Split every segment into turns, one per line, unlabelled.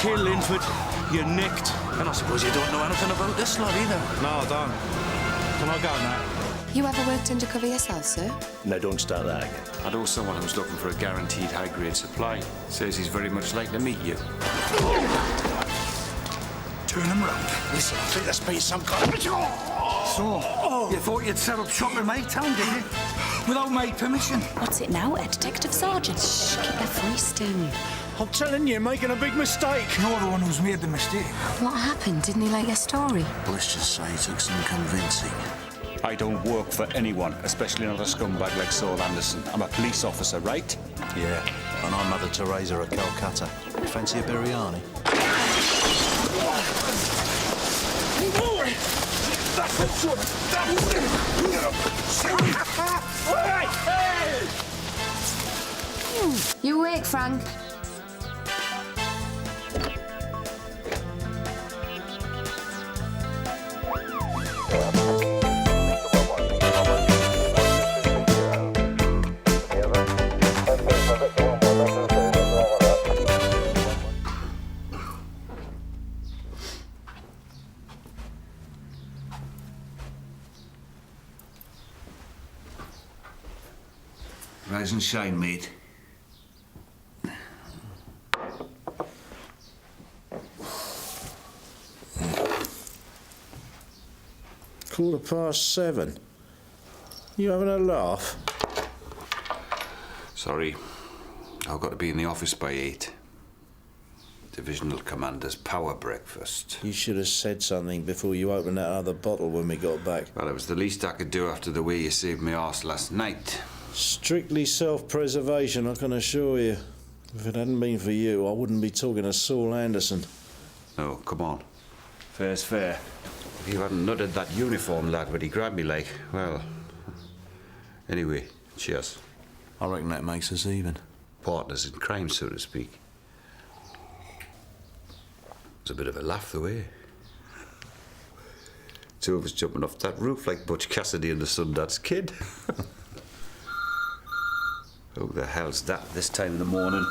kill, Linford. You're nicked. And I suppose you don't know anything about this lot either.
No, I don't. Can I go now?
You ever worked undercover yourself, sir?
No, don't start that again.
I know someone who's looking for a guaranteed high-grade supply. Says he's very much like to meet you.
Turn him round. Listen, I think there's been some kind of... So, you thought you'd set up shop in my town, did you? Without my permission?
What's it now, a detective sergeant? Shh, keep your voice down.
I'm telling you, you're making a big mistake. You're the one who's made the mistake.
What happened? Didn't he like your story?
Well, let's just say it took some convincing.
I don't work for anyone, especially not a scumbag like Saul Anderson. I'm a police officer, right?
Yeah, and I'm Mother Teresa of Calcutta. Fancy a biryani?
You awake, Frank?
Rise and shine, mate.
£7:15. You having a laugh?
Sorry. I've got to be in the office by 8. Divisional Commander's power breakfast.
You should have said something before you opened that other bottle when we got back.
Well, it was the least I could do after the way you saved me arse last night.
Strictly self-preservation, I can assure you. If it hadn't been for you, I wouldn't be talking to Saul Anderson.
No, come on. Fair's fair. If you hadn't nutted that uniform lad when he grabbed me like, well... Anyway, cheers.
I reckon that makes us even.
Partners in crime, so to speak. It was a bit of a laugh, though, eh? Two of us jumping off that roof like Butch Cassidy and the Sundance Kid. Who the hell's that this time in the morning?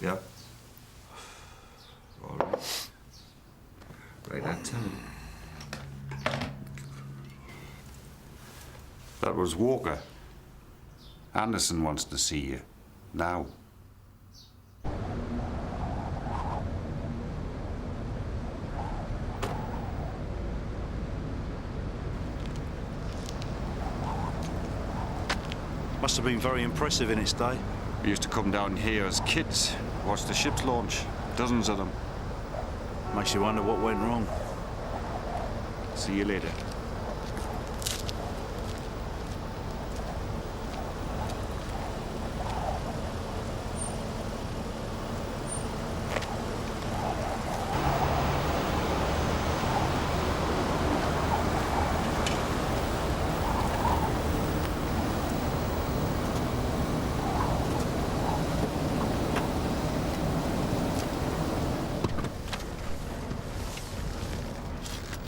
Yep. All right. Right that time. That was Walker. Anderson wants to see you. Now.
Must have been very impressive in its day.
We used to come down here as kids, watch the ships launch. Dozens of them.
Makes you wonder what went wrong.
See you later.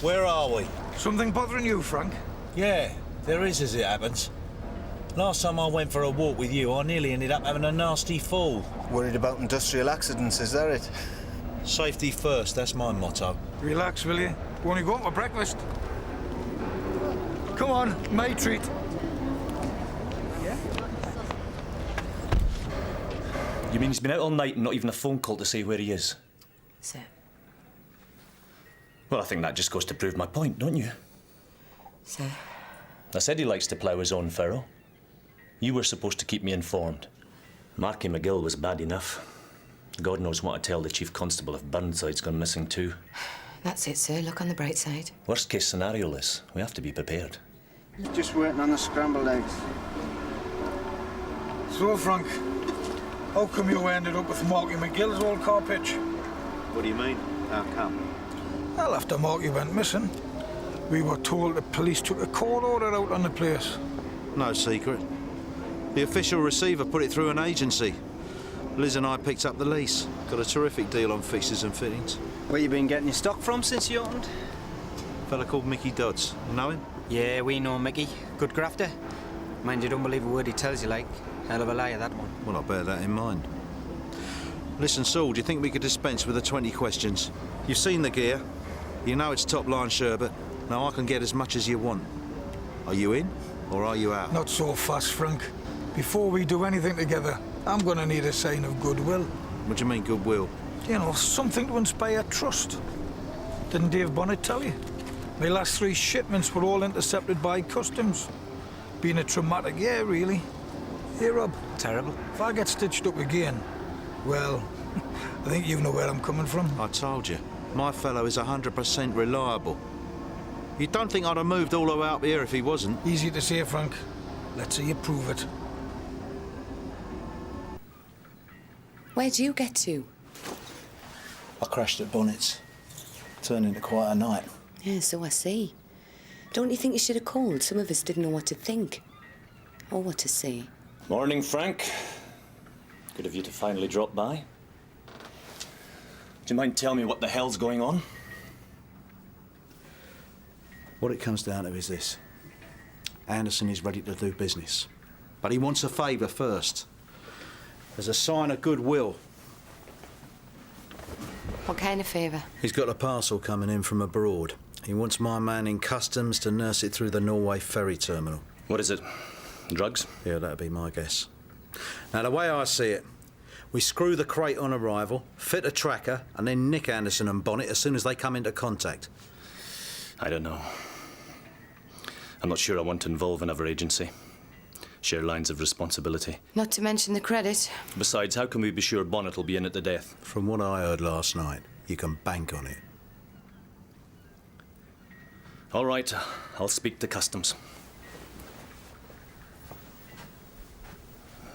Where are we?
Something bothering you, Frank?
Yeah, there is, as it happens. Last time I went for a walk with you, I nearly ended up having a nasty fall.
Worried about industrial accidents, is that it?
Safety first, that's my motto.
Relax, will you? We're only going for breakfast. Come on, my treat.
You mean he's been out all night and not even a phone call to say where he is?
Sir.
Well, I think that just goes to prove my point, don't you?
Sir.
I said he likes to plough his own furrow. You were supposed to keep me informed. Marky McGill was bad enough. God knows what to tell the Chief Constable if Burnside's gone missing too.
That's it, sir. Look on the bright side.
Worst case scenario, Liz. We have to be prepared.
Just waiting on the scrambled eggs.
So, Frank, how come you ended up with Marky McGill's old car pitch?
What do you mean? How come?
Well, after Marky went missing, we were told the police took a court order out on the place.
No secret. The official receiver put it through an agency. Liz and I picked up the lease. Got a terrific deal on fixtures and fittings.
Where you been getting your stock from since you opened?
A fella called Mickey Dodds. You know him?
Yeah, we know Mickey. Good grafter. Mind you, don't believe a word he tells you, like. Hell of a liar, that one.
Well, I'll bear that in mind. Listen, Saul, do you think we could dispense with the 20 questions? You've seen the gear. You know it's top-line sherbet. Now I can get as much as you want. Are you in, or are you out?
Not so fast, Frank. Before we do anything together, I'm gonna need a sign of goodwill.
What do you mean, goodwill?
You know, something to inspire trust. Didn't Dave Bonnet tell you? My last 3 shipments were all intercepted by customs. Been a traumatic year, really. Hey, Rob.
Terrible.
If I get stitched up again, well, I think you know where I'm coming from.
I told you. My fellow is 100% reliable. You don't think I'd have moved all the way up here if he wasn't?
Easy to say, Frank. Let's see you prove it.
Where'd you get to?
I crashed at Bonnet's. Turned into quite a night.
Yeah, so I see. Don't you think you should have called? Some of us didn't know what to think. Or what to say.
Morning, Frank. Good of you to finally drop by. Do you mind telling me what the hell's going on?
What it comes down to is this. Anderson is ready to do business. But he wants a favour first. As a sign of goodwill.
What kind of favour?
He's got a parcel coming in from abroad. He wants my man in customs to nurse it through the Norway ferry terminal.
What is it? Drugs?
Yeah, that'd be my guess. Now, the way I see it, we screw the crate on arrival, fit a tracker, and then nick Anderson and Bonnet as soon as they come into contact.
I don't know. I'm not sure I want to involve another agency. Share lines of responsibility.
Not to mention the credit.
Besides, how can we be sure Bonnet will be in at the death?
From what I heard last night, you can bank on it.
All right, I'll speak to customs.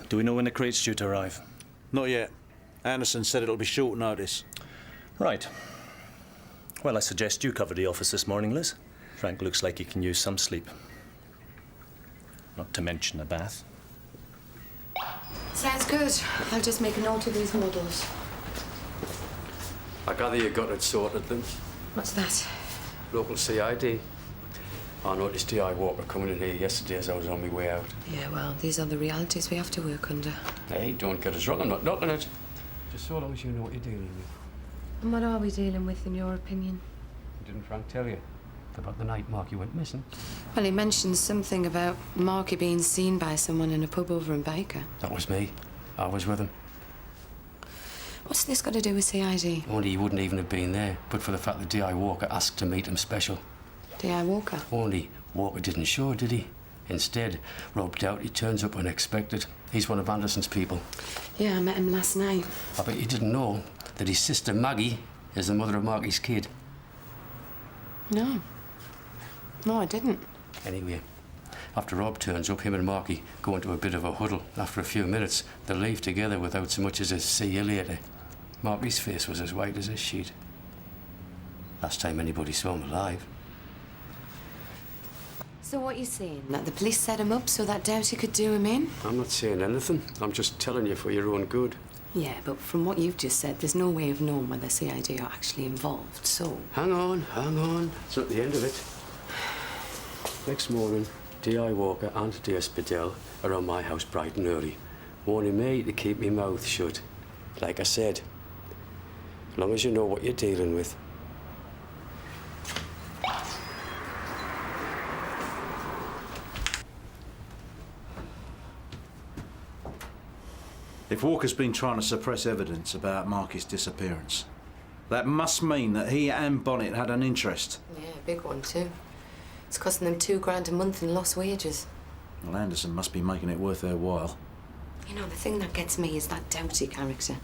Do we know when the crate's due to arrive?
Not yet. Anderson said it'll be short notice.
Right. Well, I suggest you cover the office this morning, Liz. Frank looks like he can use some sleep. Not to mention a bath.
Sounds good. I'll just make a note of these models.
I gather you got it sorted then?
What's that?
Local CID. I noticed D.I. Walker coming in here yesterday as I was on my way out.
Yeah, well, these are the realities we have to work under.
Hey, don't get us wrong, I'm not knocking it. Just so long as you know what you're dealing with.
And what are we dealing with, in your opinion?
Didn't Frank tell you about the night Marky went missing?
Well, he mentioned something about Marky being seen by someone in a pub over in Baker.
That was me. I was with him.
What's this got to do with CID?
Only he wouldn't even have been there, but for the fact that D.I. Walker asked to meet him special.
D.I. Walker?
Only Walker didn't show, did he? Instead, Rob Doughty turns up unexpected. He's one of Anderson's people.
Yeah, I met him last night.
I bet you didn't know that his sister Maggie is the mother of Marky's kid.
No. No, I didn't.
Anyway, after Rob turns up, him and Marky go into a bit of a huddle. After a few minutes, they leave together without so much as a see you later. Marky's face was as white as a sheet. Last time anybody saw him alive.
So what you saying? That the police set him up so that Doughty could do him in?
I'm not saying anything. I'm just telling you for your own good.
Yeah, but from what you've just said, there's no way of knowing whether CID are actually involved, so...
Hang on. It's not the end of it. Next morning, D.I. Walker and dear Spadell are on my house bright and early, warning me to keep my mouth shut. Like I said, as long as you know what you're dealing with.
If Walker's been trying to suppress evidence about Marky's disappearance, that must mean that he and Bonnet had an interest.
Yeah, a big one too. It's costing them £2 a month in lost wages.
Well, Anderson must be making it worth their while.
You know, the thing that gets me is that Doughty character.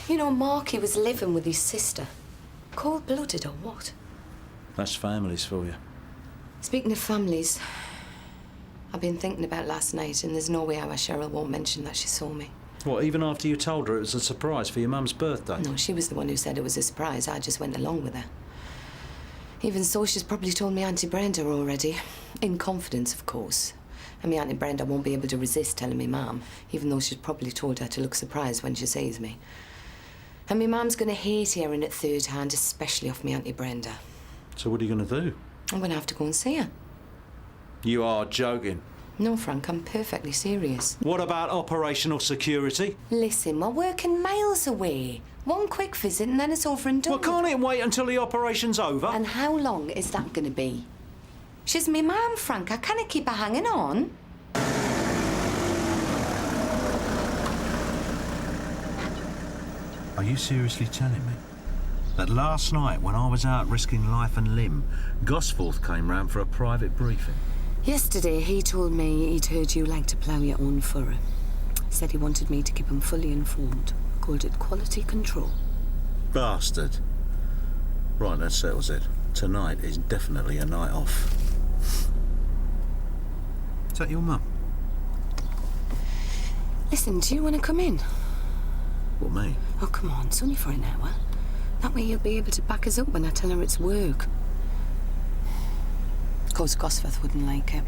You know, Marky was living with his sister. Cold-blooded or what?
That's families for you.
Speaking of families, I've been thinking about last night, and there's no way how Cheryl won't mention that she saw me.
What, even after you told her it was a surprise for your mum's birthday?
No, she was the one who said it was a surprise. I just went along with her. Even so, she's probably told me Auntie Brenda already. In confidence, of course. And me Auntie Brenda won't be able to resist telling me Mum, even though she's probably told her to look surprised when she sees me. And me Mum's going to hate hearing it third hand, especially off me Auntie Brenda.
So what are you going to do?
I'm going to have to go and see her.
You are joking.
No, Frank, I'm perfectly serious.
What about operational security?
Listen, we're working miles away. One quick visit and then it's over and done.
Well, can't it wait until the operation's over?
And how long is that going to be? She's me mum, Frank. I can't keep her hanging on.
Are you seriously telling me that last night, when I was out risking life and limb, Gosforth came round for a private briefing?
Yesterday, he told me he'd heard you like to plough your own furrow. Said he wanted me to keep him fully informed. Called it quality control.
Bastard. Right, that settles it. Tonight is definitely a night off. Is that your mum?
Listen, do you want to come in?
What, me?
Oh, come on, it's only for an hour. That way you'll be able to back us up when I tell her it's work. Of course, Gosforth wouldn't like it.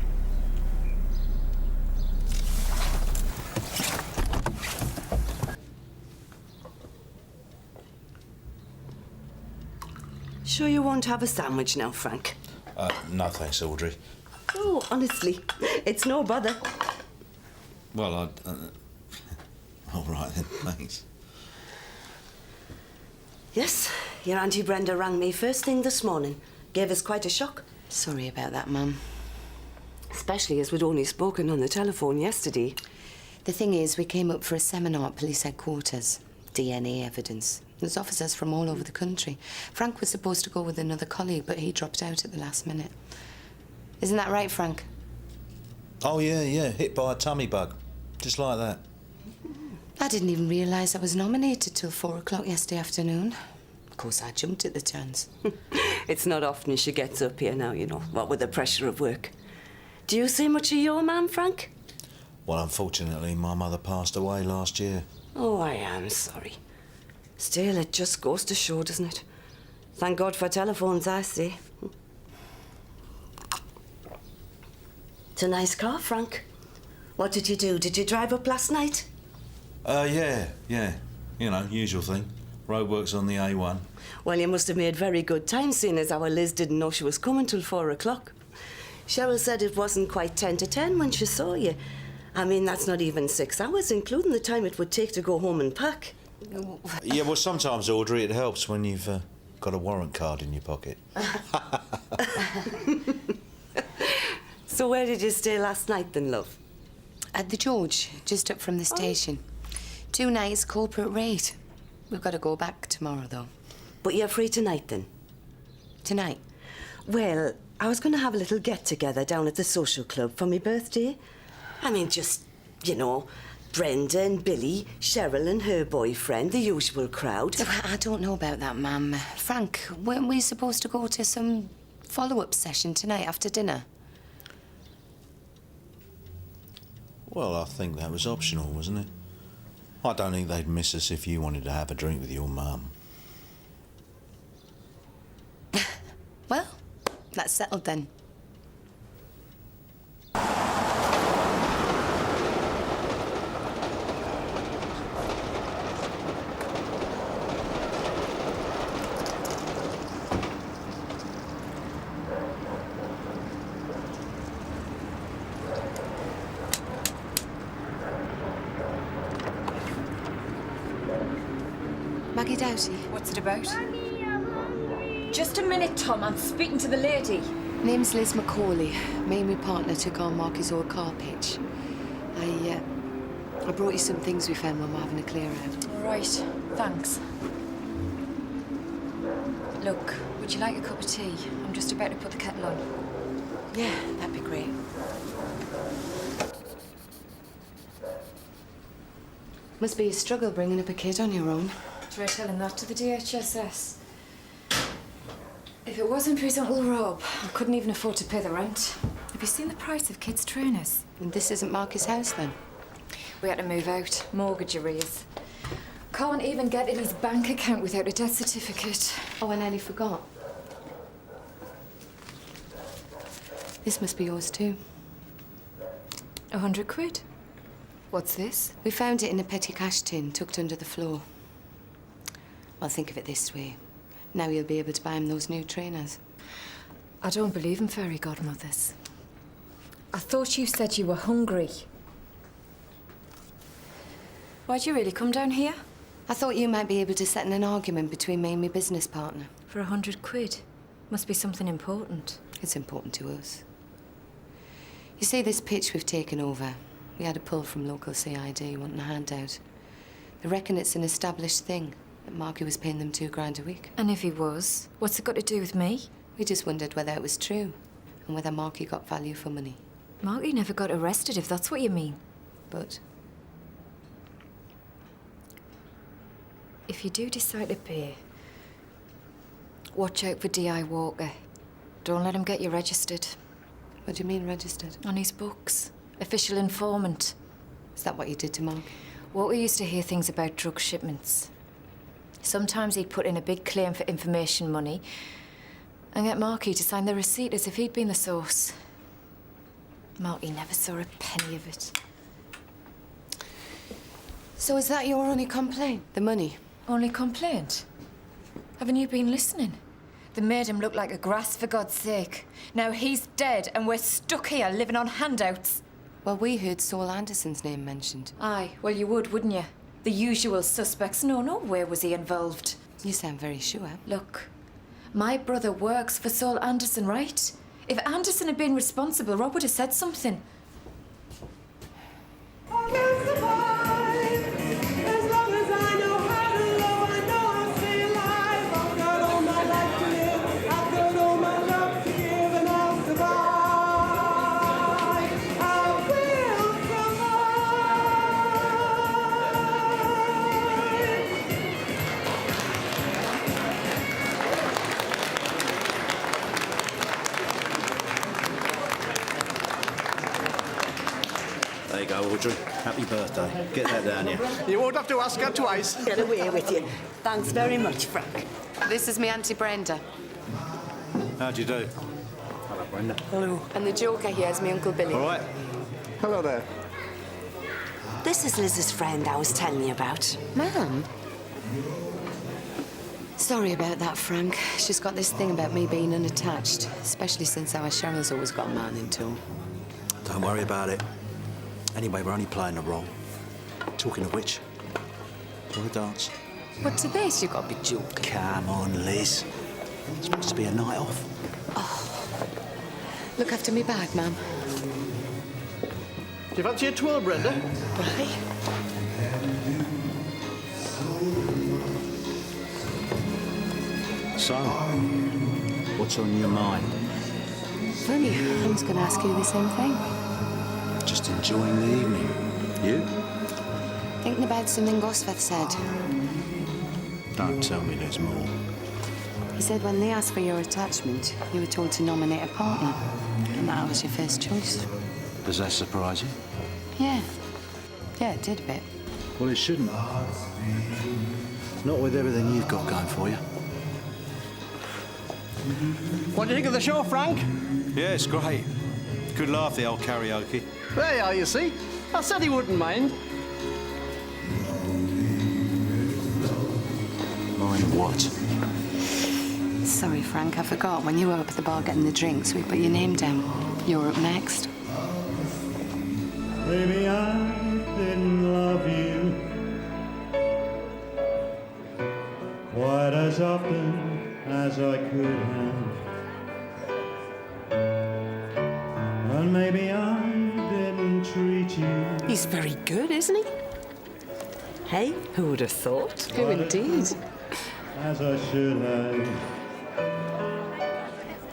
Sure you won't have a sandwich now, Frank?
No thanks, Audrey.
Oh, honestly, it's no bother.
Well, all right then, thanks.
Yes, your Auntie Brenda rang me first thing this morning. Gave us quite a shock.
Sorry about that, Mum.
Especially as we'd only spoken on the telephone yesterday.
The thing is, we came up for a seminar at police headquarters. DNA evidence. There's officers from all over the country. Frank was supposed to go with another colleague, but he dropped out at the last minute. Isn't that right, Frank?
Oh, yeah, hit by a tummy bug. Just like that.
I didn't even realise I was nominated till 4 o'clock yesterday afternoon. Of course, I jumped at the chance.
It's not often she gets up here now, you know, what with the pressure of work. Do you see much of your mum, Frank?
Well, unfortunately, my mother passed away last year.
Oh, I am sorry. Still, it just goes to show, doesn't it? Thank God for telephones, I say. It's a nice car, Frank. What did you do? Did you drive up last night?
Yeah. You know, usual thing. Roadworks on the A1.
Well, you must have made very good time, seeing as our Liz didn't know she was coming till 4 o'clock. Cheryl said it wasn't quite 10 to 10 when she saw you. I mean, that's not even 6 hours, including the time it would take to go home and pack.
Yeah, well, sometimes, Audrey, it helps when you've got a warrant card in your pocket.
So where did you stay last night, then, love?
At the George, just up from the station. 2 nights, corporate rate. We've got to go back tomorrow, though.
But you're free tonight, then?
Tonight?
Well, I was going to have a little get-together down at the social club for my birthday. I mean, just, you know, Brenda and Billy, Cheryl and her boyfriend, the usual crowd.
I don't know about that, Ma'am. Frank, weren't we supposed to go to some follow-up session tonight after dinner?
Well, I think that was optional, wasn't it? I don't think they'd miss us if you wanted to have a drink with your mum.
Well, that's settled then. Maggie Doughty.
What's it about? Just a minute, Tom. I'm speaking to the lady.
Name's Liz Macaulay. Me and my partner took on Marky's old car pitch. I brought you some things we found when we're having a clear out.
All right. Thanks. Look, would you like a cup of tea? I'm just about to put the kettle on.
Yeah, that'd be great. Must be a struggle bringing up a kid on your own.
Try telling that to the DHSS. If it wasn't for his Uncle Rob, I couldn't even afford to pay the rent. Have you seen the price of kids' trainers?
And this isn't Marky's house, then?
We had to move out. Mortgage arrears. Can't even get in his bank account without a death certificate.
Oh, I nearly forgot. This must be yours, too.
100 quid? What's this?
We found it in a petty cash tin tucked under the floor. Well, think of it this way. Now you'll be able to buy him those new trainers.
I don't believe in fairy godmothers. I thought you said you were hungry. Why'd you really come down here?
I thought you might be able to settle an argument between me and my business partner.
For 100 quid? Must be something important.
It's important to us. You see, this pitch we've taken over, we had a pull from local CID wanting a handout. They reckon it's an established thing, that Marky was paying them £2 a week.
And if he was, what's it got to do with me?
We just wondered whether it was true, and whether Marky got value for money.
Marky never got arrested, if that's what you mean.
But
if you do decide to pay, watch out for D.I. Walker. Don't let him get you registered.
What do you mean, registered?
On his books. Official informant.
Is that what you did to Mark?
Walker used to hear things about drug shipments. Sometimes he'd put in a big claim for information money and get Marky to sign the receipt as if he'd been the source. Marky never saw a penny of it.
So is that your only complaint? The money?
Only complaint? Haven't you been listening? They made him look like a grass, for God's sake. Now he's dead and we're stuck here living on handouts.
Well, we heard Saul Anderson's name mentioned.
Aye, well you would, wouldn't you? The usual suspects. No way was he involved.
You sound very sure.
Look, my brother works for Saul Anderson, right? If Anderson had been responsible, Rob would have said something.
There you go, Audrey. Happy birthday. Get that down here.
You won't have to ask her twice.
Get away with you. Thanks very much, Frank.
This is me Auntie Brenda.
How do you do?
Hello, Brenda.
Hello.
And the joker here is my Uncle Billy.
All right.
Hello there.
This is Liz's friend I was telling you about.
Ma'am? Sorry about that, Frank. She's got this thing about me being unattached, especially since our Cheryl's always got a man in tow.
Don't worry about it. Anyway, we're only playing a role. Talking of which, do you want to dance?
What, to this? You got a big joke.
Come on, Liz. It's supposed to be a night off.
Oh. Look after me bag, ma'am.
Do you fancy a twirl, Brenda?
Right.
So, what's on your mind?
Funny, I was going to ask you the same thing.
Just enjoying the evening. You?
Thinking about something Gosforth said.
Don't tell me there's more.
He said when they asked for your attachment, you were told to nominate a partner, and that was your first choice.
Does that surprise you?
Yeah. Yeah, it did a bit.
Well, it shouldn't. Not with everything you've got going for you.
What do you think of the show, Frank?
Yeah, it's great. Good laugh, the old karaoke.
There you are, you see. I said he wouldn't mind.
Mind what?
Sorry, Frank, I forgot. When you were up at the bar getting the drinks, we put your name down. You're up next.
Maybe I didn't love you quite as often as I could have. And maybe I didn't treat you.
He's very good, isn't he? Hey, who would have thought?
Who indeed?
As I should have.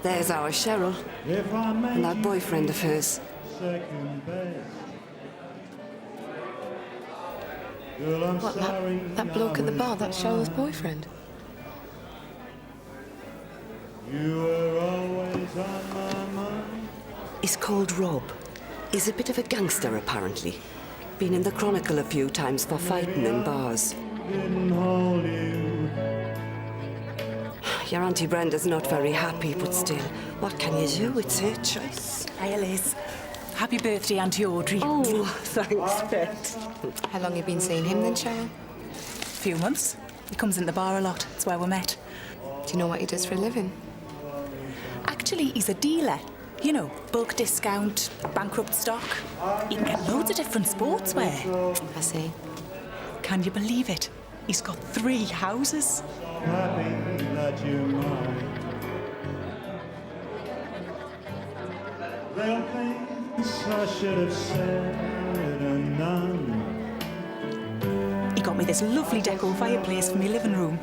There's our Cheryl and that boyfriend of hers.
Second best.
What, that bloke at the bar, that's Cheryl's boyfriend?
You were always on my mind.
He's called Rob. He's a bit of a gangster, apparently. Been in the Chronicle a few times for fighting in bars.
Didn't hold you.
Your Auntie Brenda's not very happy, but still, what can you do? It's her choice.
Hi, Liz. Happy birthday, Auntie Audrey.
Oh, thanks, Pet.
How long you been seeing him then, Cheryl?
Few months. He comes in the bar a lot. That's where we met.
Do you know what he does for a living?
Actually, he's a dealer. You know, bulk discount, bankrupt stock. You can get loads of different sportswear.
I see.
Can you believe it? He's got 3 houses.
Happy that you're mine. Little things I should have said and done.
He got me this lovely deco fireplace for my living room.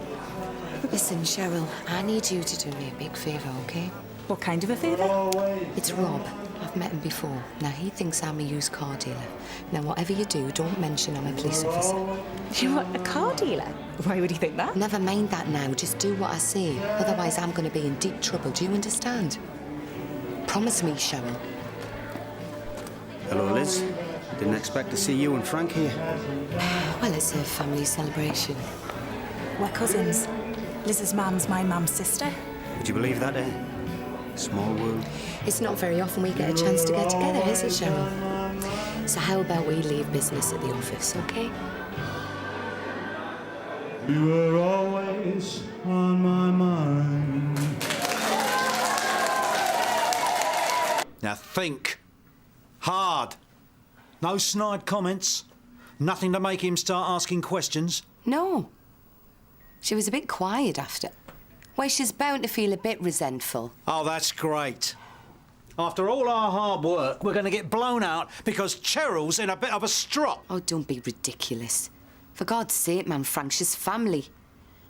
Listen, Cheryl, I need you to do me a big favour, OK?
What kind of a favour?
It's Rob. I've met him before. Now, he thinks I'm a used car dealer. Now, whatever you do, don't mention I'm a police officer.
You're a car dealer? Why would he think that?
Never mind that now. Just do what I say. Otherwise, I'm going to be in deep trouble. Do you understand? Promise me, Cheryl.
Hello, Liz. Didn't expect to see you and Frank here.
Well, it's a family celebration.
We're cousins. Liz's mum's my mum's sister.
Would you believe that, eh? Small world.
It's not very often we get a chance to get together, is it, Cheryl? So how about we leave business at the office, OK?
You were always on my mind.
Now think. Hard. No snide comments. Nothing to make him start asking questions.
No. She was a bit quiet after. Well, she's bound to feel a bit resentful.
Oh, that's great. After all our hard work, we're going to get blown out because Cheryl's in a bit of a strop.
Oh, don't be ridiculous. For God's sake, man, Frank, she's family.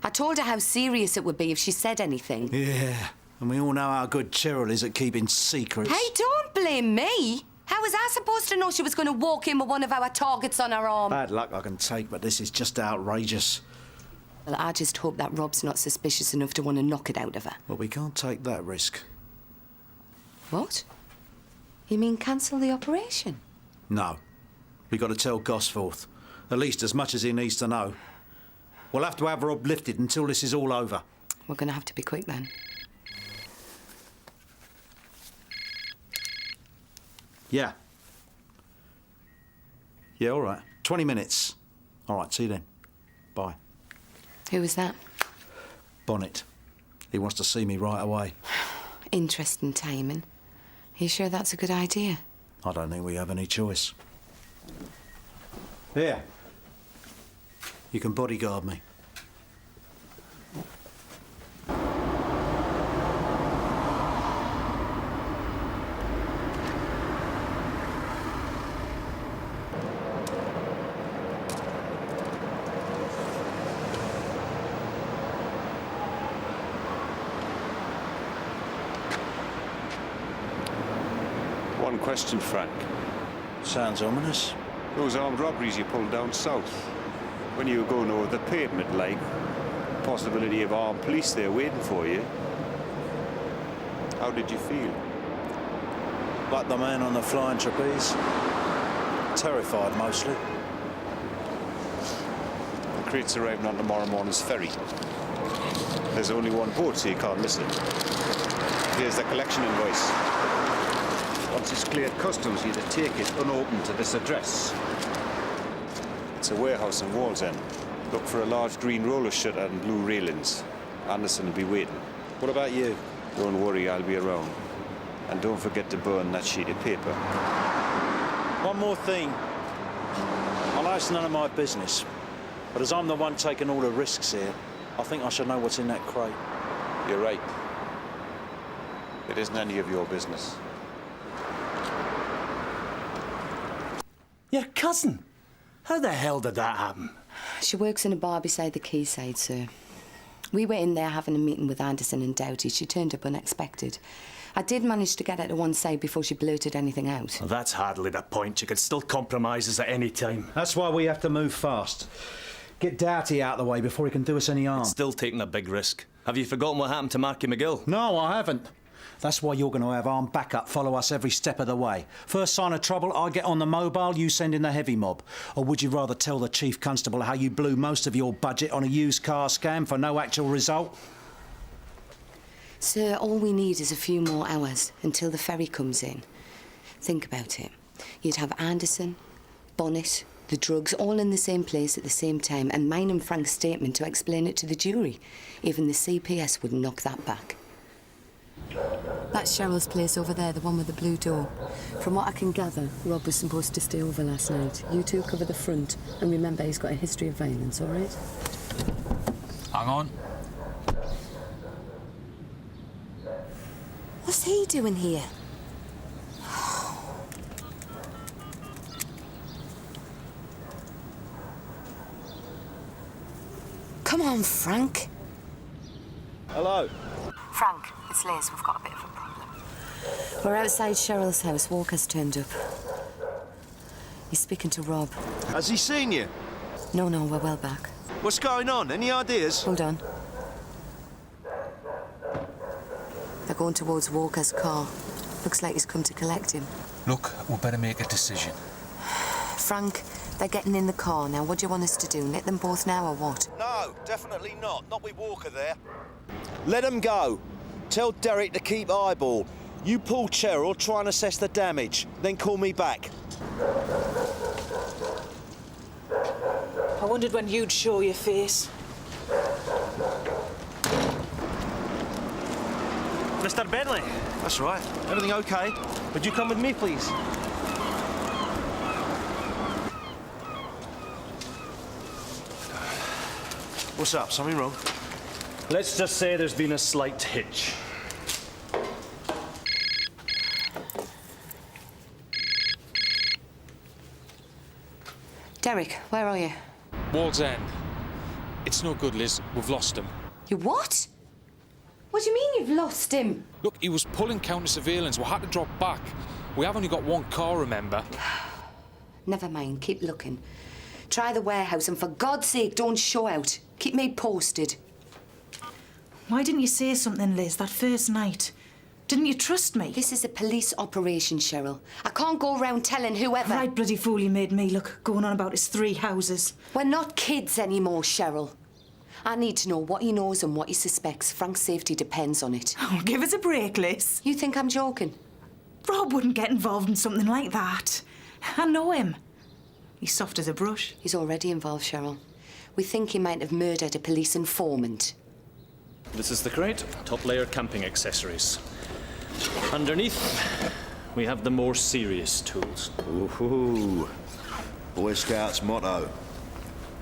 I told her how serious it would be if she said anything.
Yeah, and we all know how good Cheryl is at keeping secrets.
Hey, don't blame me. How was I supposed to know she was going to walk in with one of our targets on her arm?
Bad luck I can take, but this is just outrageous.
Well, I just hope that Rob's not suspicious enough to want to knock it out of her.
Well, we can't take that risk.
What? You mean cancel the operation?
No. We got to tell Gosforth. At least as much as he needs to know. We'll have to have Rob lifted until this is all over.
We're going to have to be quick then.
Yeah. Yeah, all right. 20 minutes. All right, see you then. Bye.
Who was that?
Bonnet. He wants to see me right away.
Interesting timing. Are you sure that's a good idea?
I don't think we have any choice. Here. You can bodyguard me.
One question, Frank.
Sounds ominous.
Those armed robberies you pulled down south, when you were going over the pavement, like, possibility of armed police there waiting for you, how did you feel?
Like the man on the flying trapeze. Terrified, mostly.
The crate's arriving on tomorrow morning's ferry. There's only one boat, so you can't miss it. Here's the collection invoice. Once it's cleared customs, you're to take it unopened to this address. It's a warehouse in Wallsend. Look for a large green roller shutter and blue railings. Anderson will be waiting.
What about you?
Don't worry, I'll be around. And don't forget to burn that sheet of paper.
One more thing. I know it's none of my business, but as I'm the one taking all the risks here, I think I should know what's in that crate.
You're right. It isn't any of your business.
Your cousin? How the hell did that happen?
She works in a bar beside the quayside, sir. We were in there having a meeting with Anderson and Doughty. She turned up unexpected. I did manage to get her to one side before she blurted anything out.
Well, that's hardly the point. You could still compromise us at any time.
That's why we have to move fast. Get Doughty out of the way before he can do us any harm.
It's still taking a big risk. Have you forgotten what happened to Marky McGill?
No, I haven't. That's why you're going to have armed backup follow us every step of the way. First sign of trouble, I get on the mobile, you send in the heavy mob. Or would you rather tell the Chief Constable how you blew most of your budget on a used car scam for no actual result?
Sir, all we need is a few more hours until the ferry comes in. Think about it. You'd have Anderson, Bonnet, the drugs, all in the same place at the same time, and mine and Frank's statement to explain it to the jury. Even the CPS wouldn't knock that back. That's Cheryl's place over there, the one with the blue door. From what I can gather, Rob was supposed to stay over last night. You two cover the front, and remember he's got a history of violence, all right?
Hang on.
What's he doing here? Come on, Frank.
Hello.
Frank, it's Liz. We've got a bit of a problem. We're outside Cheryl's house. Walker's turned up. He's speaking to Rob.
Has he seen you?
No, we're well back.
What's going on? Any ideas?
Hold on. They're going towards Walker's car. Looks like he's come to collect him.
Look, we better make a decision.
Frank, they're getting in the car now. What do you want us to do? Let them both now or what?
No, definitely not. Not with Walker there. Let them go. Tell Derek to keep eyeball. You pull Cheryl, try and assess the damage. Then call me back.
I wondered when you'd show your face.
Mr. Bentley.
That's right. Everything okay?
Would you come with me, please?
What's up? Something wrong?
Let's just say there's been a slight hitch.
Derek, where are you?
Wall's End. It's no good, Liz. We've lost him.
You what? What do you mean you've lost him?
Look, he was pulling counter-surveillance. We had to drop back. We have only got one car, remember?
Never mind, keep looking. Try the warehouse and for God's sake, don't show out. Keep me posted.
Why didn't you say something, Liz, that first night? Didn't you trust me?
This is a police operation, Cheryl. I can't go around telling whoever...
Right bloody fool you made me look, going on about his 3 houses.
We're not kids anymore, Cheryl. I need to know what he knows and what he suspects. Frank's safety depends on it.
Oh, give us a break, Liz.
You think I'm joking?
Rob wouldn't get involved in something like that. I know him. He's soft as a brush.
He's already involved, Cheryl. We think he might have murdered a police informant.
This is the crate. Top layer camping accessories. Underneath, we have the more serious tools.
Ooh, Boy Scouts motto.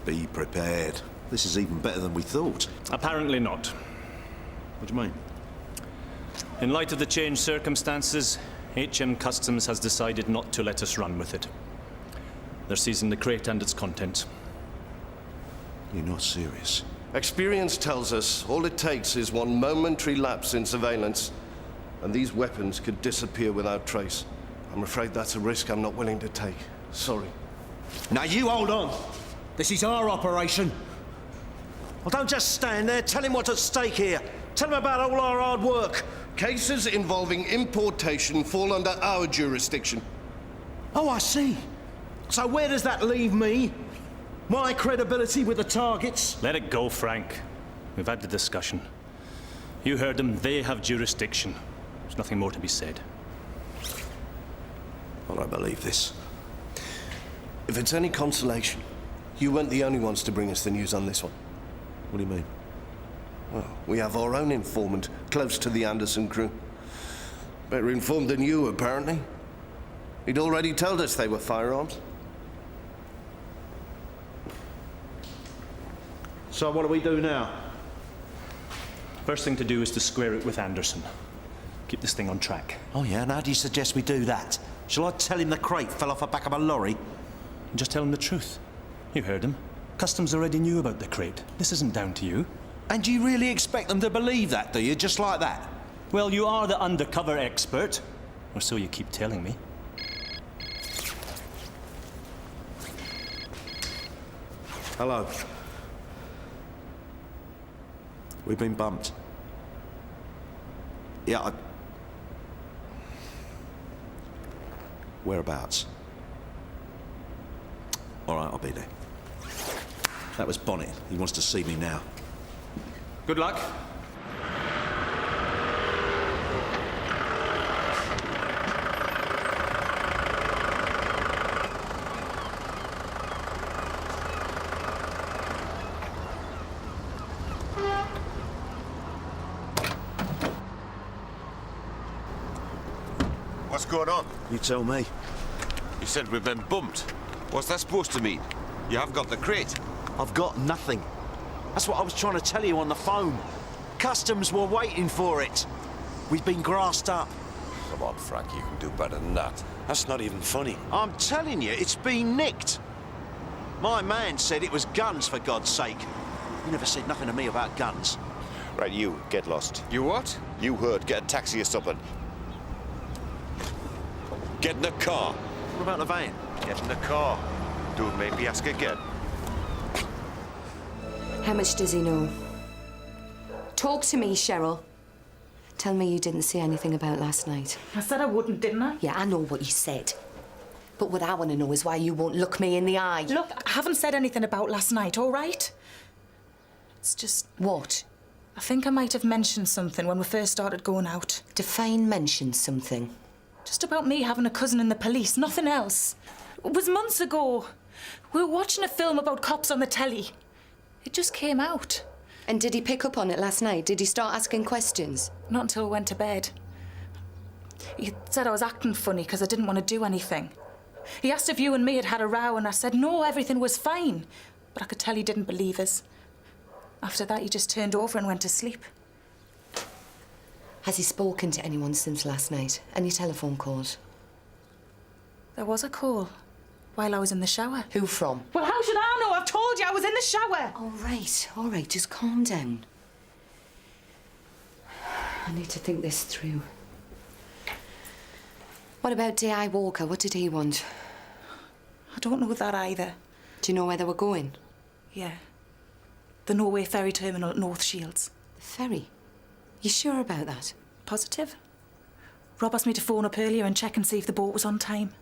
Be prepared. This is even better than we thought.
Apparently not.
What do you mean?
In light of the changed circumstances, HM Customs has decided not to let us run with it. They're seizing the crate and its contents.
You're not serious.
Experience tells us all it takes is one momentary lapse in surveillance, and these weapons could disappear without trace. I'm afraid that's a risk I'm not willing to take. Sorry.
Now you hold on. This is our operation. Well, don't just stand there. Tell him what's at stake here. Tell him about all our hard work.
Cases involving importation fall under our jurisdiction.
Oh, I see. So where does that leave me? My credibility with the targets?
Let it go, Frank. We've had the discussion. You heard them. They have jurisdiction. There's nothing more to be said.
I don't believe this.
If it's any consolation, you weren't the only ones to bring us the news on this one.
What do you mean?
Well, we have our own informant close to the Anderson crew. Better informed than you, apparently. He'd already told us they were firearms.
So what do we do now?
First thing to do is to square it with Anderson. Keep this thing on track.
Oh, yeah? And how do you suggest we do that? Shall I tell him the crate fell off the back of a lorry?
Just tell him the truth. You heard him. Customs already knew about the crate. This isn't down to you.
And do you really expect them to believe that, do you? Just like that?
Well, you are the undercover expert. Or so you keep telling me.
Hello. We've been bumped. Yeah, Whereabouts? All right, I'll be there. That was Bonnet. He wants to see me now.
Good luck.
What's going on?
You tell me.
You said we've been bumped. What's that supposed to mean? You have got the crate.
I've got nothing. That's what I was trying to tell you on the phone. Customs were waiting for it. We've been grassed up.
Come on, Frank, you can do better than that.
That's not even funny.
I'm telling you, it's been nicked. My man said it was guns, for God's sake. You never said nothing to me about guns.
Right, you, get lost.
You what?
You heard, get a taxi or something.
Get in the car.
What about the van?
Get in the car. Don't make me ask again.
How much does he know? Talk to me, Cheryl. Tell me you didn't see anything about last night.
I said I wouldn't, didn't I?
Yeah, I know what you said. But what I want to know is why you won't look me in the eye.
Look, I haven't said anything about last night, all right? It's just...
What?
I think I might have mentioned something when we first started going out.
Define mention something.
Just about me having a cousin in the police, nothing else. It was months ago. We were watching a film about cops on the telly. It just came out.
And did he pick up on it last night? Did he start asking questions?
Not until we went to bed. He said I was acting funny because I didn't want to do anything. He asked if you and me had had a row, and I said no, everything was fine. But I could tell he didn't believe us. After that, he just turned over and went to sleep.
Has he spoken to anyone since last night? Any telephone calls?
There was a call while I was in the shower.
Who from?
Well, how should I know? I've told you I was in the shower.
All right, just calm down. I need to think this through. What about D.I. Walker? What did he want?
I don't know that either.
Do you know where they were going?
Yeah. The Norway ferry terminal at North Shields.
The ferry? You sure about that?
Positive. Rob asked me to phone up earlier and check and see if the boat was on time.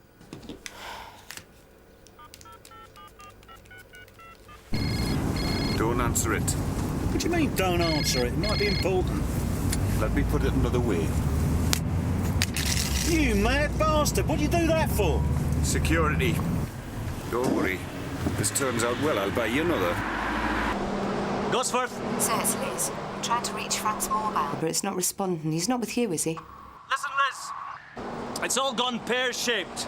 Don't answer it.
What do you mean, don't answer it? It might be important.
Let me put it another way.
You mad bastard! What do you do that for?
Security. Don't worry. If this turns out well, I'll buy you another.
Gosforth!
Says Liz. I'm trying to reach Frank's mobile. But it's not responding. He's not with you, is he?
Listen, Liz. It's all gone pear-shaped.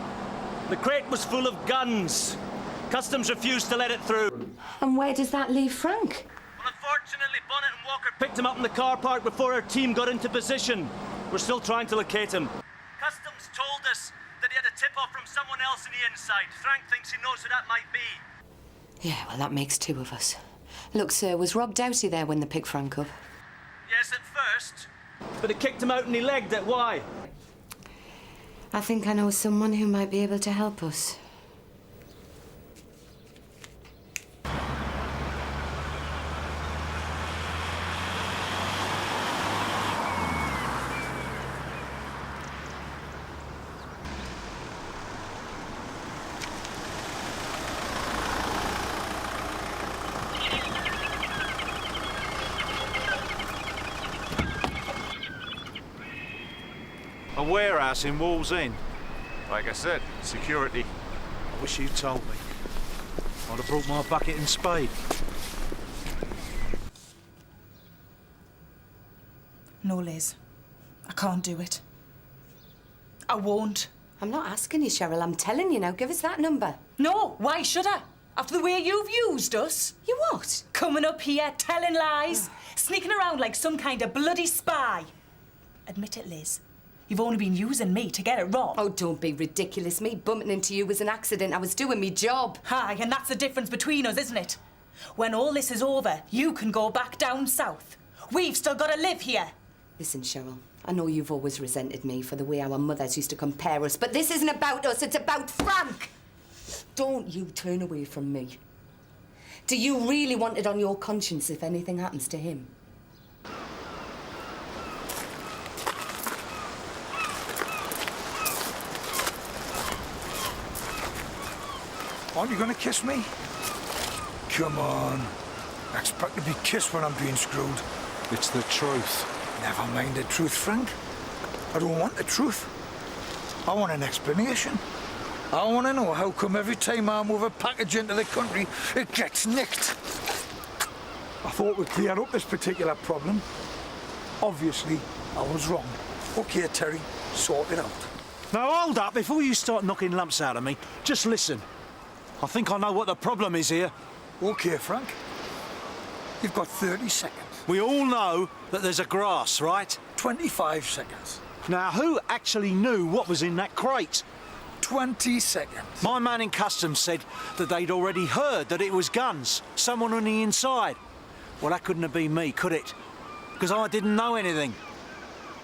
The crate was full of guns. Customs refused to let it through.
And where does that leave Frank?
Well, unfortunately, Bonnet and Walker picked him up in the car park before our team got into position. We're still trying to locate him. Customs told us that he had a tip-off from someone else on the inside. Frank thinks he knows who that might be.
Yeah, well, that makes two of us. Look, sir, was Rob Doughty there when they picked Frank up?
Yes, at first. But he kicked him out and he legged it. Why?
I think I know someone who might be able to help us.
A warehouse in Wall's End.
Like I said, security.
I wish you'd told me. I'd have brought my bucket and spade.
No, Liz. I can't do it. I won't.
I'm not asking you, Cheryl. I'm telling you now. Give us that number.
No, why should I? After the way you've used us.
You what?
Coming up here, telling lies, sneaking around like some kind of bloody spy. Admit it, Liz. You've only been using me to get it wrong.
Oh, don't be ridiculous. Me bumping into you was an accident. I was doing me job.
Aye, and that's the difference between us, isn't it? When all this is over, you can go back down south. We've still got to live here.
Listen, Cheryl, I know you've always resented me for the way our mothers used to compare us, but this isn't about us, it's about Frank! Don't you turn away from me. Do you really want it on your conscience if anything happens to him?
Aren't you going to kiss me? Come on. I expect to be kissed when I'm being screwed.
It's the truth.
Never mind the truth, Frank. I don't want the truth. I want an explanation. I want to know how come every time I move a package into the country, it gets nicked. I thought we'd clear up this particular problem. Obviously, I was wrong. Okay, Terry, sort it out.
Now, hold up. Before you start knocking lumps out of me, just listen. I think I know what the problem is here.
OK, Frank. You've got 30 seconds.
We all know that there's a grass, right?
25 seconds.
Now, who actually knew what was in that crate?
20 seconds.
My man in customs said that they'd already heard that it was guns. Someone on the inside. Well, that couldn't have been me, could it? Because I didn't know anything.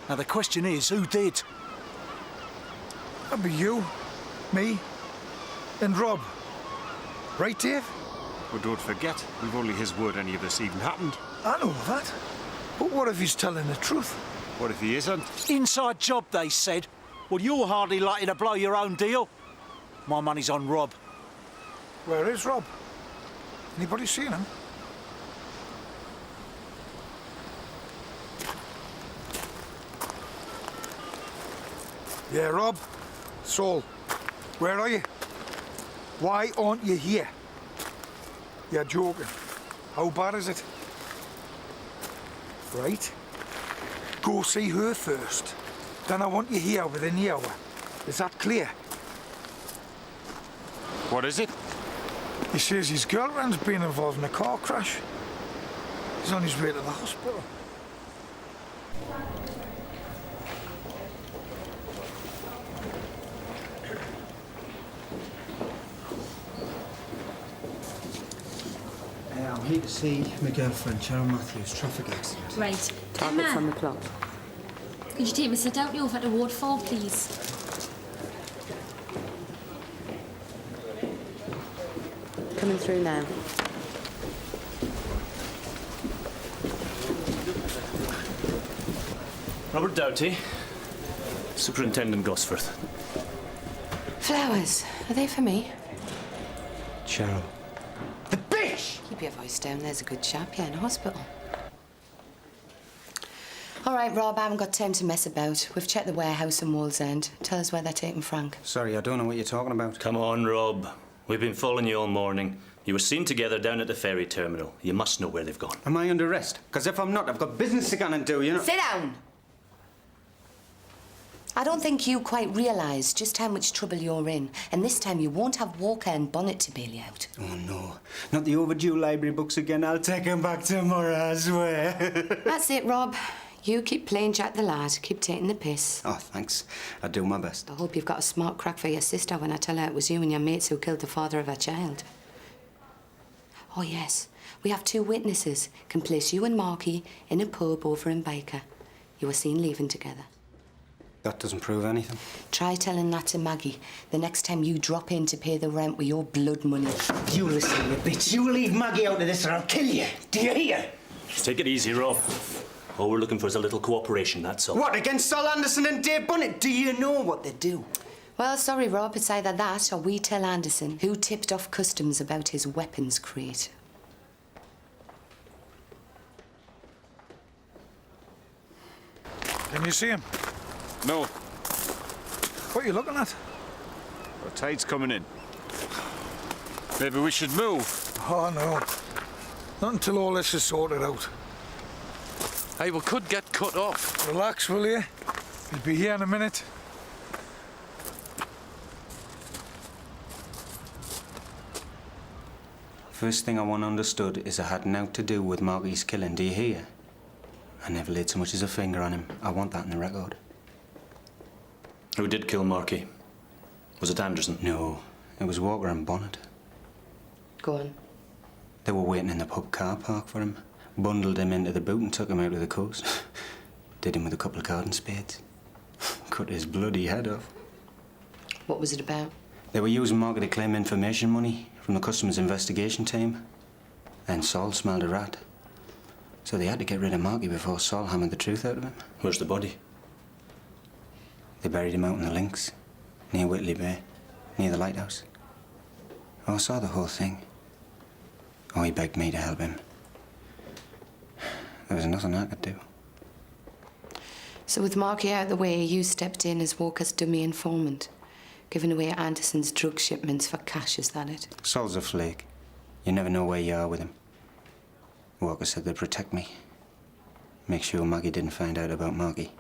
Now, the question is, who did?
That'd be you, me, and Rob. Right, Dave?
But don't forget, we've only his word any of this even happened.
I know that. But what if he's telling the truth?
What if he isn't?
Inside job, they said. Well, you're hardly likely to blow your own deal. My money's on Rob.
Where is Rob? Anybody seen him? Yeah, Rob. Saul. Where are you? Why aren't you here? You're joking. How bad is it? Right. Go see her first. Then I want you here within the hour. Is that clear?
What is it?
He says his girlfriend's been involved in a car crash. He's on his way to the hospital.
I'm here to see my girlfriend, Cheryl Matthews, traffic accident.
Right.
Target
Emma,
from the clock.
could you take Mr. Doubtley over to Ward 4, please?
Coming through now.
Robert Doughty, Superintendent Gosforth.
Flowers. Are they for me?
Cheryl.
Keep your voice down. There's a good chap. You're in a hospital. All right, Rob, I haven't got time to mess about. We've checked the warehouse in Wall's End. Tell us where they're taking Frank.
Sorry, I don't know what you're talking about.
Come on, Rob. We've been following you all morning. You were seen together down at the ferry terminal. You must know where they've gone.
Am I under arrest? Because if I'm not, I've got business to go and do, you know.
Sit down! I don't think you quite realise just how much trouble you're in. And this time you won't have Walker and Bonnet to bail you out.
Oh, no. Not the overdue library books again. I'll take them back tomorrow, I swear.
That's it, Rob. You keep playing Jack the Lad. Keep taking the piss.
Oh, thanks. I'll do my best.
I hope you've got a smart crack for your sister when I tell her it was you and your mates who killed the father of her child. Oh, yes. We have 2 witnesses. Can place you and Marky in a pub over in Baker. You were seen leaving together.
That doesn't prove anything.
Try telling that to Maggie the next time you drop in to pay the rent with your blood money.
You listen, you bitch. You leave Maggie out of this or I'll kill you. Do you hear?
Just take it easy, Rob. All we're looking for is a little cooperation, that's all.
What, against Sol Anderson and Dave Bonnet? Do you know what they do?
Well, sorry, Rob. It's either that or we tell Anderson who tipped off customs about his weapons crate.
Can you see him?
No.
What are you looking at?
The tide's coming in. Maybe we should move.
Oh, no. Not until all this is sorted out.
Hey, we could get cut off.
Relax, will you? He'll be here in a minute.
First thing I want understood is I had naught to do with Marky's killing. Do you hear? I never laid so much as a finger on him. I want that in the record.
Who did kill Marky? Was it Anderson?
No, it was Walker and Bonnet.
Go on.
They were waiting in the pub car park for him. Bundled him into the boot and took him out of the coast. Did him with a couple of garden spades. Cut his bloody head off.
What was it about?
They were using Marky to claim information money from the customs investigation team. Then Sol smelled a rat. So they had to get rid of Marky before Sol hammered the truth out of him.
Where's the body?
They buried him out in the links, near Whitley Bay, near the lighthouse. Oh, I saw the whole thing. Oh, he begged me to help him. There was nothing I could do.
So with Marky out of the way, you stepped in as Walker's dummy informant, giving away Anderson's drug shipments for cash, is that it?
Sol's a flake. You never know where you are with him. Walker said they'd protect me. Make sure Maggie didn't find out about Marky.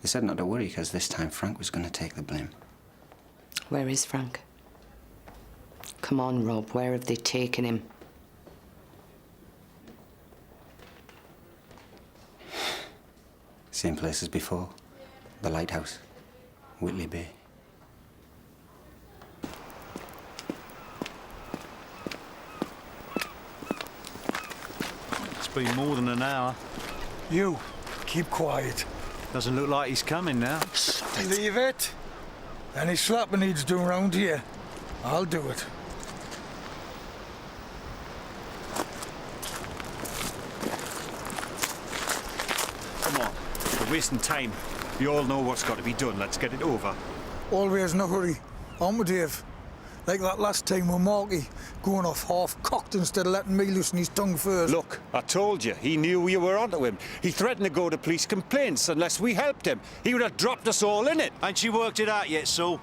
They said not to worry, because this time Frank was going to take the blame.
Where is Frank? Come on, Rob, where have they taken him?
Same place as before. The lighthouse. Whitley Bay.
It's been more than an hour.
You, keep quiet.
Doesn't look like he's coming now.
Leave it. Any slapping needs doing round here, I'll do it.
Come on, we're wasting time. You all know what's got to be done. Let's get it over.
Always in a hurry. On with Dave. Like that last time with Marky, going off half-cocked instead of letting me loosen his tongue first.
Look, I told you, he knew we were onto him. He threatened to go to police complaints unless we helped him. He would have dropped us all in it.
Ain't you worked it out yet, Saul?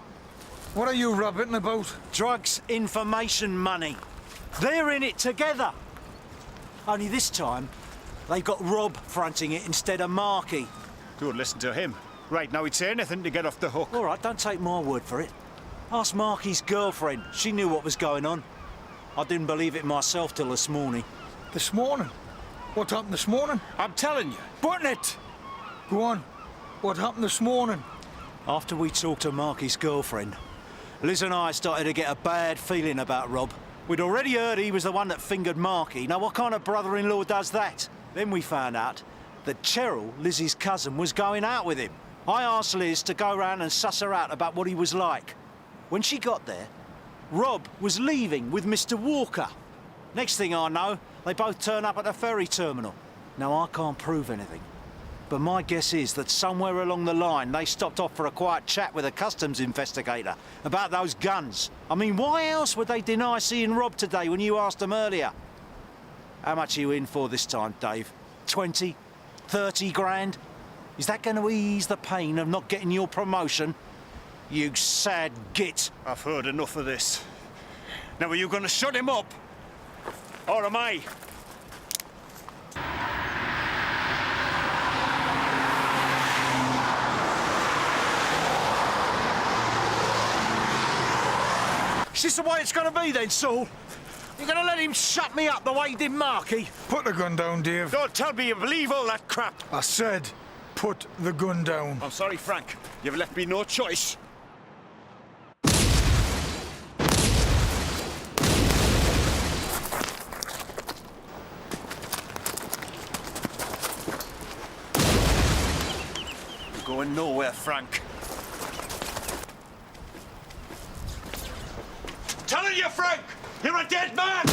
What are you rabbiting about?
Drugs, information, money. They're in it together. Only this time, they've got Rob fronting it instead of Marky.
Don't listen to him. Right, now he'd say anything to get off the hook.
All right, don't take my word for it. Ask Marky's girlfriend. She knew what was going on. I didn't believe it myself till this morning.
This morning? What happened this morning?
I'm telling you.
Button it! Go on. What happened this morning?
After we talked to Marky's girlfriend, Liz and I started to get a bad feeling about Rob. We'd already heard he was the one that fingered Marky. Now, what kind of brother-in-law does that? Then we found out that Cheryl, Lizzie's cousin, was going out with him. I asked Liz to go round and suss her out about what he was like. When she got there, Rob was leaving with Mr. Walker. Next thing I know, they both turn up at the ferry terminal. Now, I can't prove anything, but my guess is that somewhere along the line they stopped off for a quiet chat with a customs investigator about those guns. I mean, why else would they deny seeing Rob today when you asked them earlier? How much are you in for this time, Dave? 20? 30 grand? Is that going to ease the pain of not getting your promotion? You sad git.
I've heard enough of this. Now, are you going to shut him up? Or am I?
Is this the way it's going to be then, Saul? You're going to let him shut me up the way he did Marky?
Put the gun down, Dave.
Don't tell me you believe all that crap.
I said, put the gun down.
I'm sorry, Frank. You've left me no choice. You're going nowhere, Frank. Telling you, Frank! You're a dead man!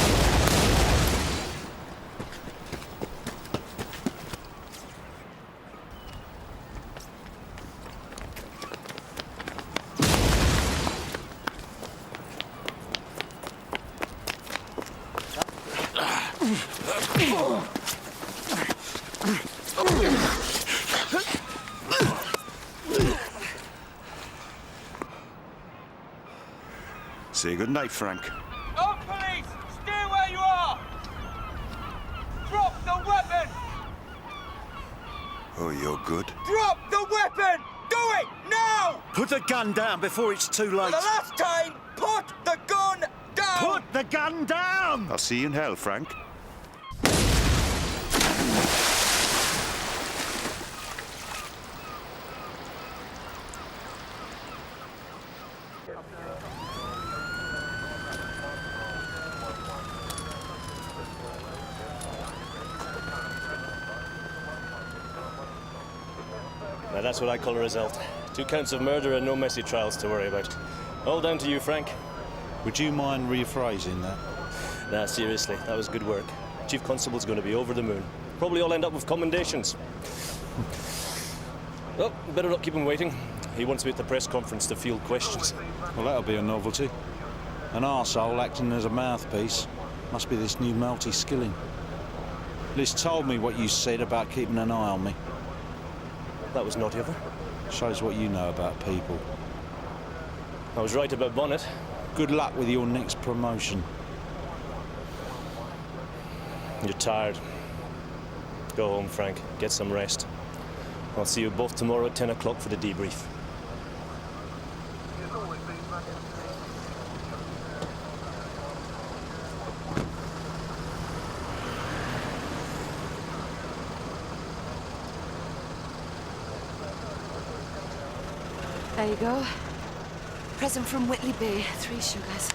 Say good night, Frank.
No, police! Stay where you are! Drop the weapon!
Oh, you're good.
Drop the weapon! Do it now!
Put the gun down before it's too late.
For the last time, put the gun down!
Put the gun down!
I'll see you in hell, Frank.
Now that's what I call a result. 2 counts of murder and no messy trials to worry about. All down to you, Frank.
Would you mind rephrasing that?
Nah, seriously, that was good work. Chief Constable's going to be over the moon. Probably all end up with commendations. Well, better not keep him waiting. He wants me at the press conference to field questions.
Well, that'll be a novelty. An arsehole acting as a mouthpiece. Must be this new multi-skilling. Liz told me what you said about keeping an eye on me.
That was naughty of her.
Shows what you know about people.
I was right about Bonnet.
Good luck with your next promotion.
You're tired. Go home, Frank. Get some rest. I'll see you both tomorrow at 10 o'clock for the debrief.
There you go. Present from Whitley Bay, 3 sugars.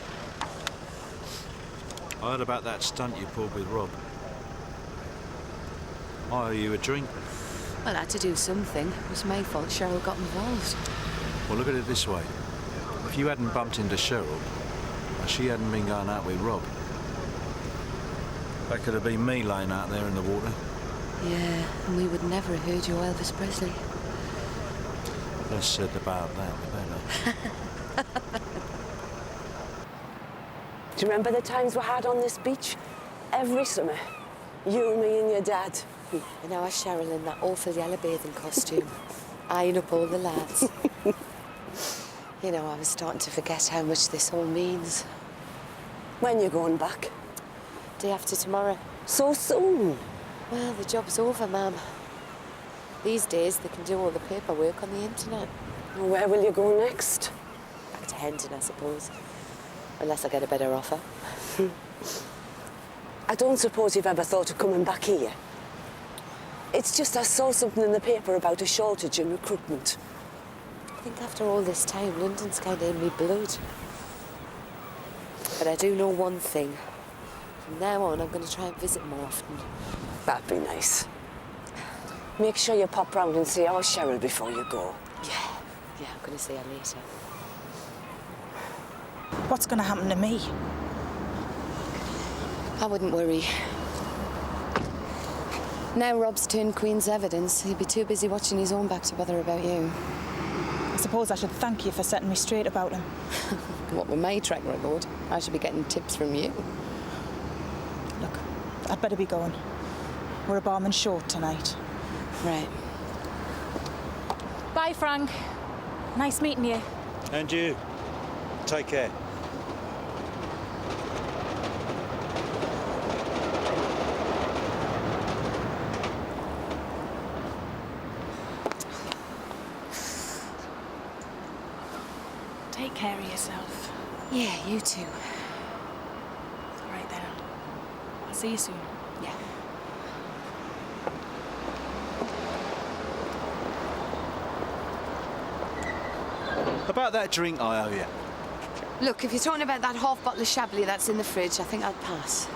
I heard about that stunt you pulled with Rob. I owe you a drink.
Well, I had to do something. It was my fault Cheryl got involved.
Well, look at it this way. If you hadn't bumped into Cheryl, and she hadn't been going out with Rob, that could have been me laying out there in the water.
Yeah, and we would never have heard you Elvis Presley.
Less said about that, the better.
Do you remember the times we had on this beach? Every summer. You, me and your dad.
And our Cheryl in that awful yellow bathing costume, eyeing up all the lads. You know, I was starting to forget how much this all means.
When you going back?
Day after tomorrow.
So soon?
Well, the job's over, Ma'am. These days, they can do all the paperwork on the internet.
Well, where will you go next?
Back to Hendon, I suppose. Unless I get a better offer.
I don't suppose you've ever thought of coming back here? It's just I saw something in the paper about a shortage in recruitment.
I think after all this time, London's kind of in me blood. But I do know one thing. From now on, I'm going to try and visit more often.
That'd be nice. Make sure you pop round and see our Cheryl before you go.
Yeah, I'm going to see her later.
What's going to happen to me?
I wouldn't worry. Now Rob's turned Queen's evidence, he'd be too busy watching his own back to bother about you.
I suppose I should thank you for setting me straight about him.
What with my track record? I should be getting tips from you.
Look, I'd better be going. We're a barman short tonight.
Right.
Bye, Frank. Nice meeting you.
And you. Take care.
Take care of yourself.
Yeah, you too.
All right, then. I'll see you soon.
Yeah.
About that drink I owe you.
Look, if you're talking about that half bottle of Chablis that's in the fridge, I think I'll pass.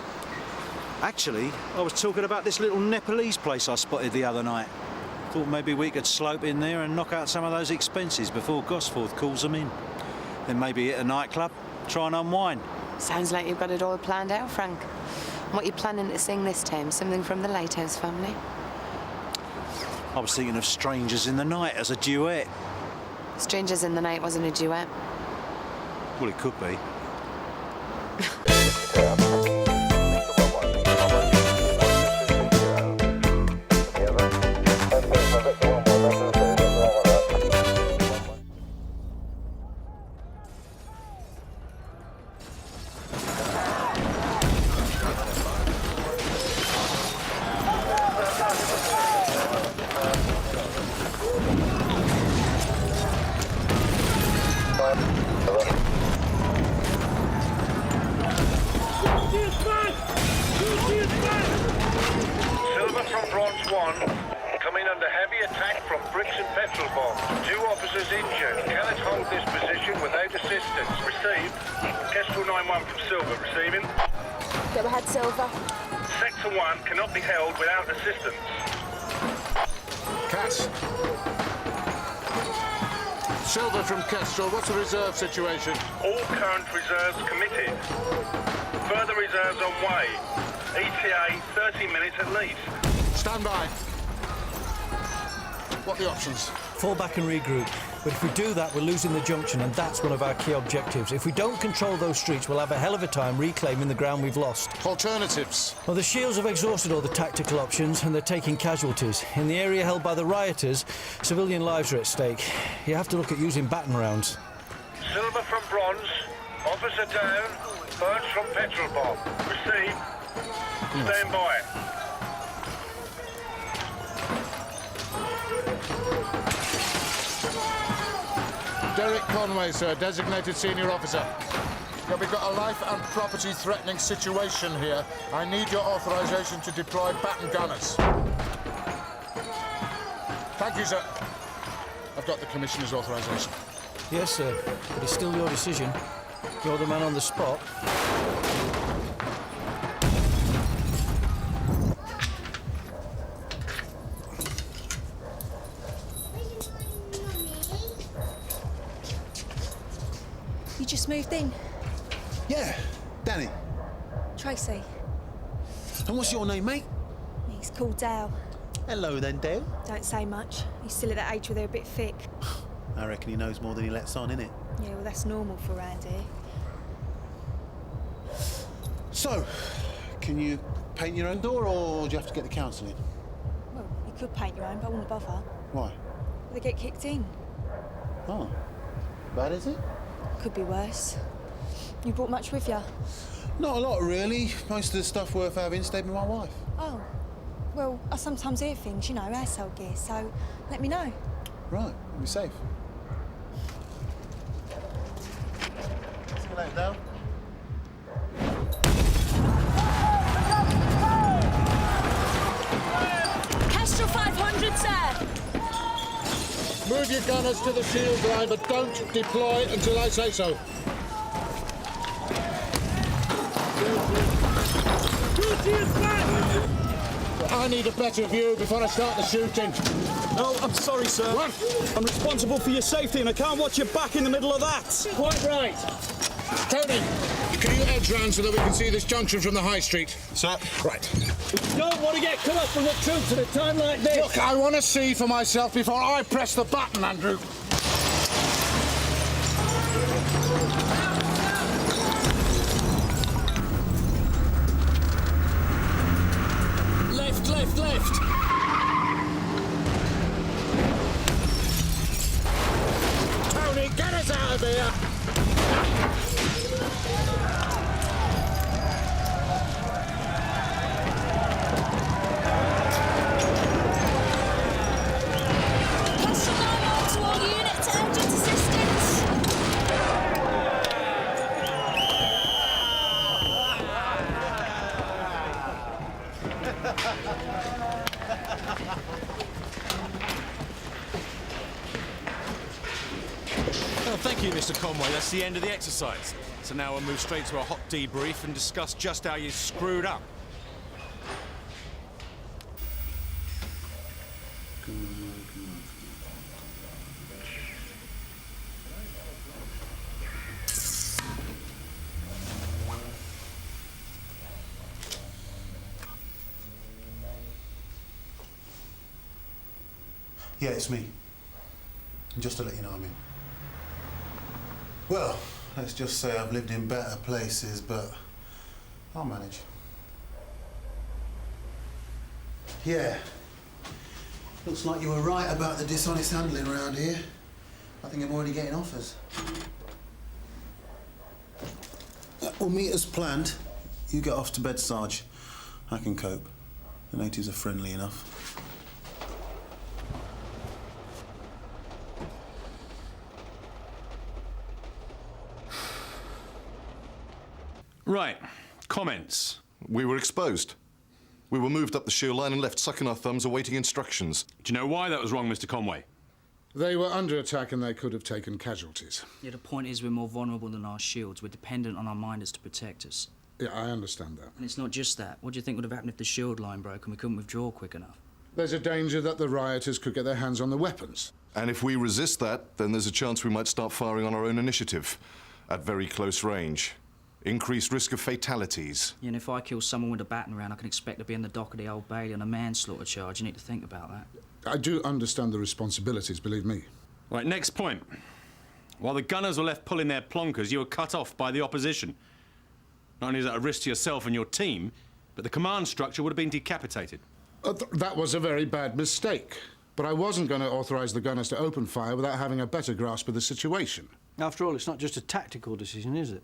Actually, I was talking about this little Nepalese place I spotted the other night. Thought maybe we could slope in there and knock out some of those expenses before Gosforth calls them in. Then maybe hit a nightclub, try and unwind.
Sounds like you've got it all planned out, Frank. What are you planning to sing this time? Something from the Lighthouse family?
I was thinking of Strangers in the Night as a duet.
Strangers in the Night wasn't a duet.
Well, it could be.
What's the reserve situation?
All current reserves committed. Further reserves on way. ETA 30 minutes at least.
Stand by. What are the options?
Fall back and regroup. But if we do that, we're losing the junction, and that's one of our key objectives. If we don't control those streets, we'll have a hell of a time reclaiming the ground we've lost.
Alternatives?
Well, the Shields have exhausted all the tactical options, and they're taking casualties. In the area held by the rioters, civilian lives are at stake. You have to look at using baton rounds.
Silver from Bronze. Officer down. Birds from Petrol Bomb. Receive. Stand by.
Derek Conway, sir, designated senior officer. Yeah, we've got a life and property threatening situation here. I need your authorization to deploy baton gunners. Thank you, sir. I've got the Commissioner's authorization.
Yes, sir, but it's still your decision. You're the man on the spot.
You just moved in?
Yeah, Danny.
Tracy.
And what's your name, mate?
He's called Dale.
Hello then, Dale.
Don't say much. He's still at that age where they're a bit thick.
I reckon he knows more than he lets on, innit?
Yeah, well, that's normal for around here.
So, can you paint your own door, or do you have to get the council in?
Well, you could paint your own, but I wouldn't bother.
Why?
They get kicked in.
Oh. Bad, is it?
Could be worse. You brought much with you?
Not a lot, really. Most of the stuff worth having stayed with my wife.
Oh. Well, I sometimes hear things, you know, household gear, so let me know.
Right, be safe. See you later, Dale.
Kestrel 500, sir!
Move your gunners to the shield line, but don't deploy until I say so. I need a better view before I start the shooting.
No, I'm sorry, sir.
What?
I'm responsible for your safety and I can't watch your back in the middle of that.
Quite right. Tony, can you edge round so that we can see this junction from the high street?
Sir.
Right.
We don't want to get cut off from the troops at a time like this.
Look, I want to see for myself before I press the button, Andrew.
Left.
Tony, get us out of here!
Kestrel 9 to all units, urgent assistance!
Well, thank you, Mr. Conway. That's the end of the exercise. So now we'll move straight to a hot debrief and discuss just how you screwed up.
Yeah, it's me. Just to let you know I'm in. Well, let's just say I've lived in better places, but I'll manage. Yeah. Looks like you were right about the dishonest handling around here. I think I'm already getting offers. We'll meet as planned. You get off to bed, Sarge. I can cope. The natives are friendly enough.
Right. Comments?
We were exposed. We were moved up the shear line and left sucking our thumbs awaiting instructions.
Do you know why that was wrong, Mr. Conway?
They were under attack and they could have taken casualties.
Yeah, the point is we're more vulnerable than our shields. We're dependent on our minders to protect us.
Yeah, I understand that.
And it's not just that. What do you think would have happened if the shield line broke and we couldn't withdraw quick enough?
There's a danger that the rioters could get their hands on the weapons.
And if we resist that, then there's a chance we might start firing on our own initiative at very close range. Increased risk of fatalities.
Yeah, and if I kill someone with a baton round, I can expect to be in the dock of the Old Bailey on a manslaughter charge. You need to think about that.
I do understand the responsibilities, believe me.
Right, next point. While the gunners were left pulling their plonkers, you were cut off by the opposition. Not only is that a risk to yourself and your team, but the command structure would have been decapitated.
That was a very bad mistake. But I wasn't going to authorise the gunners to open fire without having a better grasp of the situation.
After all, it's not just a tactical decision, is it?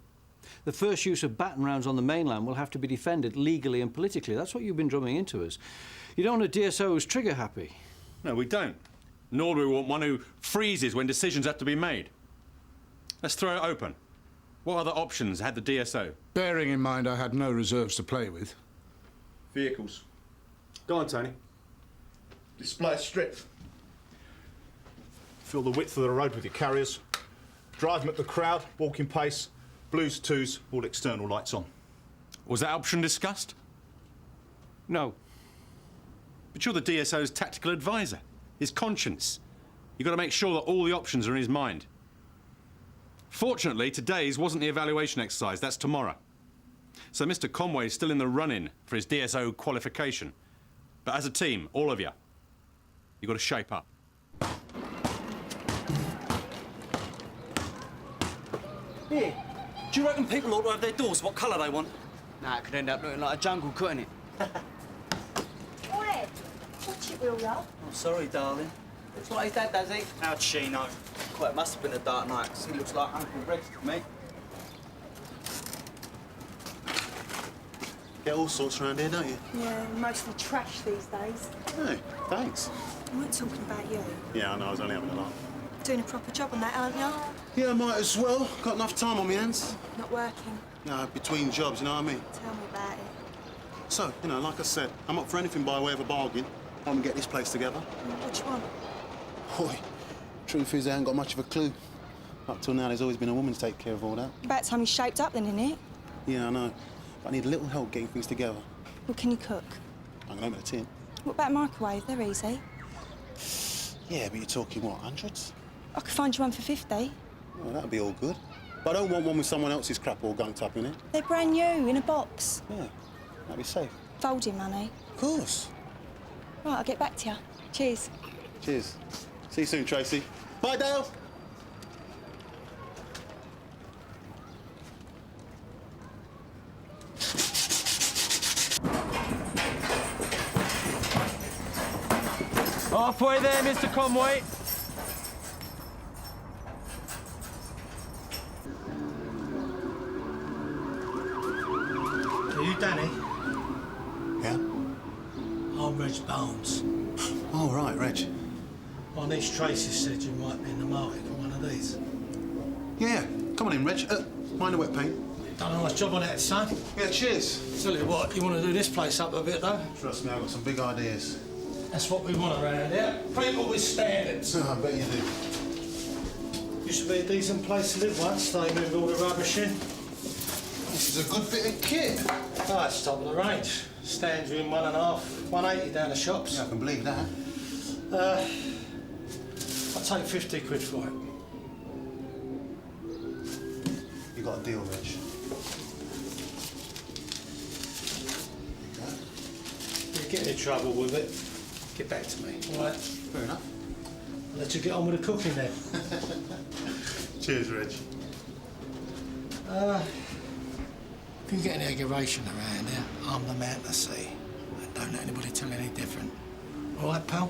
The first use of baton rounds on the mainland will have to be defended legally and politically. That's what you've been drumming into us. You don't want a DSO who's trigger-happy.
No, we don't. Nor do we want one who freezes when decisions have to be made. Let's throw it open. What other options had the DSO?
Bearing in mind I had no reserves to play with.
Vehicles.
Go on, Tony.
Display strip. Fill the width of the road with your carriers. Drive them at the crowd, walking pace, blues, twos, all external lights on.
Was that option discussed?
No.
But you're the DSO's tactical advisor, his conscience. You've got to make sure that all the options are in his mind. Fortunately, today's wasn't the evaluation exercise, that's tomorrow. So Mr. Conway's still in the run-in for his DSO qualification. But as a team, all of you, you've got to shape up.
Here, do you reckon people ought to have their doors what colour they want? Nah, it could end up looking like a jungle, couldn't it?
Oi, watch it, will ya?
Oh, sorry, darling. Looks like his dad, does he? How'd she know? Quite must have been a dark night, 'cause he looks like Uncle Rex to me.
Get all sorts around here, don't you?
Yeah, mostly trash these days.
No, thanks.
I weren't talking about you.
Yeah, I know, I was only having a laugh.
Doing a proper job on that, aren't you?
Yeah, I might as well. Got enough time on my hands.
Not working.
No, between jobs, you know what I mean?
Tell me about it.
So, you know, like I said, I'm up for anything by way of a bargain. I'm gonna get this place together.
What do you want?
Boy, truth is, I haven't got much of a clue. Up till now, there's always been a woman to take care of all that.
About time you shaped up then, innit?
Yeah, I know. But I need a little help getting things together.
What can you cook?
I can open a tin.
What about microwave? They're easy.
Yeah, but you're talking, what, hundreds?
I could find you one for 50.
Well, that'd be all good. But I don't want one with someone else's crap all gunked up in it.
They're brand new, in a box.
Yeah, that'd be safe.
Folding money.
Of course.
Right, I'll get back to you. Cheers.
Cheers. See you soon, Tracy. Bye, Dale.
Halfway there, Mr. Conway.
Are you Danny?
Yeah?
I'm Reg Bones.
Oh, right, Reg.
My niece Tracy said you might be in the market for one of these.
Yeah, come on in, Reg. Mind the wet paint.
Done a nice job on it, son.
Yeah, cheers.
Tell you what, you want to do this place up a bit, though?
Trust me, I've got some big ideas.
That's what we want around here. People with standards.
Oh, I bet you do.
Used to be a decent place to live once. They moved all the rubbish in.
This is a good bit of kit.
Oh, it's top of the range. Stands you in 1.5, 180 down the shops.
Yeah, I can believe that.
I'll take 50 quid for it.
You got a deal, Reg.
If you get in trouble with it, get back to me, all right?
Fair enough.
I'll let you get on with the cooking then.
Cheers, Reg.
If you get any aggravation around here, I'm the man to see. And don't let anybody tell you any different. All right, pal?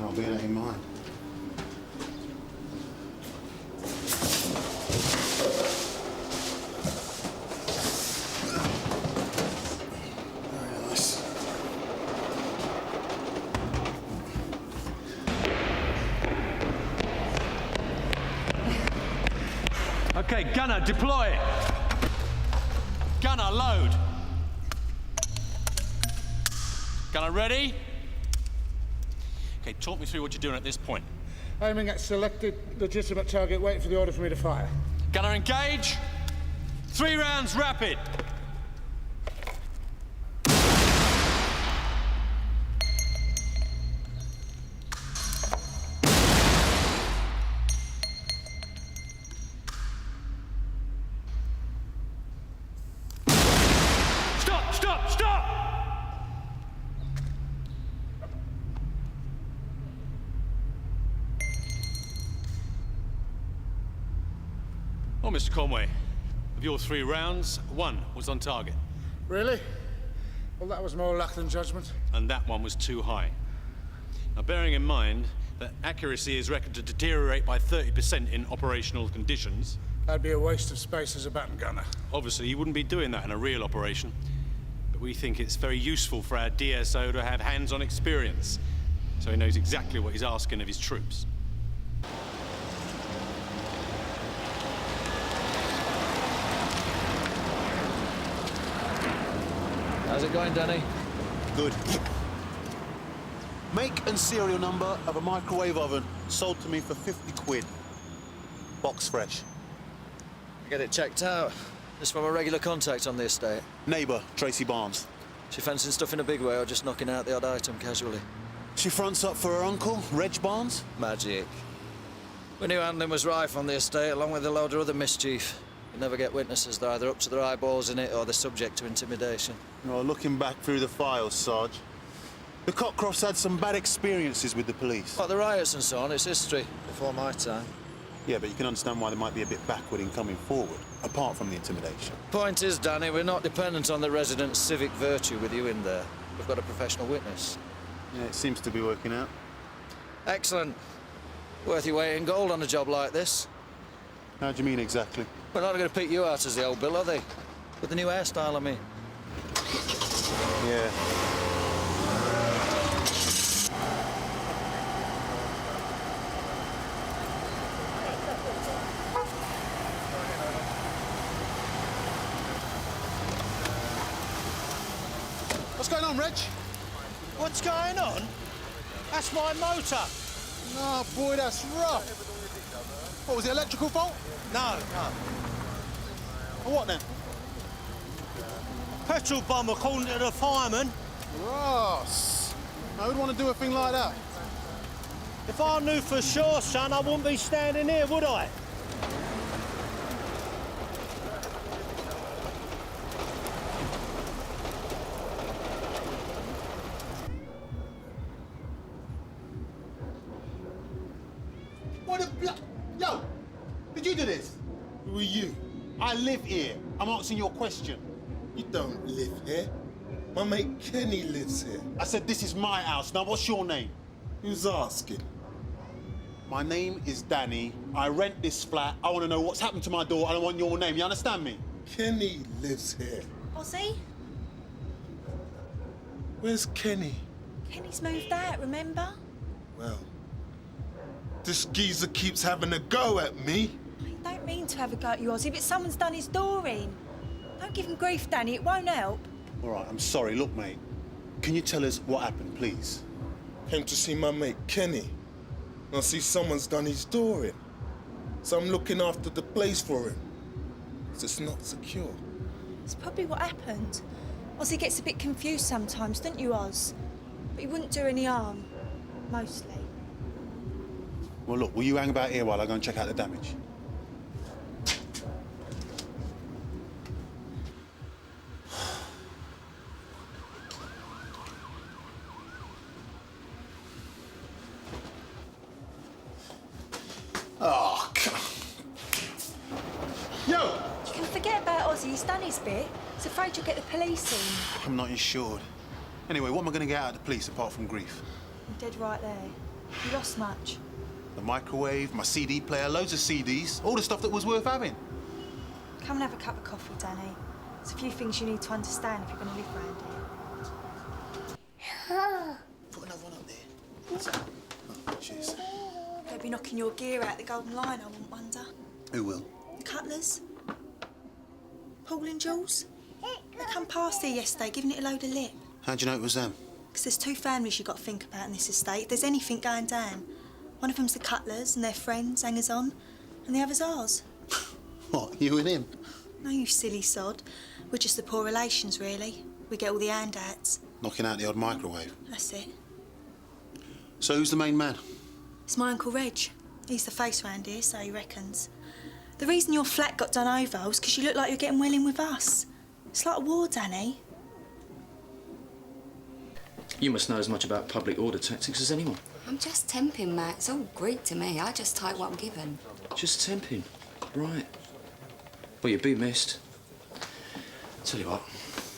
I'll bear that in mind. Very nice.
Okay, gunner, deploy. Gunner, load. Gunner, ready? Okay, talk me through what you're doing at this point.
Aiming at selected legitimate target, waiting for the order for me to fire.
Gunner, engage. 3 rounds, rapid. Stop! Oh, Mr. Conway, of your 3 rounds, 1 was on target.
Really? Well, that was more luck than judgment.
And that one was too high. Now, bearing in mind that accuracy is reckoned to deteriorate by 30% in operational conditions...
That'd be a waste of space as a baton gunner.
Obviously, you wouldn't be doing that in a real operation. But we think it's very useful for our DSO to have hands-on experience, so he knows exactly what he's asking of his troops.
How's it going, Danny?
Good. Make and serial number of a microwave oven sold to me for 50 quid. Box fresh.
Get it checked out. This from a regular contact on the estate.
Neighbour, Tracy Barnes.
She fencing stuff in a big way or just knocking out the odd item casually?
She fronts up for her uncle, Reg Barnes.
Magic. We knew handling was rife on the estate, along with a load of other mischief. You never get witnesses, they're either up to their eyeballs in it or they're subject to intimidation.
No, looking back through the files, Sarge, the Cockcrofts had some bad experiences with the police.
Like the riots and so on, it's history, before my time.
Yeah, but you can understand why they might be a bit backward in coming forward, apart from the intimidation.
Point is, Danny, we're not dependent on the residents' civic virtue with you in there. We've got a professional witness.
Yeah, it seems to be working out.
Excellent. Worth your weight in gold on a job like this.
How do you mean exactly?
We're not going to pick you out as the old Bill, are they? With the new hairstyle, I mean.
Yeah.
What's going on, Reg?
What's going on? That's my motor.
Oh, boy, that's rough. What, was it electrical fault?
No.
Well, what then?
Petrol bomb, according to the fireman.
Ross. I would want to do a thing like that.
If I knew for sure, son, I wouldn't be standing here, would I?
What a Yo! Did you do this?
Who are you?
I live here. I'm answering your question.
You don't live here. My mate Kenny lives here.
I said this is my house. Now, what's your name?
Who's asking?
My name is Danny. I rent this flat. I want to know what's happened to my door. I don't want your name. You understand me?
Kenny lives here.
Ozzy?
Where's Kenny?
Kenny's moved out, remember?
Well, this geezer keeps having a go at me.
I don't mean to have a go at you, Ozzy, but someone's done his door in. Don't give him grief, Danny. It won't help.
All right, I'm sorry. Look, mate. Can you tell us what happened, please?
Came to see my mate Kenny. I see someone's done his door in. So I'm looking after the place for him. 'Cause it's not secure.
It's probably what happened. Ozzy gets a bit confused sometimes, don't you, Oz? But he wouldn't do any harm. Mostly.
Well, look, will you hang about here while I go and check out the damage?
Oh,
Yo! You can forget about Ozzy. He's done his bit. He's afraid you'll get the police in.
I'm not insured. Anyway, what am I going to get out of the police apart from grief?
You're dead right there. You lost much.
The microwave, my CD player, loads of CDs, all the stuff that was worth having.
Come and have a cup of coffee, Danny. There's a few things you need to understand if you're going to live round here.
Put another one up there. Oh, cheers.
They'll be knocking your gear out the Golden Lion, I wouldn't wonder.
Who will?
The Cutlers. Paul and Jules. They come past here yesterday, giving it a load of lip.
How'd you know it was them?
Because there's two families you've got to think about in this estate. If there's anything going down, one of them's the Cutlers and their friends, hangers-on, and the other's ours.
What, you and him?
No, you silly sod. We're just the poor relations, really. We get all the handouts.
Knocking out the odd microwave.
That's it.
So who's the main man?
It's my Uncle Reg. He's the face round here, so he reckons. The reason your flat got done over was because you look like you're getting well in with us. It's like a war, Danny.
You must know as much about public order tactics as anyone.
I'm just temping, Matt. It's all Greek to me. I just take what I'm given.
Just temping. Right. Well, you'd be missed. Tell you what,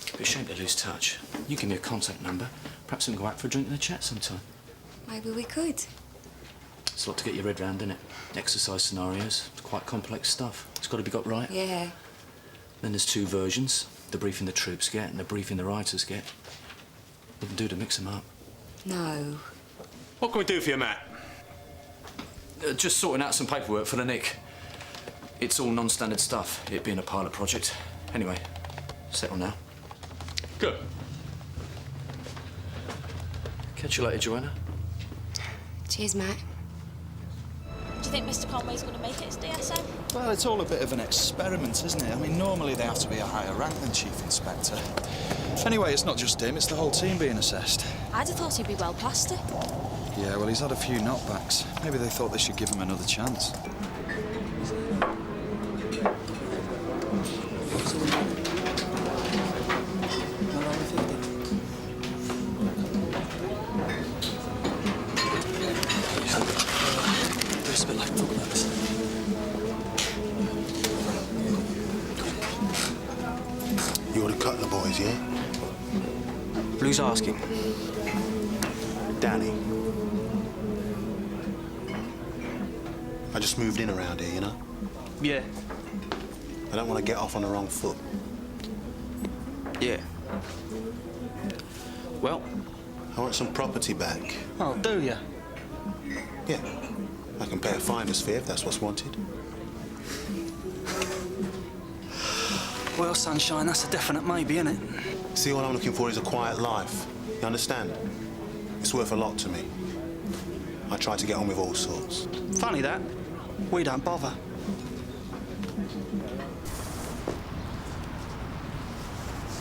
it'd be a shame to lose touch. You give me a contact number. Perhaps we can go out for a drink and a chat sometime.
Maybe we could.
It's a lot to get your head round, isn't it? Exercise scenarios. It's quite complex stuff. It's got to be got right.
Yeah.
Then there's two versions. The briefing the troops get and the briefing the writers get. Wouldn't do to mix them up.
No.
What can we do for you, Matt?
Just sorting out some paperwork for the Nick. It's all non-standard stuff, it being a pilot project. Anyway, settle now.
Good.
Catch you later, Joanna.
Cheers, Matt.
Do you think Mr. Conway's going to make it as DSO?
Well, it's all a bit of an experiment, isn't it? I mean, normally they have to be a higher rank than Chief Inspector. Anyway, it's not just him, it's the whole team being assessed.
I'd have thought he'd be well plastered.
Yeah, well, he's had a few knockbacks. Maybe they thought they should give him another chance.
You're the cutler boys, yeah?
Who's asking?
Danny. I just moved in around here, you know?
Yeah.
I don't want to get off on the wrong foot.
Yeah. Well?
I want some property back.
Oh, do you?
Yeah. I can pay a finder's fee if that's what's wanted.
Well, Sunshine, that's a definite maybe, isn't it?
See, all I'm looking for is a quiet life. You understand? It's worth a lot to me. I try to get on with all sorts.
Funny that. We don't bother.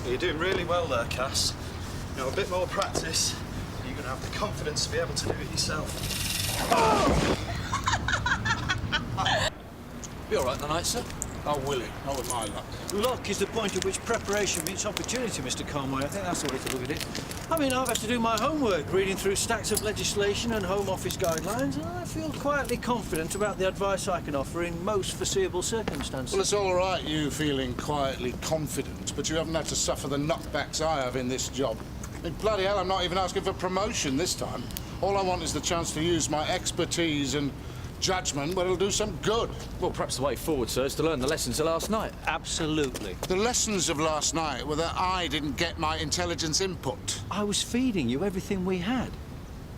You're doing really well there, Cass. You know, a bit more practice, you're going to have the confidence to be able to do it yourself.
Be all right tonight, sir?
Oh, will it? Not with my luck.
Luck is the point at which preparation meets opportunity, Mr. Conway. I think that's the way to look at it. I mean, I've had to do my homework, reading through stacks of legislation and Home Office guidelines, and I feel quietly confident about the advice I can offer in most foreseeable circumstances.
Well, it's all right, you feeling quietly confident, but you haven't had to suffer the knockbacks I have in this job. I mean, bloody hell, I'm not even asking for promotion this time. All I want is the chance to use my expertise and judgment where it'll do some good.
Well, perhaps the way forward, sir, is to learn the lessons of last night. Absolutely.
The lessons of last night were that I didn't get my intelligence input.
I was feeding you everything we had.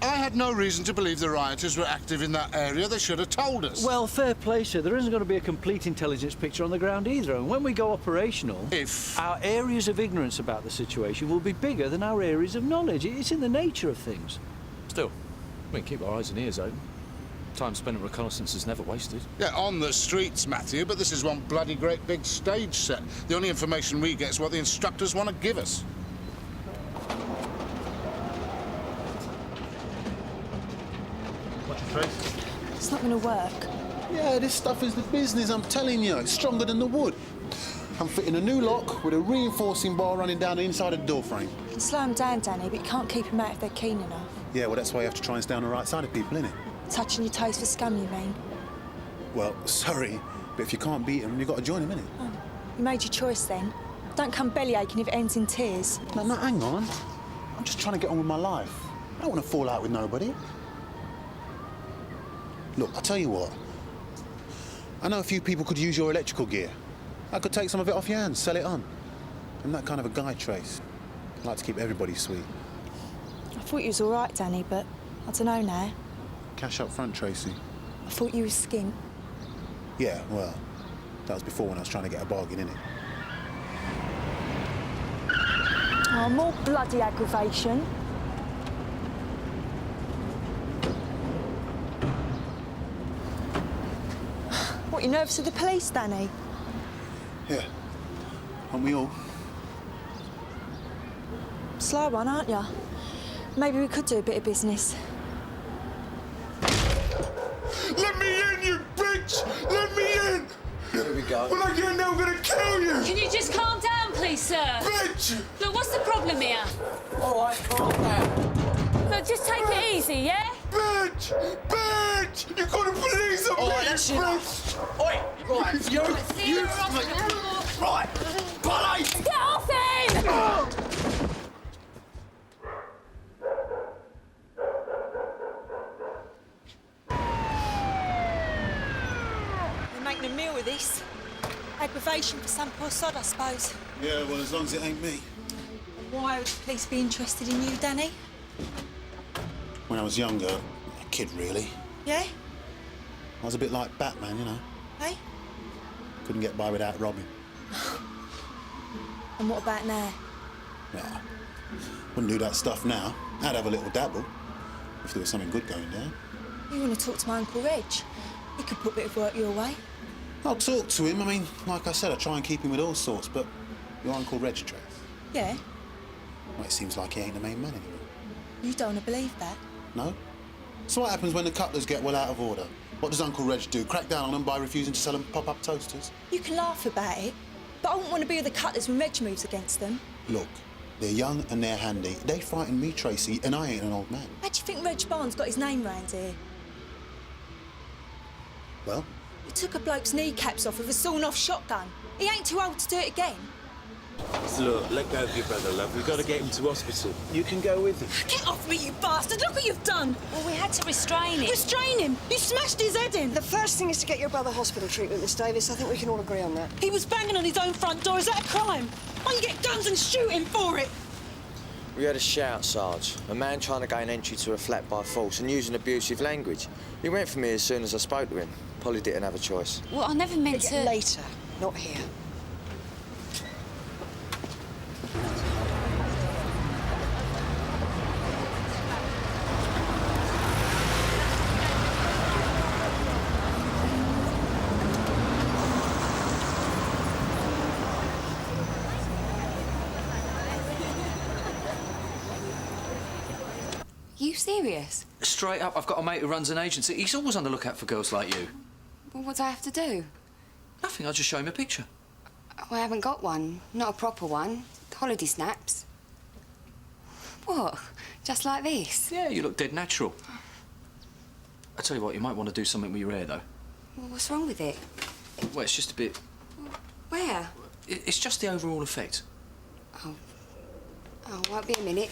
I had no reason to believe the rioters were active in that area. They should have told us.
Well, fair play, sir. There isn't going to be a complete intelligence picture on the ground either. And when we go operational, our areas of ignorance about the situation will be bigger than our areas of knowledge. It's in the nature of things. Still, we can keep our eyes and ears open. Time spent at reconnaissance is never wasted.
Yeah, on the streets, Matthew, but this is one bloody great big stage set. The only information we get is what the instructors want to give us.
What's your trace?
It's not going to work.
Yeah, this stuff is the business, I'm telling you. It's stronger than the wood. I'm fitting a new lock with a reinforcing bar running down the inside of the door frame.
You can slow them down, Danny, but you can't keep them out if they're keen enough.
Yeah, well, that's why you have to try and stay on the right side of people, innit?
Touching your toes for scum, you mean?
Well, sorry, but if you can't beat them, you've got to join them, innit?
Oh, you made your choice then. Don't come bellyaching if it ends in tears.
No, hang on. I'm just trying to get on with my life. I don't want to fall out with nobody. Look, I'll tell you what. I know a few people could use your electrical gear. I could take some of it off your hands, sell it on. I'm that kind of a guy, Trace. I like to keep everybody sweet.
I thought you was all right, Danny, but I don't know now.
Cash up front, Tracy.
I thought you was skint.
Yeah, well, that was before when I was trying to get a bargain, innit?
Oh, more bloody aggravation. What, you nervous of the police, Danny?
Yeah. Aren't we all?
Slow one, aren't you? Maybe we could do a bit of business.
Let me in, you bitch! Let me in!
Here we go.
When I get in there, I'm gonna kill you!
Can you just calm down, please, sir?
Bitch!
Look, what's the problem here?
All right, calm down.
Look, just take it easy, yeah?
Bitch! Bitch! You call the police on me!
All right, that's enough. Oi! Right, you... Right! Polly!
Get off him!
We're making a meal of this. Aggravation for some poor sod, I suppose.
Yeah, well, as long as it ain't me.
Why would the police be interested in you, Danny?
When I was younger, a kid, really,
Yeah?
I was a bit like Batman, you know.
Hey?
Couldn't get by without robbing.
And what about now?
Nah, wouldn't do that stuff now. I'd have a little dabble. if there was something good going down.
You want to talk to my Uncle Reg? He could put a bit of work your way.
I'll talk to him. I mean, like I said, I try and keep him with all sorts, but your Uncle Reg, Trace?
Yeah?
Well, it seems like he ain't the main man anymore.
You don't want to believe that?
No? So what happens when the cutlers get well out of order? What does Uncle Reg do? Crack down on them by refusing to sell them pop-up toasters?
You can laugh about it, but I wouldn't want to be with the cutlers when Reg moves against them.
Look, they're young and they're handy. They frighten me, Tracy, and I ain't an old man.
How do you think Reg Barnes got his name round here?
Well?
He took a bloke's kneecaps off with a sawn-off shotgun. He ain't too old to do it again.
Look, let go of your brother, love. We've got to get him to hospital. You can go with him.
Get off me, you bastard! Look what you've done!
Well, we had to restrain him.
Restrain him? You smashed his head in!
The first thing is to get your brother hospital treatment, Miss Davis. I think we can all agree on that.
He was banging on his own front door. Is that a crime? Why don't you get guns and shoot him for it?
We had a shout, Sarge. A man trying to gain entry to a flat by force and using abusive language. He went for me as soon as I spoke to him. Polly didn't have a choice.
Well, I never meant to...
Later, not here.
You serious?
Straight up, I've got a mate who runs an agency. He's always on the lookout for girls like you.
Well, what do I have to do?
Nothing, I'll just show him a picture.
Oh, I haven't got one. Not a proper one. Holiday snaps. What? Just like this?
Yeah, you look dead natural. I tell you what, you might want to do something with your hair, though.
Well, what's wrong with it?
Well, it's just a bit...
Where?
It's just the overall effect.
Oh, won't be a minute.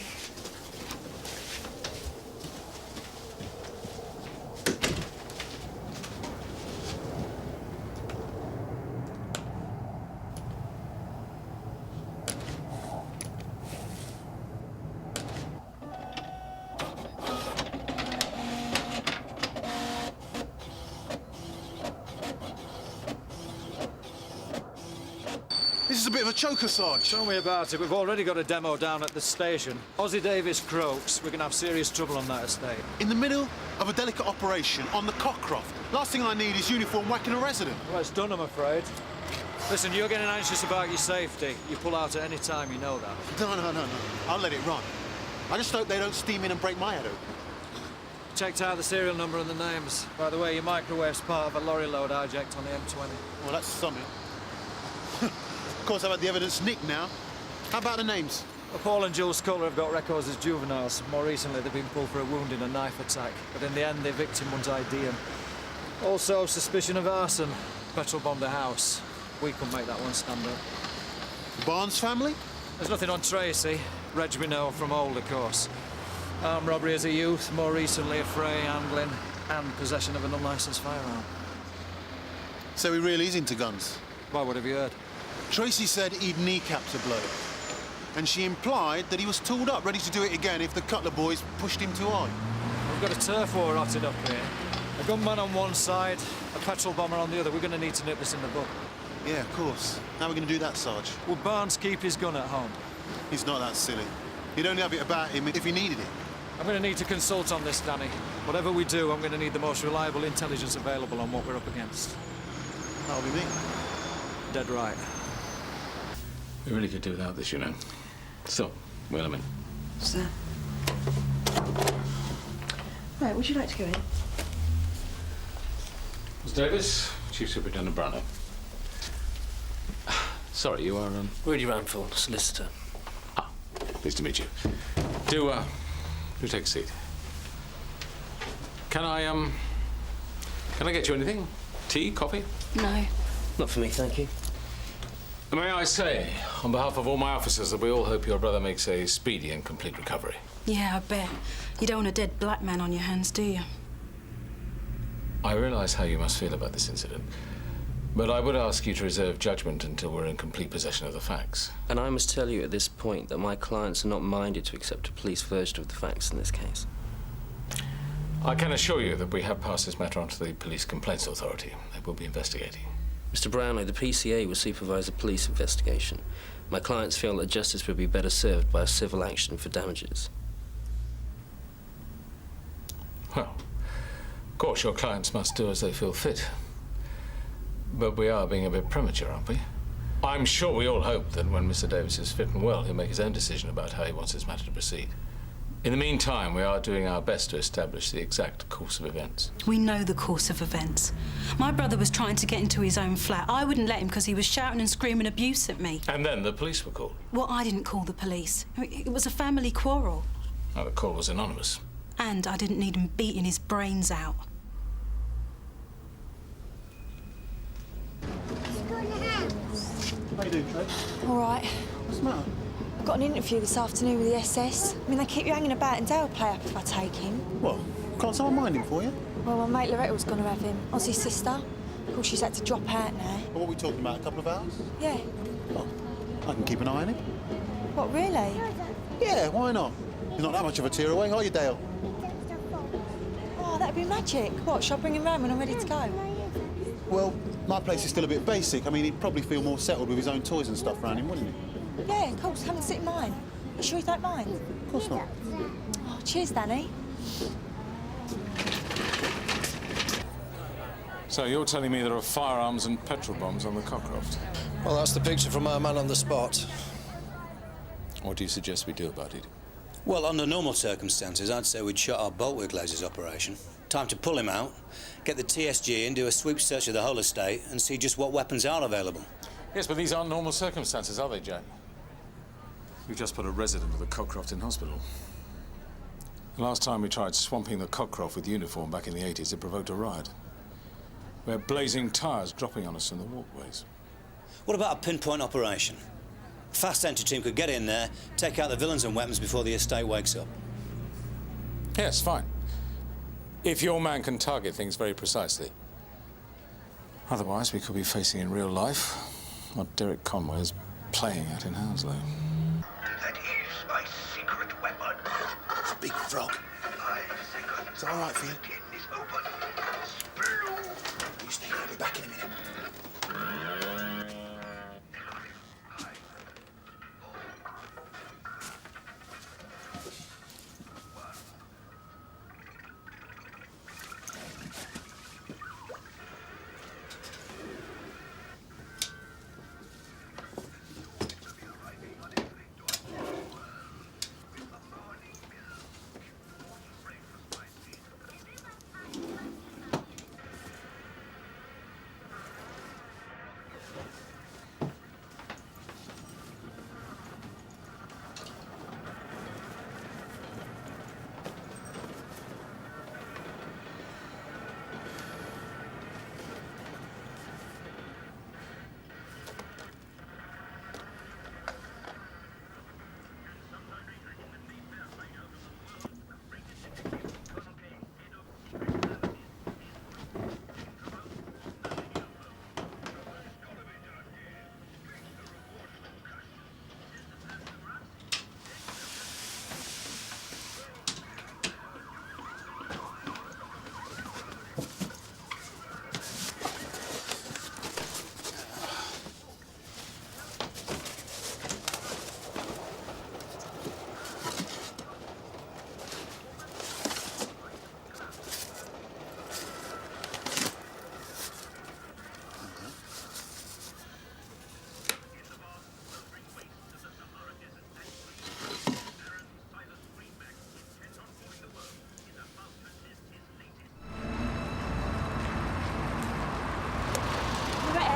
This is a bit of a choker, Sarge.
Tell me about it. We've already got a demo down at the station. Ozzie Davis croaks. We're going to have serious trouble on that estate.
In the middle of a delicate operation on the Cockcroft. Last thing I need is uniform whacking a resident.
Well, it's done, I'm afraid. Listen, you're getting anxious about your safety. You pull out at any time, you know that.
No. I'll let it run. I just hope they don't steam in and break my head open.
Checked out the serial number and the names. By the way, your microwave's part of a lorry load hijacked on the M20.
Well, that's something. Of course, I've had the evidence nicked now. How about the names?
Well, Paul and Jules Cutler have got records as juveniles. More recently, they've been pulled for a wound in a knife attack. But in the end, the victim wouldn't ID him. Also, suspicion of arson. Petrol bombed a house. We couldn't make that one stand up.
Barnes family?
There's nothing on Tracy. Reg we know from old, of course. Armed robbery as a youth, more recently a fray, handling, and possession of an unlicensed firearm.
So he really is into guns?
Why, what have you heard?
Tracy said he'd kneecapped a bloke. And she implied that he was tooled up, ready to do it again if the Cutler boys pushed him too hard.
We've got a turf war rotted up here. A gunman on one side, a petrol bomber on the other. We're going to need to nip this in the bud.
Yeah, of course. How are we going to do that, Sarge?
Will Barnes keep his gun at home?
He's not that silly. He'd only have it about him if he needed it.
I'm going to need to consult on this, Danny. Whatever we do, I'm going to need the most reliable intelligence available on what we're up against.
That'll be me.
Dead right.
We really could do without this, you know. So, well, I'm in.
Sir. Right, would you like to go in?
Miss Davis, Chief Superintendent Brownlow. Sorry, you are,
Rudy Ramfield, solicitor.
Pleased to meet you. Do take a seat. Can I get you anything? Tea, coffee?
No. Not for me, thank you.
May I say, on behalf of all my officers, that we all hope your brother makes a speedy and complete recovery.
Yeah, I bet. You don't want a dead black man on your hands, do you?
I realise how you must feel about this incident, but I would ask you to reserve judgment until we're in complete possession of the facts.
And I must tell you at this point that my clients are not minded to accept a police version of the facts in this case.
I can assure you that we have passed this matter on to the Police Complaints Authority. They will be investigating.
Mr. Brownlow, the PCA will supervise a police investigation. My clients feel that justice would be better served by a civil action for damages.
Well, of course your clients must do as they feel fit. But we are being a bit premature, aren't we? I'm sure we all hope that when Mr. Davis is fit and well, he'll make his own decision about how he wants this matter to proceed. In the meantime, we are doing our best to establish the exact course of events.
We know the course of events. My brother was trying to get into his own flat. I wouldn't let him because he was shouting and screaming abuse at me.
And then the police were called.
Well, I didn't call the police. It was a family quarrel.
Now, the call was anonymous.
And I didn't need him beating his brains out.
How you doing, Trey?
All right.
What's the matter?
I've got an interview this afternoon with the SS. I mean, they keep you hanging about and Dale play up if I take him.
What? Can't someone mind him for you?
Well, my mate Loretta's going to have him. Ozzy's sister. Of course, she's had to drop out now.
What are we talking about, a couple of hours?
Yeah.
Well, I can keep an eye on him.
What, really?
Yeah, why not? He's not that much of a tear away, are you, Dale?
Oh, that'd be magic. What, shall I bring him round when I'm ready to go?
Well, my place is still a bit basic. I mean, he'd probably feel more settled with his own toys and stuff around him, wouldn't he?
Yeah, of course. Come and sit in mine. You sure you don't mind?
Of course not.
Oh, cheers, Danny.
So you're telling me there are firearms and petrol bombs on the Cockcroft?
Well, that's the picture from our man on the spot.
What do you suggest we do about it?
Well, under normal circumstances, I'd say we'd shut our Boltwick lasers operation. Time to pull him out, get the TSG in, do a sweep search of the whole estate, and see just what weapons are available.
Yes, but these aren't normal circumstances, are they, Jack? We've just put a resident of the Cockcroft in hospital. The last time we tried swamping the Cockcroft with uniform back in the 80s, it provoked a riot. We had blazing tyres dropping on us in the walkways.
What about a pinpoint operation? Fast entry team could get in there, take out the villains and weapons before the estate wakes up.
Yes, fine. If your man can target things very precisely. Otherwise, we could be facing in real life what Derek Conway is playing at in Hounslow.
That is my secret weapon.
It's a big frog.
5 seconds.
Is that all right for you?
Tin is open. Sploof.
You stay there, I'll be back in a minute.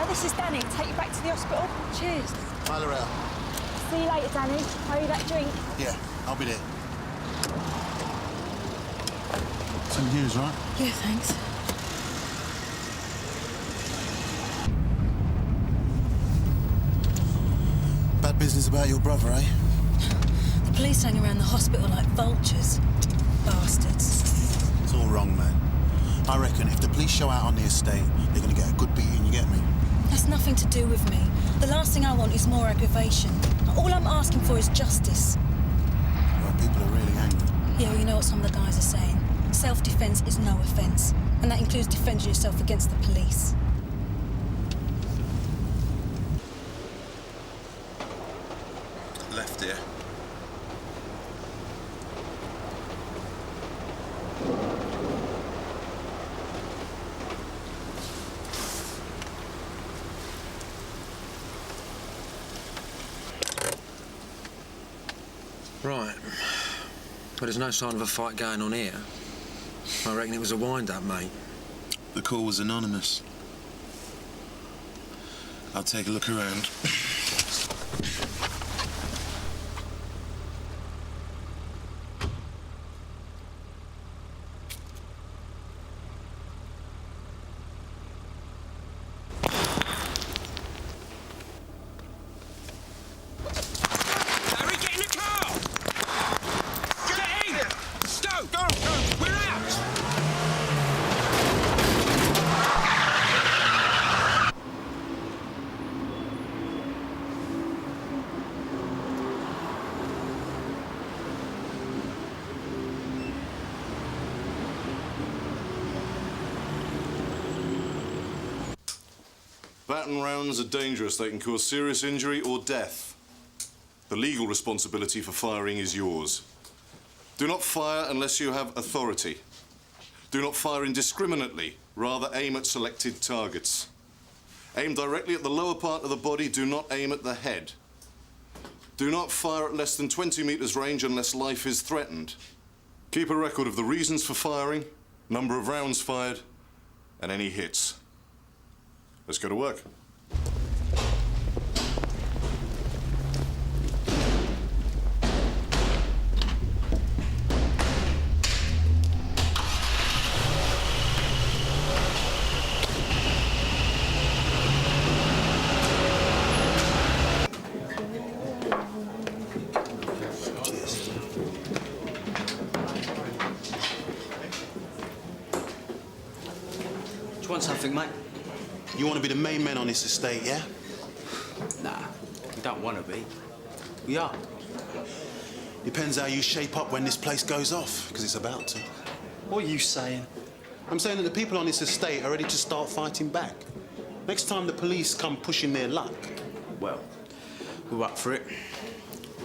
This is Danny. Take you back to the hospital. Cheers.
Bye, Loretta.
See you later, Danny. Owe you that drink.
Yeah, I'll be there. Some news, right?
Yeah, thanks.
Bad business about your brother, eh?
The police hang around the hospital like vultures. Bastards.
It's all wrong, man. I reckon if the police show out on the estate, they're gonna get a good beating, you get me?
That's nothing to do with me. The last thing I want is more aggravation. All I'm asking for is justice.
Well, people are really angry.
Yeah, well, you know what some of the guys are saying. Self-defence is no offence. And that includes defending yourself against the police.
Left here.
But there's no sign of a fight going on here. I reckon it was a wind-up, mate.
The call was anonymous. I'll take a look around.
Baton rounds are dangerous. They can cause serious injury or death. The legal responsibility for firing is yours. Do not fire unless you have authority. Do not fire indiscriminately. Rather, aim at selected targets. Aim directly at the lower part of the body. Do not aim at the head. Do not fire at less than 20 meters range unless life is threatened. Keep a record of the reasons for firing, number of rounds fired, and any hits. Let's go to work.
Do you want something, mate?
You want to be the main man on this estate, yeah?
Nah, we don't want to be. We are.
Depends how you shape up when this place goes off, because it's about to.
What are you saying?
I'm saying that the people on this estate are ready to start fighting back. Next time the police come pushing their luck.
Well, we're up for it.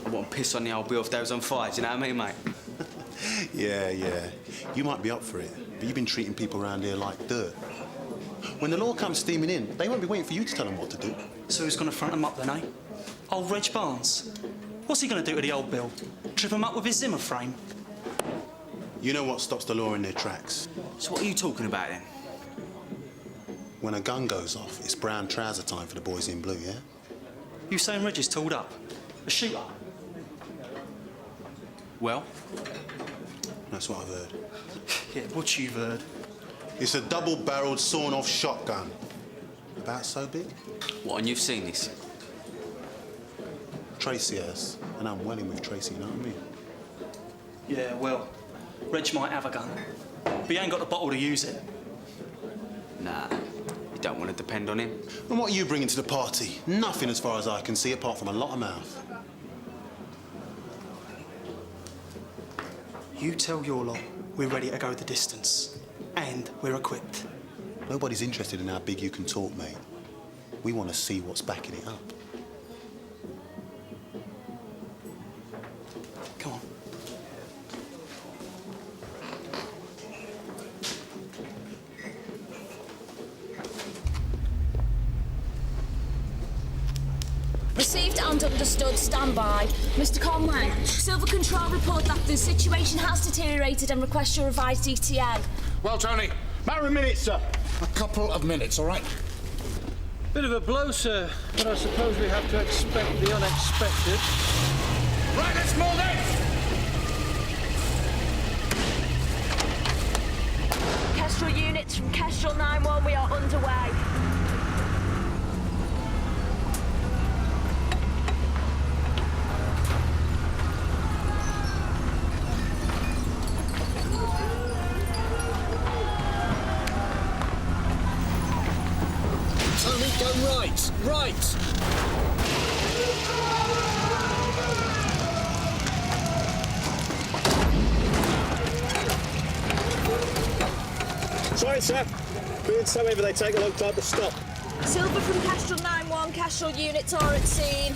I want to piss on the old bill if they was on fire, do you know what I mean, mate?
Yeah. You might be up for it, but you've been treating people around here like dirt. When the law comes steaming in, they won't be waiting for you to tell them what to do.
So who's going to front them up then, eh? Old Reg Barnes? What's he going to do to the old Bill? Trip him up with his Zimmer frame?
You know what stops the law in their tracks?
So what are you talking about then?
When a gun goes off, it's brown trouser time for the boys in blue, yeah?
You saying Reg is tooled up? A shooter? Well?
That's what I've heard.
Yeah, what you've heard?
It's a double-barreled, sawn-off shotgun. About so big?
What, and you've seen this?
Tracy has, and I'm well in with Tracy, you know what I mean?
Yeah, well, Reg might have a gun, but he ain't got the bottle to use it. Nah, you don't want to depend on him.
And what are you bringing to the party? Nothing as far as I can see, apart from a lot of mouth.
You tell your lot we're ready to go the distance. And we're equipped.
Nobody's interested in how big you can talk, mate. We want to see what's backing it up.
Come on.
Received and understood. Stand by. Mr. Conway, Silver Control report that the situation has deteriorated and request your revised ETA.
Well, Tony, matter of minutes, sir. A couple of minutes, all right?
Bit of a blow, sir, but I suppose we have to expect the unexpected.
Right, let's move in!
Kestrel units from Kestrel 9-1, we are underway.
Tony, go right! Right!
Sorry, sir. Being so heavy, they take a long time to stop.
Silver from Kestrel 9-1, Kestrel units are at scene.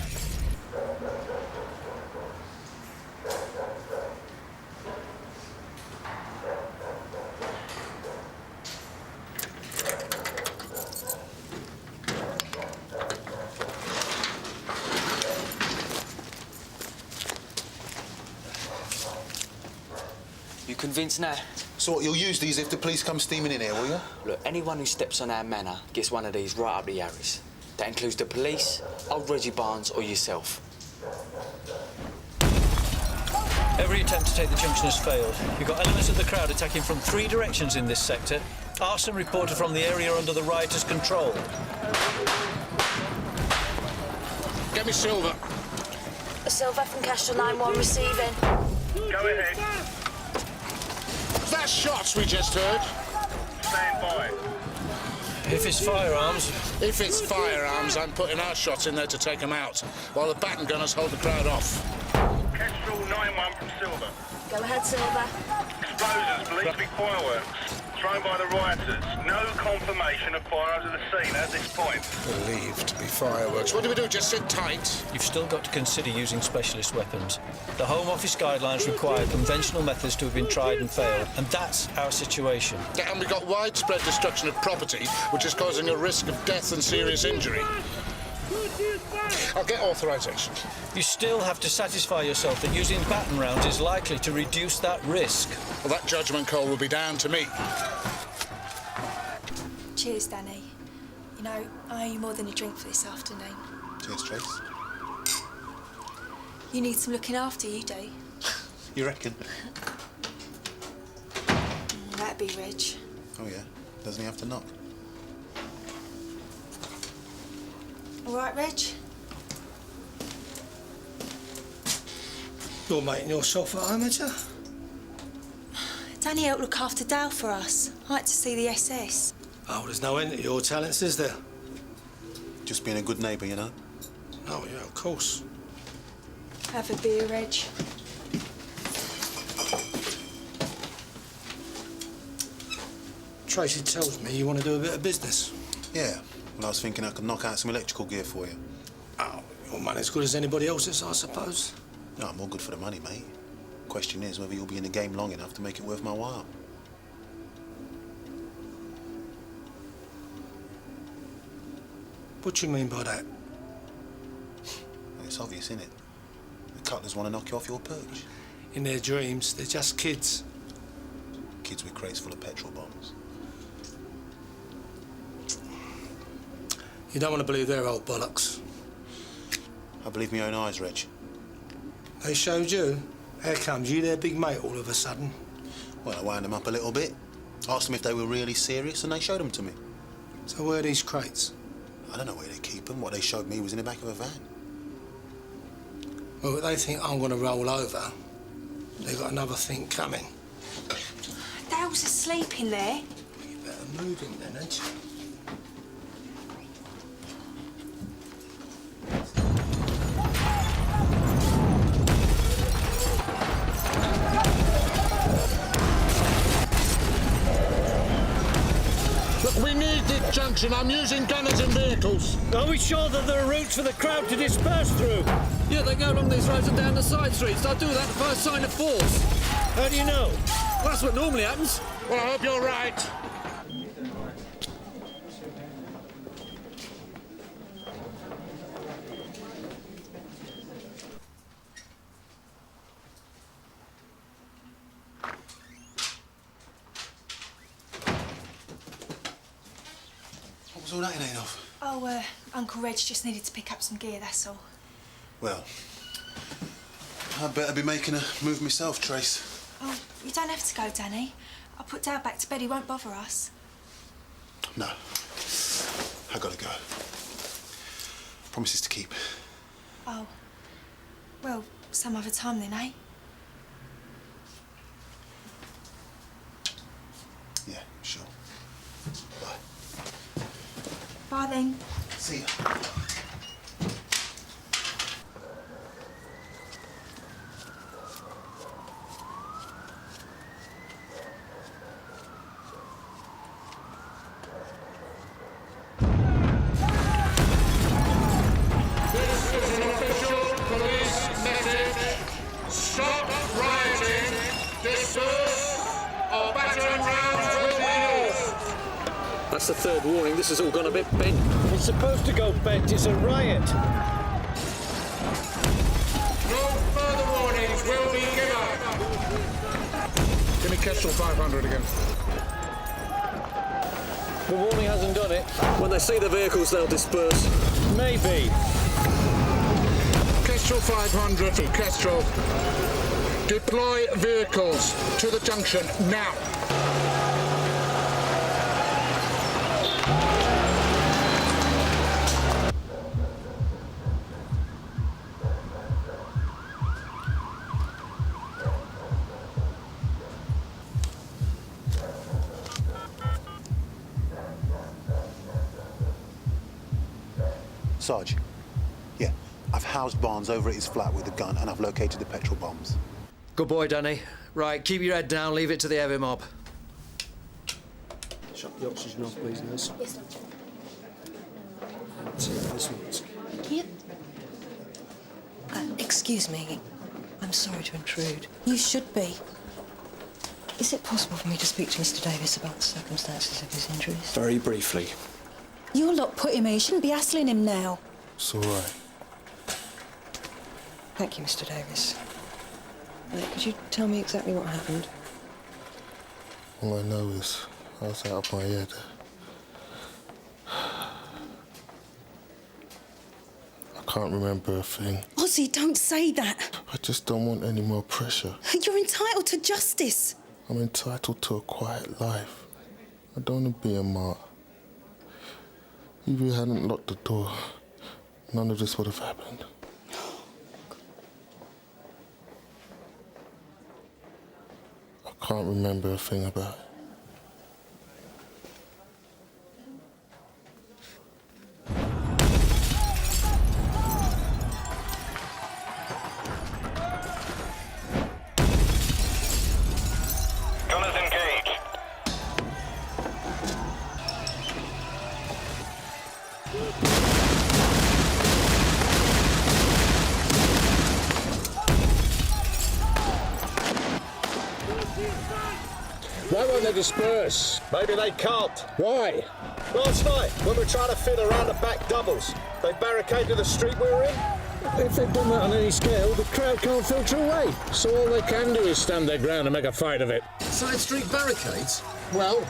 convinced now?
So what, you'll use these if the police come steaming in here, will you?
Look, anyone who steps on our manor gets one of these right up the arrows. That includes the police, old Reggie Barnes, or yourself.
Every attempt to take the junction has failed. You've got elements of the crowd attacking from 3 directions in this sector. Arson reported from the area under the rioters' control.
Get me Silver.
Silver from Castro 9-1 receiving.
Go ahead.
Is that shots we just heard?
Stand by.
If it's firearms...
If it's firearms, I'm putting our shots in there to take them out, while the baton gunners hold the crowd off.
Kestrel 9-1 from Silver.
Go ahead, Silver.
Explosions believed to be fireworks thrown by the rioters. No confirmation of firearms at the scene at this point.
Believed to be fireworks. What do we do, just sit tight?
You've still got to consider using specialist weapons. The Home Office guidelines require conventional methods to have been tried and failed, and that's our situation.
Yeah, and we've got widespread destruction of property, which is causing a risk of death and serious injury. I'll get authorisation.
You still have to satisfy yourself that using baton rounds is likely to reduce that risk.
Well, that judgment call will be down to me.
Cheers, Danny. You know, I owe you more than a drink for this afternoon.
Cheers, Trace.
You need some looking after, you do.
You reckon?
That'd be Reg.
Oh, yeah? Doesn't he have to knock?
All right, Reg?
You're making yourself at home, aren't you?
Danny helped look after Dale for us. I like to see the SS.
Oh, there's no end to your talents, is there?
Just being a good neighbour, you know?
Oh, yeah, of course.
Have a beer, Reg.
Tracy tells me you want to do a bit of business.
Yeah. Well, I was thinking I could knock out some electrical gear for you.
Oh, your money's as good as anybody else's, I suppose.
No, I'm all good for the money, mate. Question is whether you'll be in the game long enough to make it worth my while.
What do you mean by that?
Well, it's obvious, isn't it? The cutlers want to knock you off your perch.
In their dreams, they're just kids.
Kids with crates full of petrol bombs.
You don't want to believe their old bollocks.
I believe my own eyes, Reg.
They showed you? How comes you their big mate all of a sudden?
Well, I wound them up a little bit. Asked them if they were really serious, and they showed them to me.
So where are these crates?
I don't know where they keep them. What they showed me was in the back of a van.
Well, they think I'm going to roll over. They've got another thing coming.
Dale's asleep in there.
You better move him then, ain't you?
We need this junction. I'm using gunners and vehicles.
Are we sure that there are routes for the crowd to disperse through?
Yeah, they go along these roads and down the side streets. They'll do that at the first sign of force.
How do you know?
Well, that's what normally happens.
Well, I hope you're right.
What was all that in aid of?
Oh, Uncle Reg just needed to pick up some gear, that's all.
Well, I'd better be making a move myself, Trace.
Oh, you don't have to go, Danny. I'll put Dad back to bed. He won't bother us.
No. I gotta go. Promises to keep.
Oh. Well, some other time then, eh?
Yeah, sure. Bye.
Bye then.
See ya.
That's the third warning. This has all gone a bit bent. It's supposed to go bent. It's a riot.
No further warnings will be given. Give me Kestrel 500 again.
The warning hasn't done it. When they see the vehicles, they'll disperse. Maybe.
Kestrel 500 to Kestrel. Deploy vehicles to the junction now.
Sarge, yeah, I've housed Barnes over at his flat with a gun and I've located the petrol bombs.
Good boy, Danny. Right, keep your head down, leave it to the heavy mob.
Shut the oxygen off, please, nurse.
Yes,
Yep. Excuse me. I'm sorry to intrude. You should be. Is it possible for me to speak to Mr. Davis about the circumstances of his injuries?
Very briefly.
Your lot put him here. You shouldn't be hassling him now.
It's all right.
Thank you, Mr. Davis. Could you tell me exactly what happened?
All I know is I was out of my head. I can't remember a thing.
Ozzy, don't say that.
I just don't want any more pressure.
You're entitled to justice.
I'm entitled to a quiet life. I don't want to be a mark. If you hadn't locked the door, none of this would have happened. I can't remember a thing about it.
Gunners engaged.
Why won't they disperse? Maybe they can't. Why? Last night, when we were trying to fit around the back doubles, they barricaded the street we were in. If they've done that on any scale, the crowd can't filter away. So all they can do is stand their ground and make a fight of it.
Side street barricades? Well,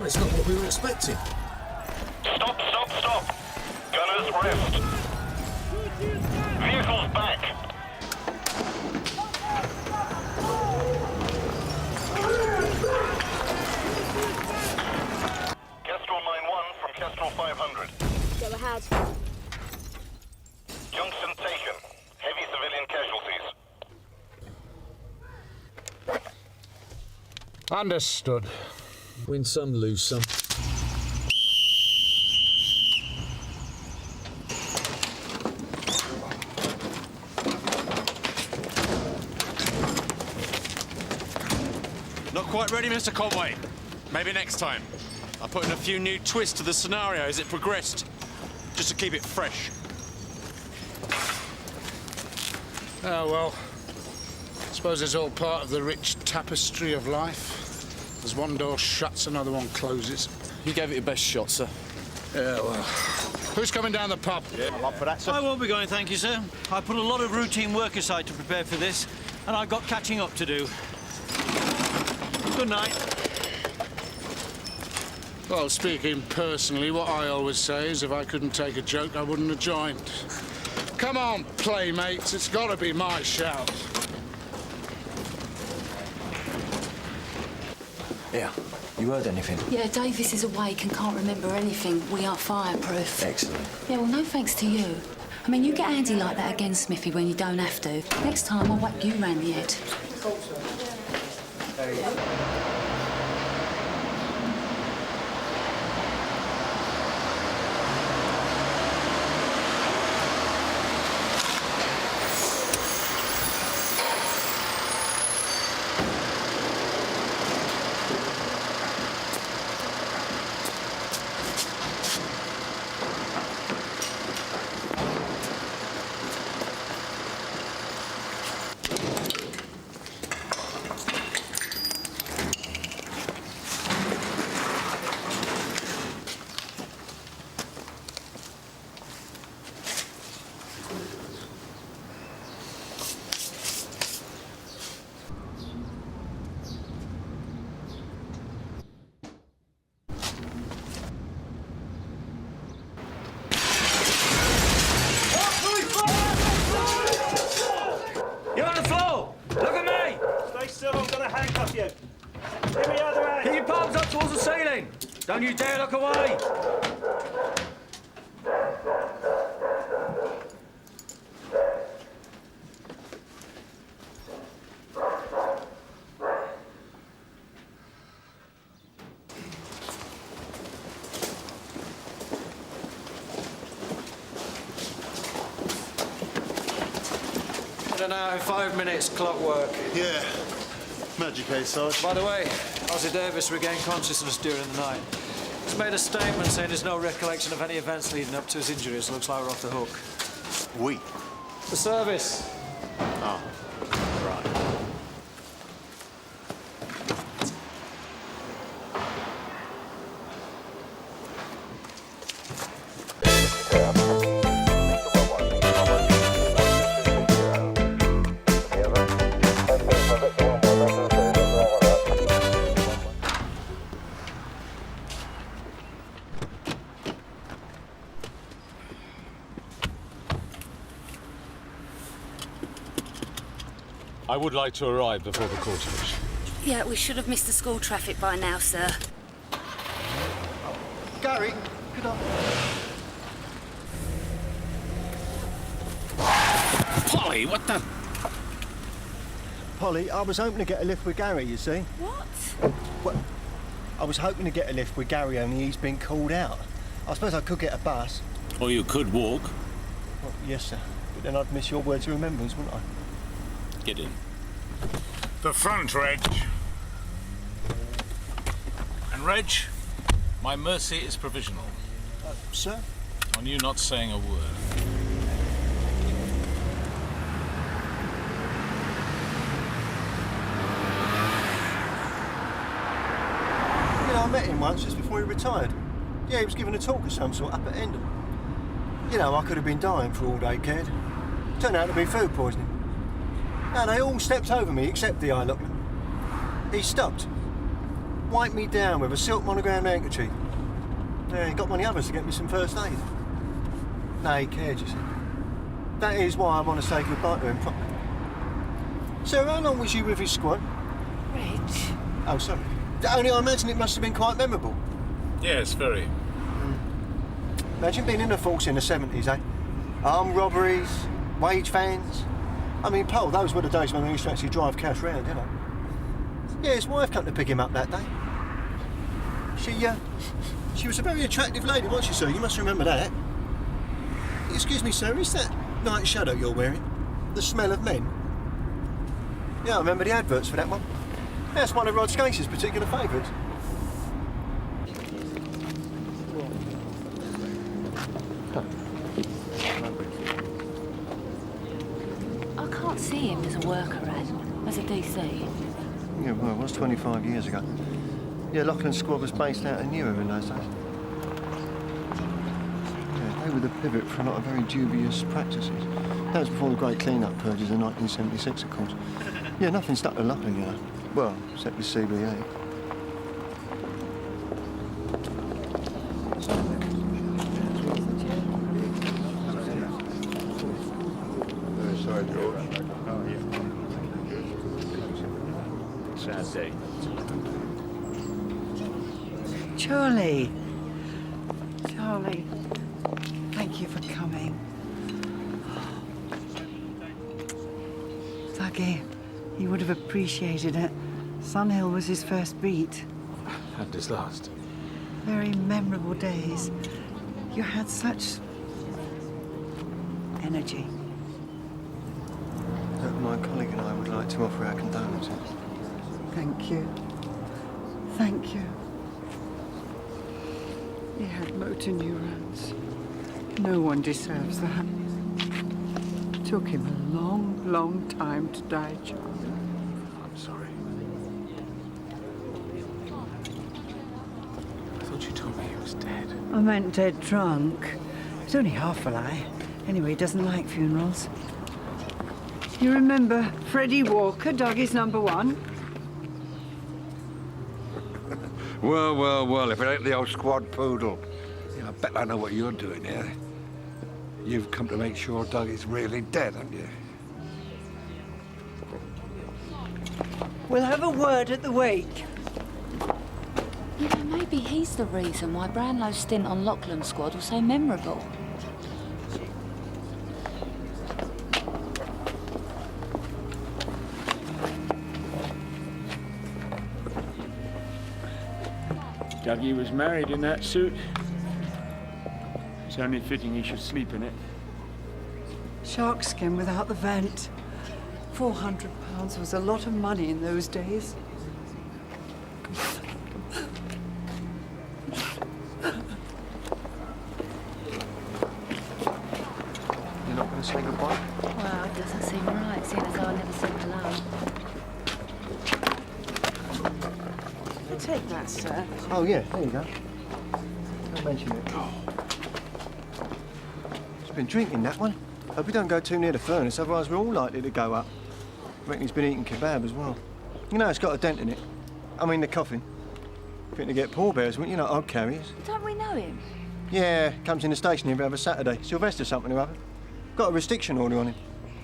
it's not what we were expecting.
Stop, stop, stop. Gunners, rest. Vehicles back. Kestrel 9-1 from Kestrel 500.
Go ahead.
Junction taken. Heavy civilian casualties.
Understood.
Win some, lose some.
Not quite ready, Mr. Conway. Maybe next time. I put in a few new twists to the scenario as it progressed, just to keep it fresh.
Oh, well. I suppose it's all part of the rich tapestry of life. As one door shuts, another one closes.
You gave it your best shot, sir.
Yeah, well... Who's coming down the pub?
Yeah, I'm up for that, sir. I won't be going, thank you, sir. I put a lot of routine work aside to prepare for this, and I've got catching up to do. Good night.
Well, speaking personally, what I always say is if I couldn't take a joke, I wouldn't have joined. Come on, playmates, it's got to be my shout.
Yeah, you heard anything?
Yeah, Davis is awake and can't remember anything. We are fireproof.
Excellent.
Yeah, well, no thanks to you. I mean, you get handy like that again, Smithy, when you don't have to. Next time, I'll whack you round the head.
There you go.
Don't you dare look away!
In an hour and 5 minutes, clockwork.
Yeah. Magic, eh, Sarge?
By the way, Ozzy Davis regained consciousness during the night. He's made a statement saying there's no recollection of any events leading up to his injuries. Looks like we're off the hook.
We?
The service.
Oh, right.
I would like to arrive before the cortege.
Yeah, we should have missed the school traffic by now, sir.
Gary, good on.
Polly, what the?
Polly, I was hoping to get a lift with Gary, you see.
What?
Well, I was hoping to get a lift with Gary, only he's been called out. I suppose I could get a bus.
Or you could walk.
Well, yes, sir. But then I'd miss your words of remembrance, wouldn't I?
Get in.
The front, Reg.
And Reg, my mercy is provisional.
Sir?
On you not saying a word.
You know, I met him once just before he retired. Yeah, he was giving a talk of some sort up at Endon. You know, I could have been dying for all they cared. Turned out to be food poisoning. No, they all stepped over me except the eye lookman. He stopped, wiped me down with a silk monogrammed handkerchief. Yeah, he got one of the others to get me some first aid. No, he cared, you see. That is why I want to say goodbye to him properly. So, how long was you with his squad?
Reg.
Oh, sorry. Only I imagine it must have been quite memorable.
Yes, very.
Imagine being in the force in the 70s, eh? Armed robberies, wage vans. I mean, Paul, those were the days when we used to actually drive cash round, you know. Yeah, his wife came to pick him up that day. She was a very attractive lady, wasn't she, sir? You must remember that. Excuse me, sir, is that night shadow you're wearing? The smell of men? Yeah, I remember the adverts for that one. That's one of Rod Skase's particular favourites.
I can't see him as a worker, Ed, as a DC.
Yeah, well, it was 25 years ago. Yeah, Laughlin's squad was based out in Newark in those days. Yeah, they were the pivot for a lot of very dubious practices. That was before the great clean-up purges in 1976, of course. Yeah, nothing stuck to Laughlin, you know. Well, except the CBA.
Very sorry, George. Sad day.
Charlie. Charlie, thank you for coming. Dougie, he would have appreciated it. Sunhill was his first beat.
And his last.
Very memorable days. You had such energy.
My colleague and I would like to offer our condolences.
Thank you. Thank you. He had motor neurons. No one deserves that. Took him a long, long time to die, Charlie.
I'm sorry. I thought you told me he was dead.
I meant dead drunk. It's only half a lie. Anyway, he doesn't like funerals. You remember Freddie Walker, Dougie's #1?
Well, well, well, if it ain't the old squad poodle. Yeah, I bet I know what you're doing here. You've come to make sure Dougie's really dead, haven't you?
We'll have a word at the wake.
You know, maybe he's the reason why Brownlow's stint on Lachlan's squad was so memorable.
Dougie was married in that suit. It's only fitting he should sleep in it.
Shark skin without the vent. £400 was a lot of money in those days.
You're not going to say goodbye?
Well, it doesn't seem right, seeing as I never said hello.
Take that, sir.
Oh, yeah, there you go. Don't mention it. He's been drinking, that one. Hope we don't go too near the furnace, otherwise we're all likely to go up. Reckon he's been eating kebab as well. You know, it's got a dent in it. I mean, the coffin. Fit to get pallbearers, wouldn't you? Not odd carriers.
Don't we know him?
Yeah, comes in the station every other Saturday. Sylvester something or other. Got a restriction order on him.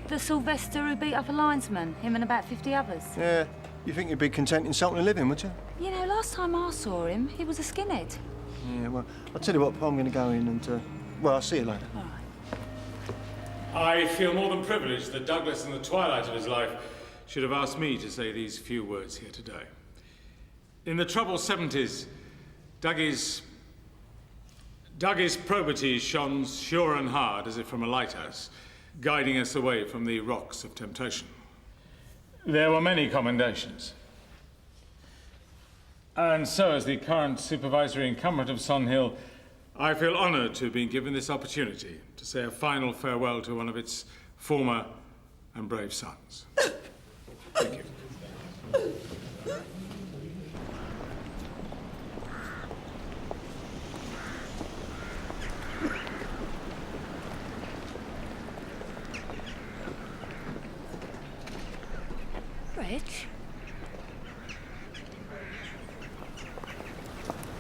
The Sylvester who beat up a linesman, him and about 50 others.
Yeah, you think you'd be content insulting a living, would you?
You know, last time I saw him, he was a skinhead.
Yeah, well, I'll tell you what, I'm going to go in and, well, I'll see you later.
All right.
I feel more than privileged that Douglas, in the twilight of his life, should have asked me to say these few words here today. In the troubled 70s, Dougie's probity shone sure and hard as if from a lighthouse, guiding us away from the rocks of temptation. There were many commendations. And so, as the current supervisory incumbent of Son Hill, I feel honoured to have been given this opportunity to say a final farewell to one of its former and brave sons. Thank you.
Reg?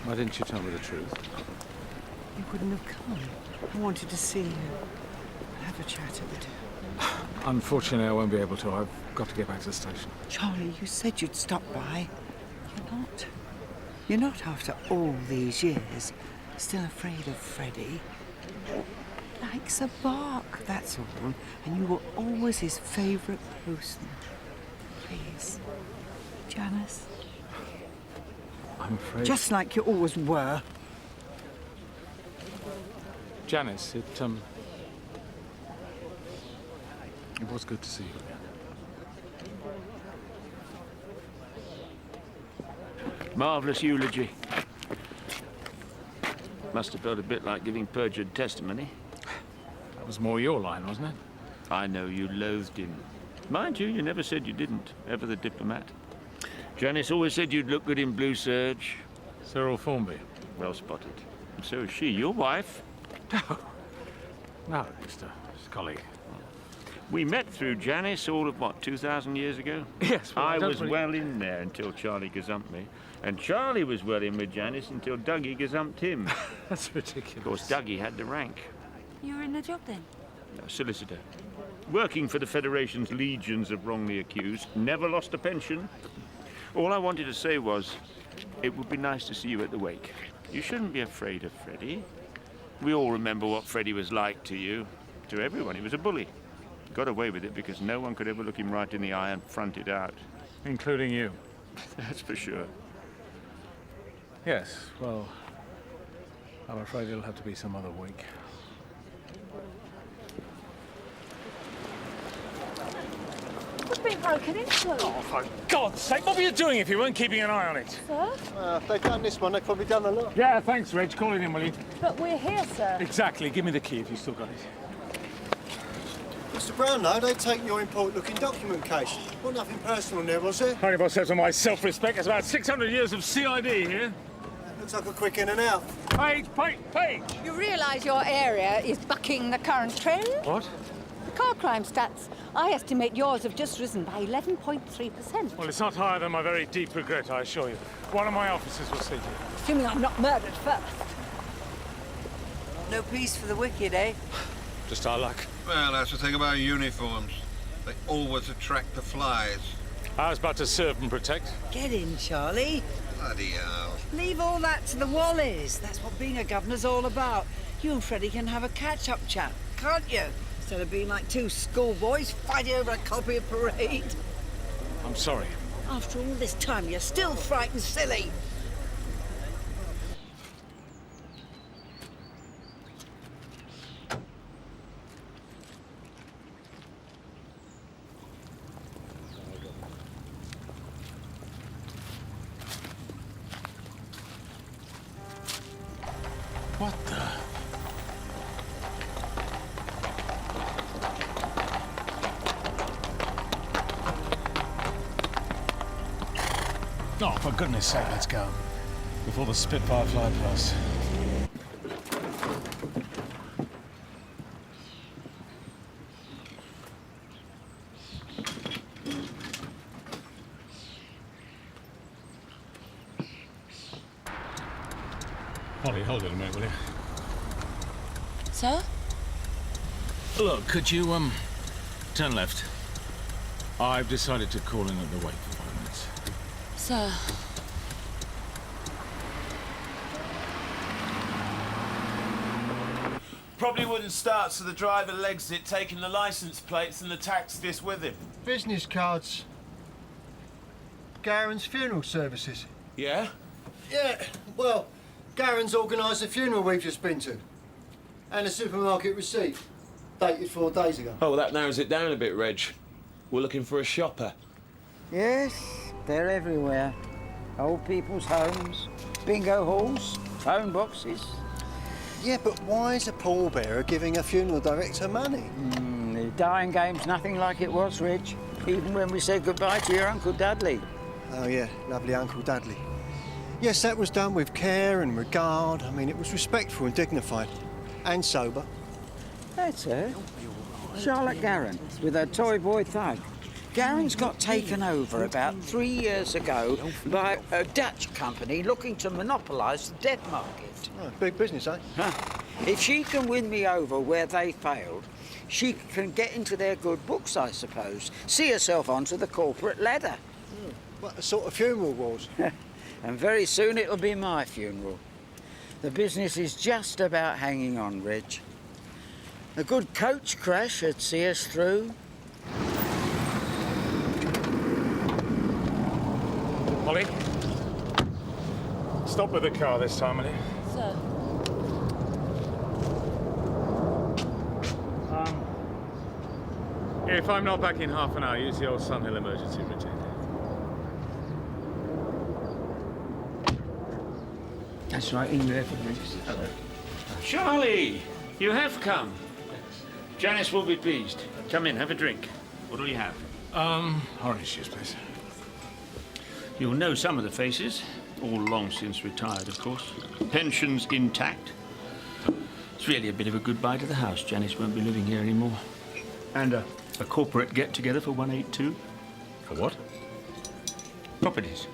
Why didn't you tell me the truth?
You wouldn't have come. I wanted to see you. Have a chat at the door.
Unfortunately, I won't be able to. I've got to get back to the station.
Charlie, you said you'd stop by. You're not. You're not, after all these years, still afraid of Freddie. Likes a bark, that's all. And you were always his favourite person. Please. Janice.
I'm afraid...
Just like you always were.
Janice, it was good to see you again.
Marvellous eulogy. Must have felt a bit like giving perjured testimony.
That was more your line, wasn't it?
I know you loathed him. Mind you, you never said you didn't. Ever the diplomat. Janice always said you'd look good in blue serge.
Cyril Formby.
Well spotted. And so is she, your wife.
No, Mr. Scully.
We met through Janice all of, what, 2,000 years ago?
Yes, well,
I was well in there until Charlie gazumped me. And Charlie was well in with Janice until Dougie gazumped him.
That's ridiculous.
Of course, Dougie had the rank.
You were in the job then?
A solicitor. Working for the Federation's legions of wrongly accused. Never lost a pension. All I wanted to say was, it would be nice to see you at the wake. You shouldn't be afraid of Freddie. We all remember what Freddie was like to you. To everyone, he was a bully. Got away with it because no one could ever look him right in the eye and front it out.
Including you.
That's for sure.
Yes, well, I'm afraid it'll have to be some other week.
What's been broken into?
Oh, for God's sake, what were you doing if you weren't keeping an eye on it?
Sir?
If they've done this one, they've probably done a lot.
Yeah, thanks, Reg. Call it in, will you?
But we're here, sir.
Exactly. Give me the key if you've still got it.
Mr. Brownlow, they take your important-looking document case. Well, nothing personal in there, was there?
Only myself and my self-respect. There's about 600 years of CID here.
Looks like a quick in and out.
Page!
You realise your area is bucking the current trend?
What?
The car crime stats. I estimate yours have just risen by 11.3%.
Well, it's not higher than my very deep regret, I assure you. One of my officers will see to you.
Assuming I'm not murdered first.
No peace for the wicked, eh?
Just our luck.
Well, that's the thing about uniforms. They always attract the flies.
I was about to serve and protect.
Get in, Charlie.
Bloody hell.
Leave all that to the Wallies. That's what being a governor's all about. You and Freddie can have a catch-up chat, can't you? Instead of being like two schoolboys fighting over a copy of Parade.
I'm sorry.
After all this time, you're still frightened silly.
What the?
Oh, for goodness sake, let's go. Before the Spitfire fly past.
Holly, hold it a minute, will you?
Sir?
Look, could you, turn left? I've decided to call in at the wake for 5 minutes.
Sir.
Probably wouldn't start, so the driver legs it, taking the licence plates and the tax disc with him.
Business cards. Garen's funeral services.
Yeah?
Yeah, well, Garen's organised the funeral we've just been to. And a supermarket receipt, dated 4 days ago.
Oh, well, that narrows it down a bit, Reg. We're looking for a shopper.
Yes, they're everywhere. Old people's homes, bingo halls, phone boxes.
Yeah, but why is a pallbearer giving a funeral director money?
The dying game's nothing like it was, Reg. Even when we said goodbye to your Uncle Dudley.
Oh, yeah, lovely Uncle Dudley. Yes, that was done with care and regard. I mean, it was respectful and dignified. And sober.
That's her. Charlotte Garen, with her toy boy thug. Garen's got taken over about 3 years ago by a Dutch company looking to monopolise the debt market.
Oh, big business, eh?
If she can win me over where they failed, she can get into their good books, I suppose. See herself onto the corporate ladder.
What sort of funeral was?
And very soon it'll be my funeral. The business is just about hanging on, Reg. A good coach crash would see us through.
Holly? Stop with the car this time, will you?
Sir.
If I'm not back in half an hour, use the old Sunhill emergency routine.
That's right, in there for me.
Hello. Charlie, you have come. Janice will be pleased. Come in, have a drink. What do you have?
Orange juice, please.
You'll know some of the faces. All long since retired, of course. Pensions intact. It's really a bit of a goodbye to the house. Janice won't be living here anymore. And a corporate get-together for 182.
For what?
Properties.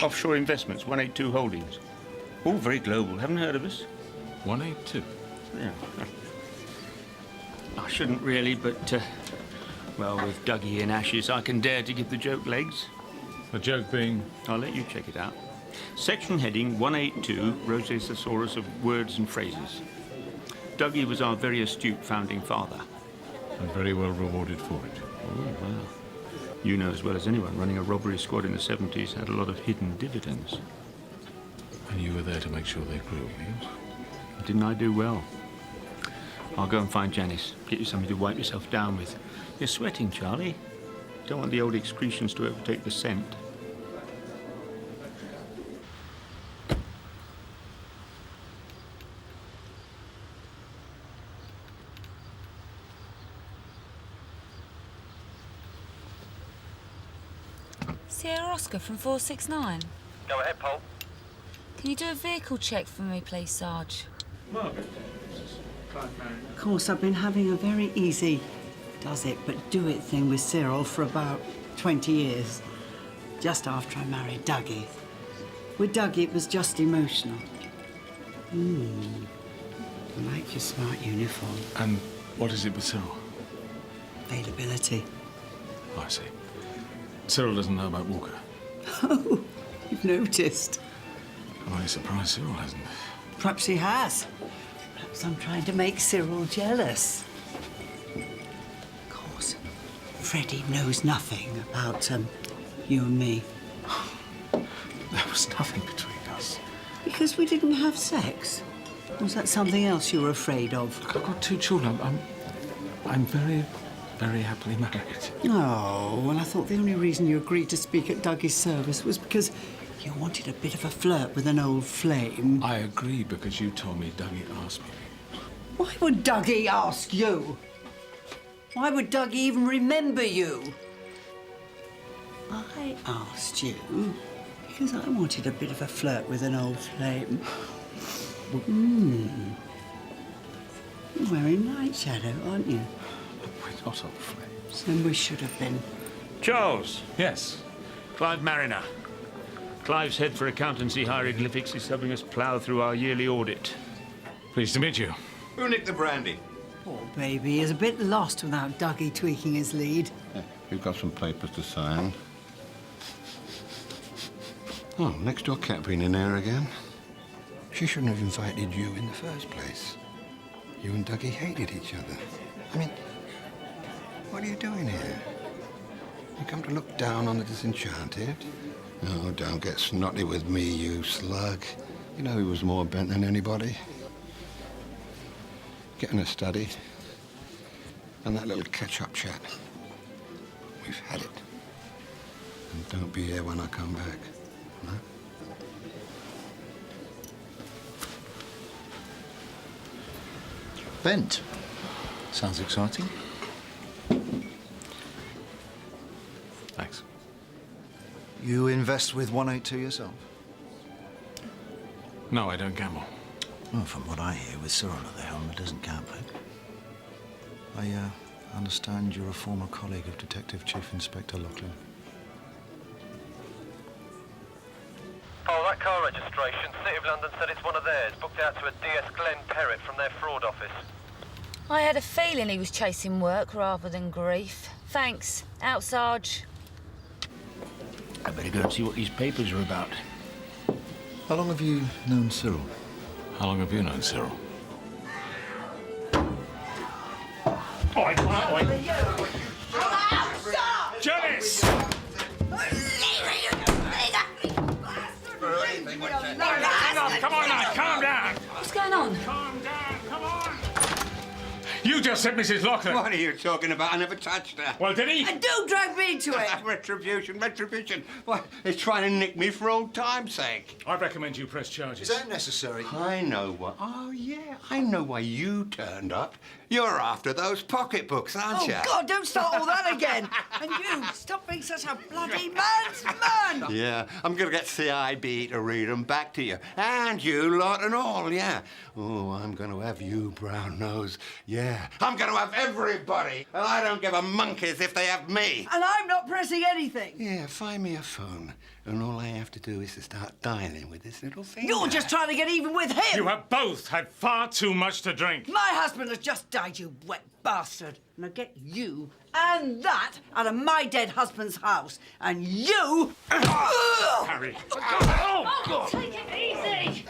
Offshore investments, 182 Holdings. All very global. Haven't heard of us?
182?
Yeah. I shouldn't really, but, well, with Dougie in ashes, I can dare to give the joke legs.
The joke being?
I'll let you check it out. Section heading 182, Roseosaurus of words and phrases. Dougie was our very astute founding father.
And very well rewarded for it.
Oh, well. You know as well as anyone, running a robbery squad in the 70s had a lot of hidden dividends.
And you were there to make sure they grew, yes?
Didn't I do well? I'll go and find Janice. Get you something to wipe yourself down with. You're sweating, Charlie. Don't want the old excretions to overtake the scent.
Sierra Oscar from 469.
Go ahead, Paul.
Can you do a vehicle check for me, please, Sarge?
Margaret.
Of course, I've been having a very easy does-it-but-do-it thing with Cyril for about 20 years. Just after I married Dougie. With Dougie, it was just emotional. I like your smart uniform.
And what is it with Cyril?
Availability.
I see. Cyril doesn't know about Walker.
Oh, you've noticed.
I'm surprised Cyril hasn't.
Perhaps he has. Perhaps I'm trying to make Cyril jealous. Of course, Freddie knows nothing about you and me.
There was nothing between us.
Because we didn't have sex? Was that something else you were afraid of?
Look, I've got 2 children. I'm very, very happily married.
Oh, well, I thought the only reason you agreed to speak at Dougie's service was because you wanted a bit of a flirt with an old flame.
I agreed because you told me Dougie asked me.
Why would Dougie ask you? Why would Dougie even remember you? I asked you because I wanted a bit of a flirt with an old flame. You're wearing night shadow, aren't you?
We're not old flames.
Then we should have been.
Charles.
Yes?
Clive Mariner. Clive's head for accountancy hieroglyphics is helping us plough through our yearly audit.
Pleased to meet you.
Who nicked the brandy?
Poor baby is a bit lost without Dougie tweaking his lead.
We've got some papers to sign. Oh, next door cat been in there again. She shouldn't have invited you in the first place. You and Dougie hated each other. I mean, what are you doing here? You come to look down on the disenchanted? Oh, don't get snotty with me, you slug. You know he was more bent than anybody. Get in a study. And that little catch-up chat. We've had it. And don't be here when I come back. No?
Bent. Sounds exciting.
Thanks.
You invest with 182 yourself?
No, I don't gamble.
Well, from what I hear, with Cyril at the helm, it doesn't count, I understand you're a former colleague of Detective Chief Inspector Lachlan.
Oh, that car registration, City of London said it's one of theirs, booked out to a DS Glenn Tarrant from their fraud office.
I had a feeling he was chasing work rather than grief. Thanks. Out, Sarge.
I better go and see what these papers are about.
How long have you known Cyril?
How long have you known Cyril?
Oi, oi. Janice! Come on now, calm down.
What's going on?
Calm down, come on.
You just said Mrs. Lachlan. What are you talking about? I never touched her.
Well, did he?
And don't drag me into it!
Retribution. What? He's trying to nick me for old time's sake.
I recommend you press charges.
Is that necessary?
I know what. Oh, yeah. I know why you turned up. You're after those pocketbooks, aren't you?
Oh, God, don't start all that again! And you, stop being such a bloody man's man!
Yeah, I'm going to get CIB to read them back to you. And you lot and all, yeah. Oh, I'm going to have you, brown nose. Yeah, I'm going to have everybody. And I don't give a monkeys if they have me.
And I'm not pressing anything.
Yeah, find me a phone. And all I have to do is to start dialing with this little finger.
You're just trying to get even with him!
You have both had far too much to drink.
My husband has just died, you wet bastard. And I'll get you and that out of my dead husband's house. And you...
Harry. Oh, God.
Take it easy!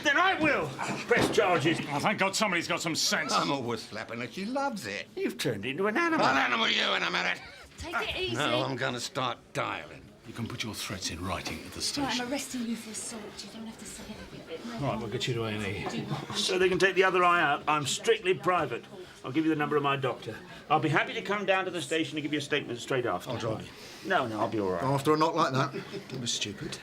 Then I will press charges.
Oh, thank God somebody's got some sense.
I'm always slapping her. She loves it.
You've turned into an animal.
An animal you in a minute.
Take it easy.
No, I'm going to start dialing.
You can put your threats in writing at the
Right,
station.
I'm arresting you for assault. You don't have to say anything.
Right, we'll get you to A&E.
So they can take the other eye out. I'm strictly private. I'll give you the number of my doctor. I'll be happy to come down to the station and give you a statement straight after.
I'll drive you.
No, I'll be all right.
After a knock like that, it was stupid.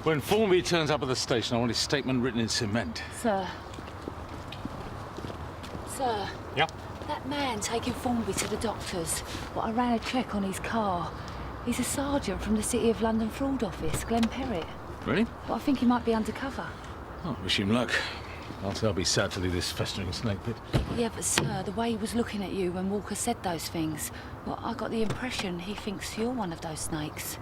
When Formby turns up at the station, I want his statement written in cement.
Sir. Sir.
Yep.
That man taking Formby to the doctor's. Well, I ran a check on his car. He's a sergeant from the City of London fraud office, Glenn Perrett.
Really?
But I think he might be undercover.
Oh, wish him luck. I'll be sad to leave this festering snake pit.
Yeah, but sir, the way he was looking at you when Walker said those things, well, I got the impression he thinks you're one of those snakes.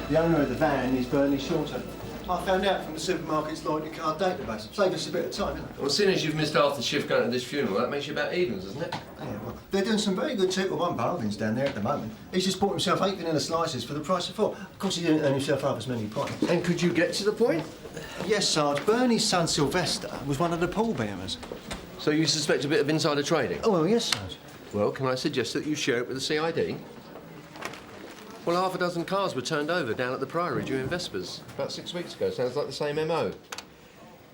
The owner of the van is Bernie Shorter. I found out from the supermarket's loyalty card database. Save us a bit of time, innit?
Well, seeing as you've missed half the shift going to this funeral, that makes you about evens, doesn't it?
Yeah, well, they're doing some very good 2-to-1 bargains down there at the moment. He's just bought himself 8 vanilla slices for the price of 4. Of course, he didn't earn himself half as many points.
And could you get to the point?
Yes, Sarge. Bernie's son, Sylvester, was one of the pallbearers.
So you suspect a bit of insider trading?
Oh, well, yes, Sarge.
Well, can I suggest that you share it with the CID? Well, half a dozen cars were turned over down at the Priory during Vespers about 6 weeks ago. Sounds like the same MO.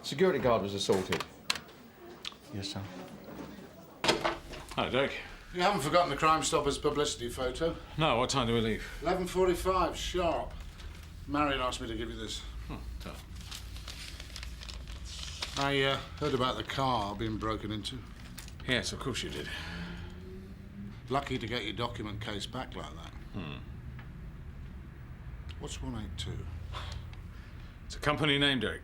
Security guard was assaulted.
Yes, sir.
Hi, Dick.
You haven't forgotten the Crime Stoppers publicity photo?
No, what time do we leave?
11:45, sharp. Marion asked me to give you this.
Tough.
I heard about the car being broken into.
Yes, of course you did.
Lucky to get your document case back like that. What's 182?
It's a company name, Derek.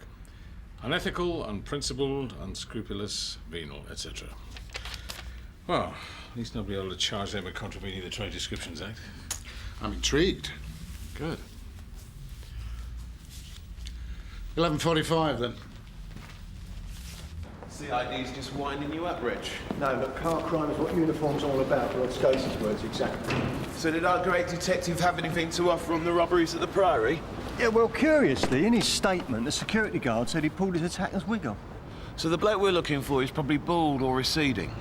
Unethical, unprincipled, unscrupulous, venal, etc. Well, at least nobody able to charge them with contravening the Trade Descriptions Act.
I'm intrigued.
Good.
11:45 then.
CID's just winding you up, Rich.
No, look, car crime is what uniform's all about. Rod Scasey's words, exactly.
So did our great detective have anything to offer on the robberies at the Priory?
Yeah, well, curiously, in his statement, the security guard said he pulled his attacker's wig off.
So the bloke we're looking for is probably bald or receding?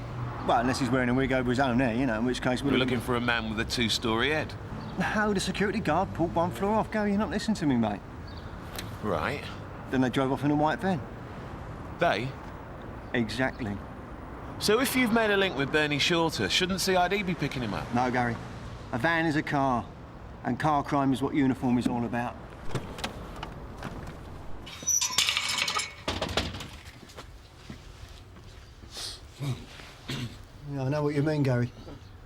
Well, unless he's wearing a wig over his own hair, you know, in which case
we're looking for a man with a 2-story head.
No, the security guard pulled one floor off. Gary, you're not listening to me, mate.
Right.
Then they drove off in a white van.
They?
Exactly.
So if you've made a link with Bernie Shorter, shouldn't CID be picking him up?
No, Gary. A van is a car, and car crime is what uniform is all about. Yeah, I know what you mean, Gary.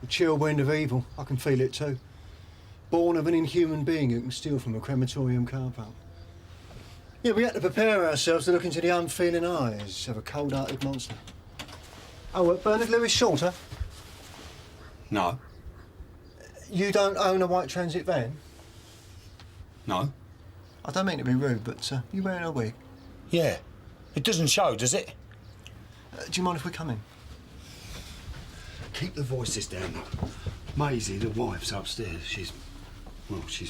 The chill wind of evil. I can feel it too. Born of an inhuman being who can steal from a crematorium car park. Yeah, we had to prepare ourselves to look into the unfeeling eyes of a cold-hearted monster. Oh, Bernard Lewis Shorter?
No.
You don't own a white transit van?
No.
I don't mean to be rude, but you wearing a wig?
Yeah. It doesn't show, does it?
Do you mind if we come in?
Keep the voices down, though. Maisie, the wife's upstairs. She's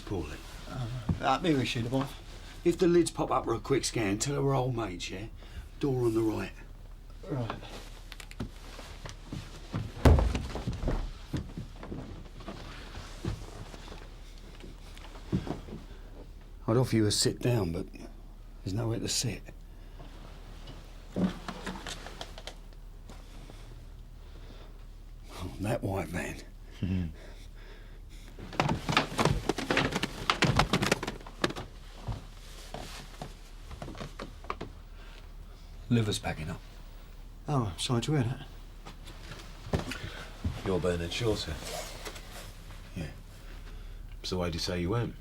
poorly.
Maybe she, the wife.
If the lids pop up for a quick scan, tell her we're old mates, yeah? Door on the right.
Right.
I'd offer you a sit down, but there's nowhere to sit. Oh, that white van. Liver's packing up.
Oh, sorry to hear that.
You're Bernard Shorter.
Yeah.
So why'd you say you weren't?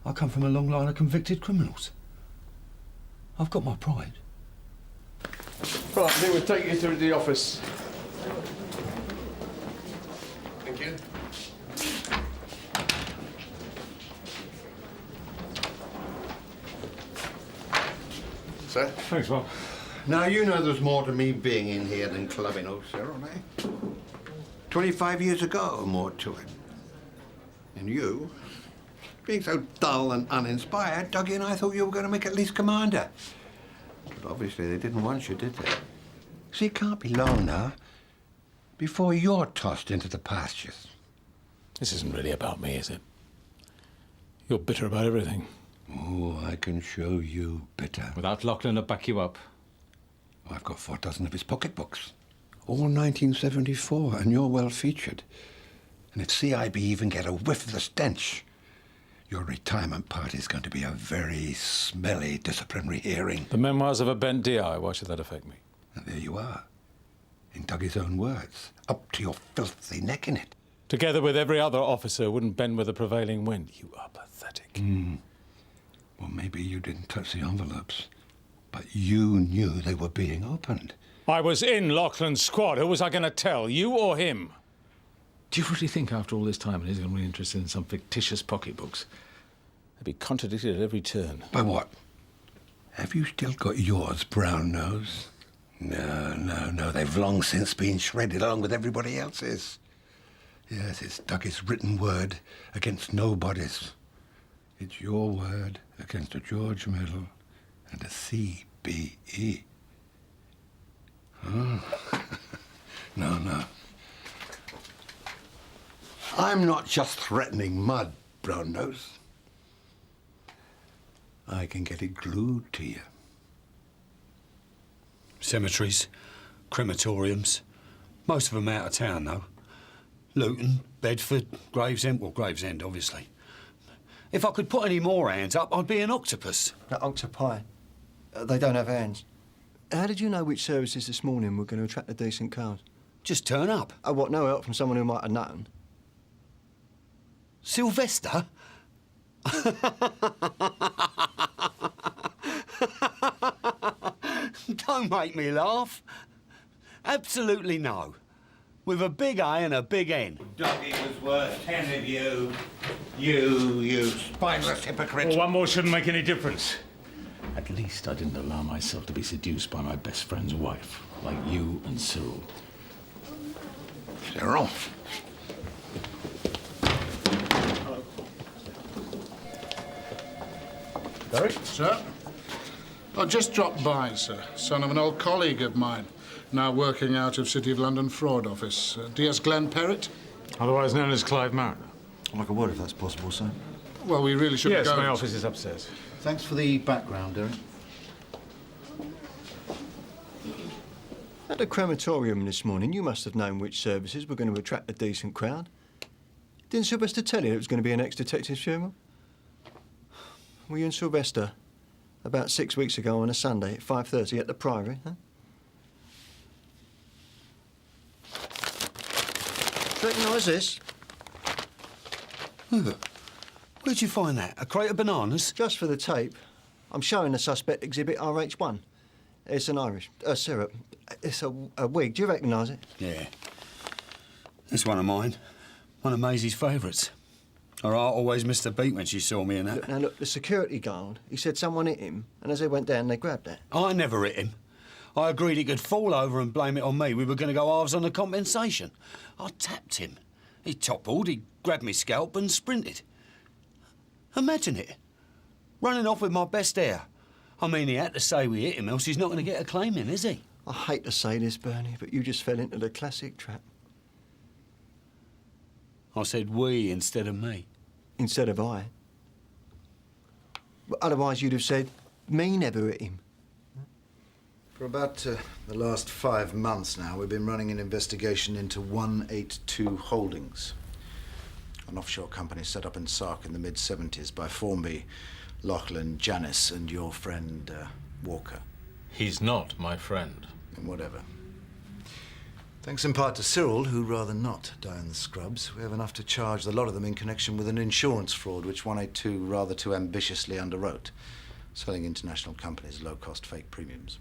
I come from a long line of convicted criminals. I've got my pride.
Right, I think we'll take you to the office. Thank you.
Sir?
Thanks, Bob.
Now, you know there's more to me being in here than clubbing old Cheryl, eh? 25 years ago, more to it. And you, being so dull and uninspired, Dougie and I thought you were going to make at least commander. But obviously they didn't want you, did they? See, it can't be long now before you're tossed into the pastures.
This isn't really about me, is it? You're bitter about everything.
Oh, I can show you bitter.
Without Lachlan to back you up.
I've got 4 dozen of his pocketbooks. All 1974, and you're well featured. And if CIB even get a whiff of the stench, your retirement party's going to be a very smelly disciplinary hearing.
The memoirs of a bent DI, why should that affect me?
And there you are. In Dougie's own words, up to your filthy neck in it.
Together with every other officer, wouldn't bend with the prevailing wind. You are pathetic.
Well, maybe you didn't touch the envelopes, but you knew they were being opened.
I was in Lachlan's squad. Who was I going to tell, you or him? Do you really think after all this time he's going to be interested in some fictitious pocketbooks? They'd be contradicted at every turn.
By what? Have you still got yours, brown nose? No. They've long since been shredded along with everybody else's. Yes, it's Dougie's written word against nobody's. It's your word against a George Medal and a CBE. Oh. No. I'm not just threatening mud, brown nose. I can get it glued to you.
Cemeteries, crematoriums. Most of them out of town, though. Luton, Bedford, Gravesend. Well, Gravesend, obviously. If I could put any more hands up, I'd be an octopus.
That octopi. They don't have hands. How did you know which services this morning were going to attract a decent crowd?
Just turn up.
Oh, what, no help from someone who might have known?
Sylvester? Don't make me laugh. Absolutely no. With a big A and a big N.
Dougie was worth 10 of you. You spineless hypocrite.
Well, one more shouldn't make any difference. At least I didn't allow myself to be seduced by my best friend's wife, like you and Cyril.
Cyril?
Barry? Sir? I just dropped by, sir. Son of an old colleague of mine, now working out of City of London Fraud Office. D.S. Glenn Perrott?
Otherwise known as Clive Mariner.
I'd like a word if that's possible, sir.
Well, we really should
Yes,
go.
my office is upstairs.
Thanks for the background, Derek.
At the crematorium this morning, you must have known which services were going to attract a decent crowd. Didn't Sylvester tell you it was going to be an ex-detective's funeral? Were you and Sylvester about 6 weeks ago on a Sunday at 5:30 at the Priory, huh? Do you recognise this?
Where'd you find that? A crate of bananas?
Just for the tape. I'm showing the suspect exhibit RH1. It's an Irish syrup. It's a wig. Do you recognise it?
Yeah. It's one of mine. One of Maisie's favourites. Her heart always missed a beat when she saw me in that.
Look, the security guard, he said someone hit him, and as they went down, they grabbed it.
I never hit him. I agreed he could fall over and blame it on me. We were going to go halves on the compensation. I tapped him. He toppled, he grabbed me scalp and sprinted. Imagine it. Running off with my best air. I mean, he had to say we hit him, else he's not going to get a claim in, is he?
I hate to say this, Bernie, but you just fell into the classic trap.
I said we instead of me.
Instead of I. But otherwise you'd have said, me never hit him.
For about the last 5 months now, we've been running an investigation into 182 Holdings, an offshore company set up in Sark in the mid-70s by Formby, Lachlan, Janice, and your friend Walker.
He's not my friend.
And whatever. Thanks in part to Cyril, who'd rather not die in the scrubs, we have enough to charge the lot of them in connection with an insurance fraud which 182 rather too ambitiously underwrote, selling international companies low-cost fake premiums.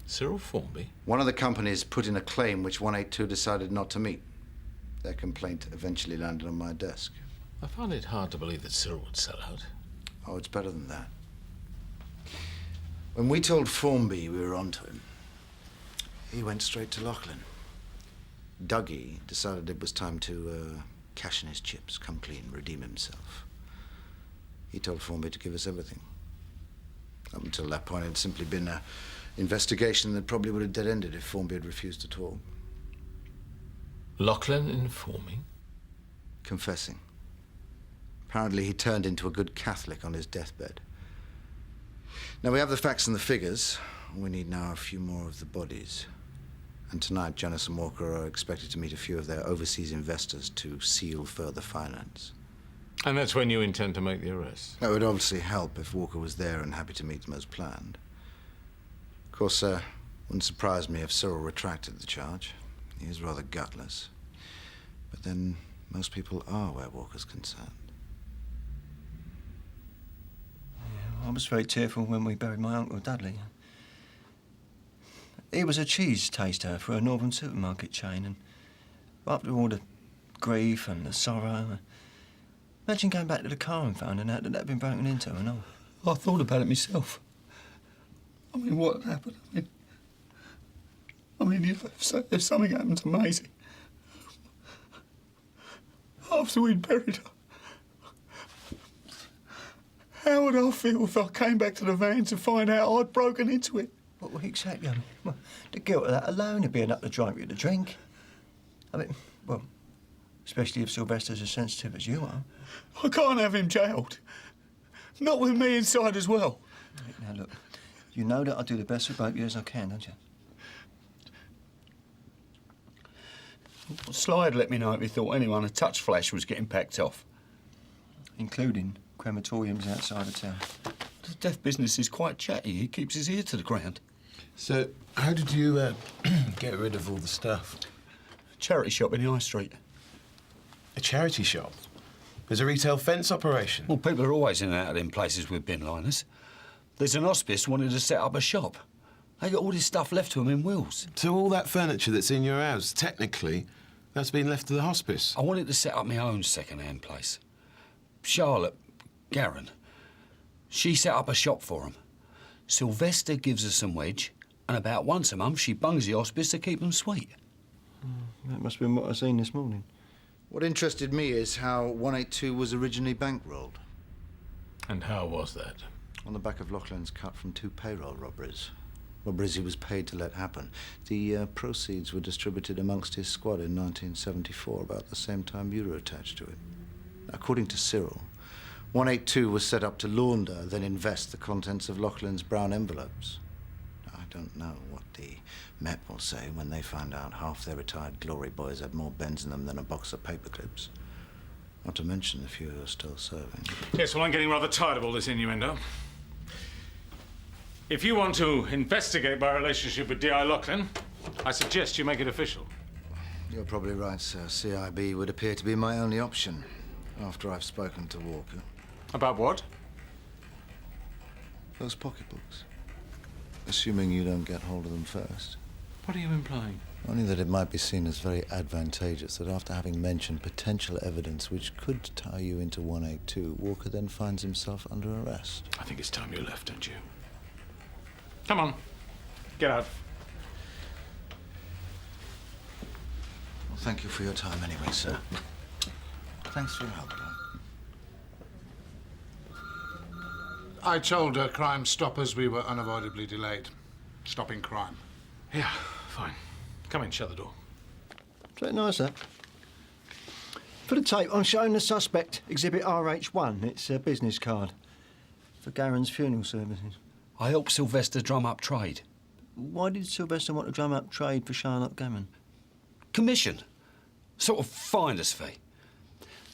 Cyril Formby?
One of the companies put in a claim which 182 decided not to meet. Their complaint eventually landed on my desk.
I find it hard to believe that Cyril would sell out.
Oh, it's better than that. When we told Formby we were onto him, he went straight to Lachlan. Dougie decided it was time to cash in his chips, come clean, redeem himself. He told Formby to give us everything. Up until that point, it had simply been an investigation that probably would have dead-ended if Formby had refused at all.
Lachlan informing?
Confessing. Apparently he turned into a good Catholic on his deathbed. Now, we have the facts and the figures. We need now a few more of the bodies. And tonight, Janice and Walker are expected to meet a few of their overseas investors to seal further finance.
And that's when you intend to make the arrest?
That would obviously help if Walker was there and happy to meet them as planned. Of course, wouldn't surprise me if Cyril retracted the charge. He is rather gutless. But then, most people are where Walker's concerned.
I was very tearful when we buried my Uncle Dudley. He was a cheese taster for a northern supermarket chain, and after all the grief and the sorrow, Imagine going back to the car and finding out that that had been broken into and all.
I thought about it myself. I mean, what happened? I mean, if something happened to Maisie after we'd buried her, how would I feel if I came back to the van to find out I'd broken into it?
Well, exactly. I mean, well, the guilt of that alone would be enough to drive you to drink. I mean, well, especially if Sylvester's as sensitive as you are.
I can't have him jailed. Not with me inside as well.
Now, look, you know that I'll do the best for both you as I can, don't you?
Slide let me know if he thought anyone a touch flash was getting packed off.
Including crematoriums outside of town.
The death business is quite chatty. He keeps his ear to the ground.
So, how did you get rid of all the stuff?
Charity shop in the High Street.
A charity shop? There's a retail fence operation?
Well, people are always in and out of them places with bin liners. There's an hospice wanted to set up a shop. They got all this stuff left to them in wills.
So all that furniture that's in your house, technically, that's been left to the hospice?
I wanted to set up my own second-hand place. Charlotte, Garron, she set up a shop for them. Sylvester gives her some wedge, and about once a month she bungs the hospice to keep them sweet.
That must have been what I seen this morning.
What interested me is how 182 was originally bankrolled.
And how was that?
On the back of Laughlin's cut from 2 payroll robberies. Robberies he was paid to let happen. The proceeds were distributed amongst his squad in 1974, about the same time you were attached to it. According to Cyril, 182 was set up to launder, then invest the contents of Laughlin's brown envelopes. I don't know what the Met will say when they find out half their retired glory boys had more bends in them than a box of paperclips. Not to mention the few who are still serving.
Yes, well, I'm getting rather tired of all this innuendo. If you want to investigate my relationship with D.I. Laughlin, I suggest you make it official.
You're probably right, sir. CIB would appear to be my only option after I've spoken to Walker.
About what?
Those pocketbooks. Assuming you don't get hold of them first.
What are you implying?
Only that it might be seen as very advantageous that after having mentioned potential evidence which could tie you into 182, Walker then finds himself under arrest.
I think it's time you left, don't you? Come on. Get out.
Well, thank you for your time anyway, sir. Thanks for your help.
I told Crime Stoppers we were unavoidably delayed. Stopping crime.
Yeah, fine. Come in, shut the door.
Very nice, that. For the tape, I'm showing the suspect Exhibit RH1. It's a business card for Garron's funeral services.
I helped Sylvester drum up trade.
Why did Sylvester want to drum up trade for Charlotte Garron?
Commission. Sort of finder's fee.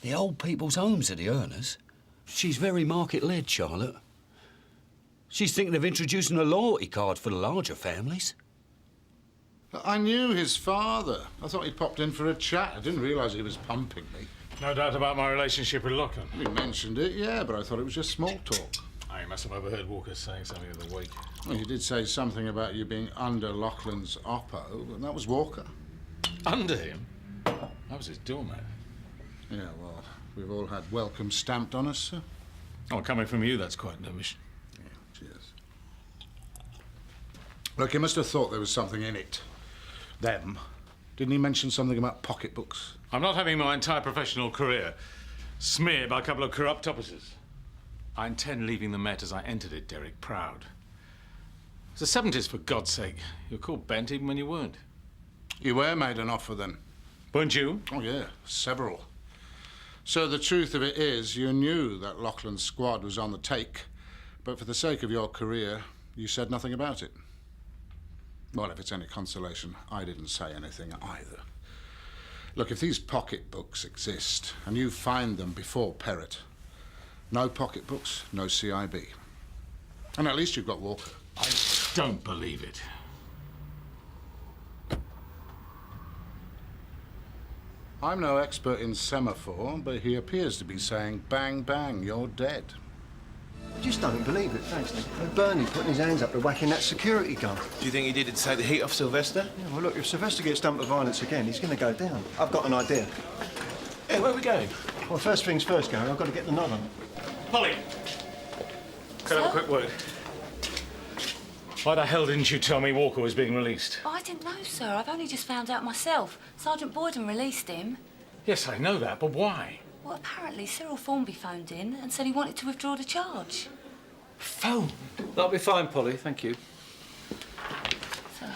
The old people's homes are the earners. She's very market-led, Charlotte. She's thinking of introducing a loyalty card for the larger families.
I knew his father. I thought he'd popped in for a chat. I didn't realise he was pumping me.
No doubt about my relationship with Laughlin.
He mentioned it, yeah, but I thought it was just small talk.
I must have overheard Walker saying something in the wake.
Well, he did say something about you being under Laughlin's oppo, and that was Walker.
Under him? I was his doormat.
Yeah, well, we've all had welcome stamped on us, sir.
Oh, coming from you, that's quite an omission.
Yeah, cheers. Look, he must have thought there was something in it. Them. Didn't he mention something about pocketbooks?
I'm not having my entire professional career smeared by a couple of corrupt officers. I intend leaving the Met as I entered it, Derek, proud. It's the 70s, for God's sake. You were called bent even when you weren't.
You were made an offer then?
Weren't you?
Oh, yeah, several. So the truth of it is, you knew that Laughlin's squad was on the take, but for the sake of your career, you said nothing about it. Well, if it's any consolation, I didn't say anything either. Look, if these pocketbooks exist, and you find them before Perrott, no pocketbooks, no CIB. And at least you've got Walker.
I don't believe it.
I'm no expert in semaphore, but he appears to be saying, bang, bang, you're dead.
I just don't believe it, thanks. Bernie putting his hands up to whacking that security guard.
Do you think he did it to take the heat off Sylvester?
Yeah, well, look, if Sylvester gets done for violence again, he's going to go down. I've got an idea.
Hey, where are we going?
Well, first things first, Gary, I've got to get the nod on.
Polly! Could I have a quick word? Why the hell didn't you tell me Walker was being released?
Oh, I didn't know, sir. I've only just found out myself. Sergeant Boyden released him.
Yes, I know that, but why?
Well, apparently Cyril Formby phoned in and said he wanted to withdraw the charge.
Phone?
That'll be fine, Polly. Thank you.
Sir.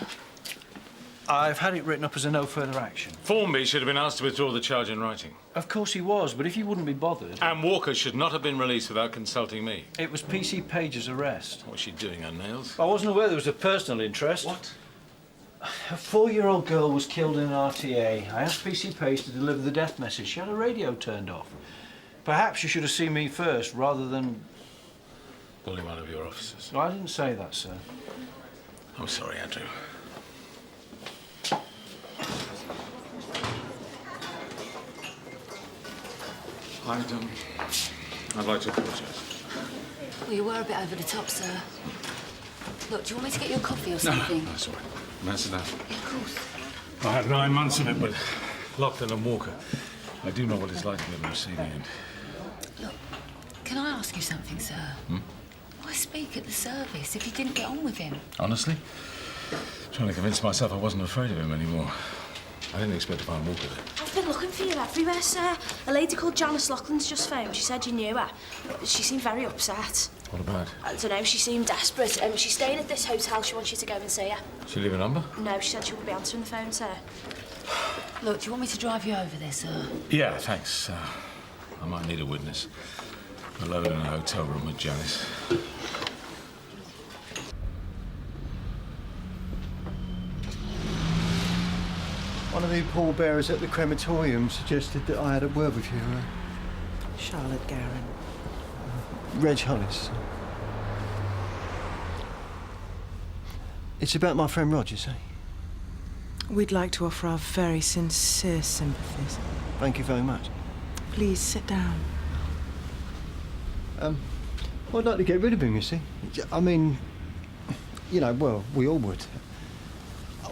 I've had it written up as a no further action.
Formby should have been asked to withdraw the charge in writing.
Of course he was, but if you wouldn't be bothered...
And Walker should not have been released without consulting me.
It was PC Page's arrest.
What's she doing, her nails?
I wasn't aware there was a personal interest.
What?
A 4-year-old girl was killed in an RTA. I asked PC Page to deliver the death message. She had her radio turned off. Perhaps you should have seen me first, rather than...
Bully one of your officers.
No, I didn't say that, sir.
I'm sorry, Andrew. I'd like to apologise.
Well, you were a bit over the top, sir. Look, do you want me to get you a coffee or something?
No, that's all right. That's enough.
Yeah, of course.
I had 9 months of it, but Lachlan and Walker, I do know what it's like to be on the receiving end.
Look, can I ask you something, sir? Why speak at the service if you didn't get on with him?
Honestly? Trying to convince myself I wasn't afraid of him anymore. I didn't expect to find Walker there.
I've been looking for you everywhere, sir. A lady called Janice Laughlin's just phoned. She said you knew her. She seemed very upset.
What about?
I don't know, she seemed desperate. She's staying at this hotel. She wants you to go and see her.
She leave a number?
No, she said she wouldn't be answering the phone, sir.
Look, do you want me to drive you over there, sir?
Yeah, thanks. I might need a witness. Alone in a hotel room with Janice.
One of the pallbearers at the crematorium suggested that I had a word with you.
Charlotte Garron.
Reg Hollis. It's about my friend Roger, see?
We'd like to offer our very sincere sympathies.
Thank you very much.
Please sit down.
I'd like to get rid of him, you see. I mean, you know, well, we all would.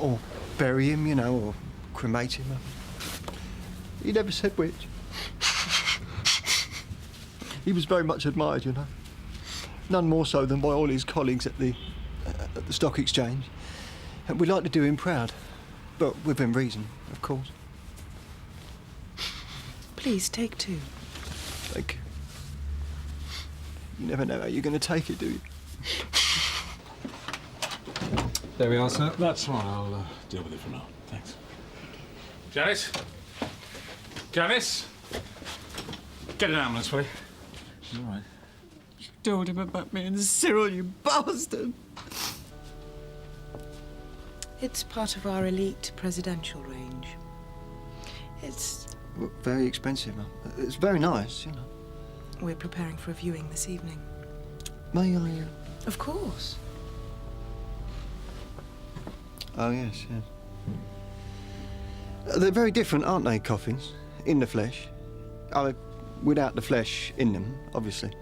Or bury him, you know, or cremate him. He never said which. He was very much admired, you know. None more so than by all his colleagues at the Stock Exchange. And we'd like to do him proud, but within reason, of course.
Please, take 2.
Thank you. You never know how you're going to take it, do you?
There we are, sir. That's fine. I'll deal with it for now. Thanks. Janice? Janice? Get an ambulance, will you? You all right?
You told him about me and Cyril, you bastard! It's part of our elite presidential range. It's...
Well, very expensive, Mum. It's very nice, you know.
We're preparing for a viewing this evening.
May I...
Of course.
Oh, yes, yes. They're very different, aren't they, coffins? In the flesh. I mean, without the flesh in them, obviously.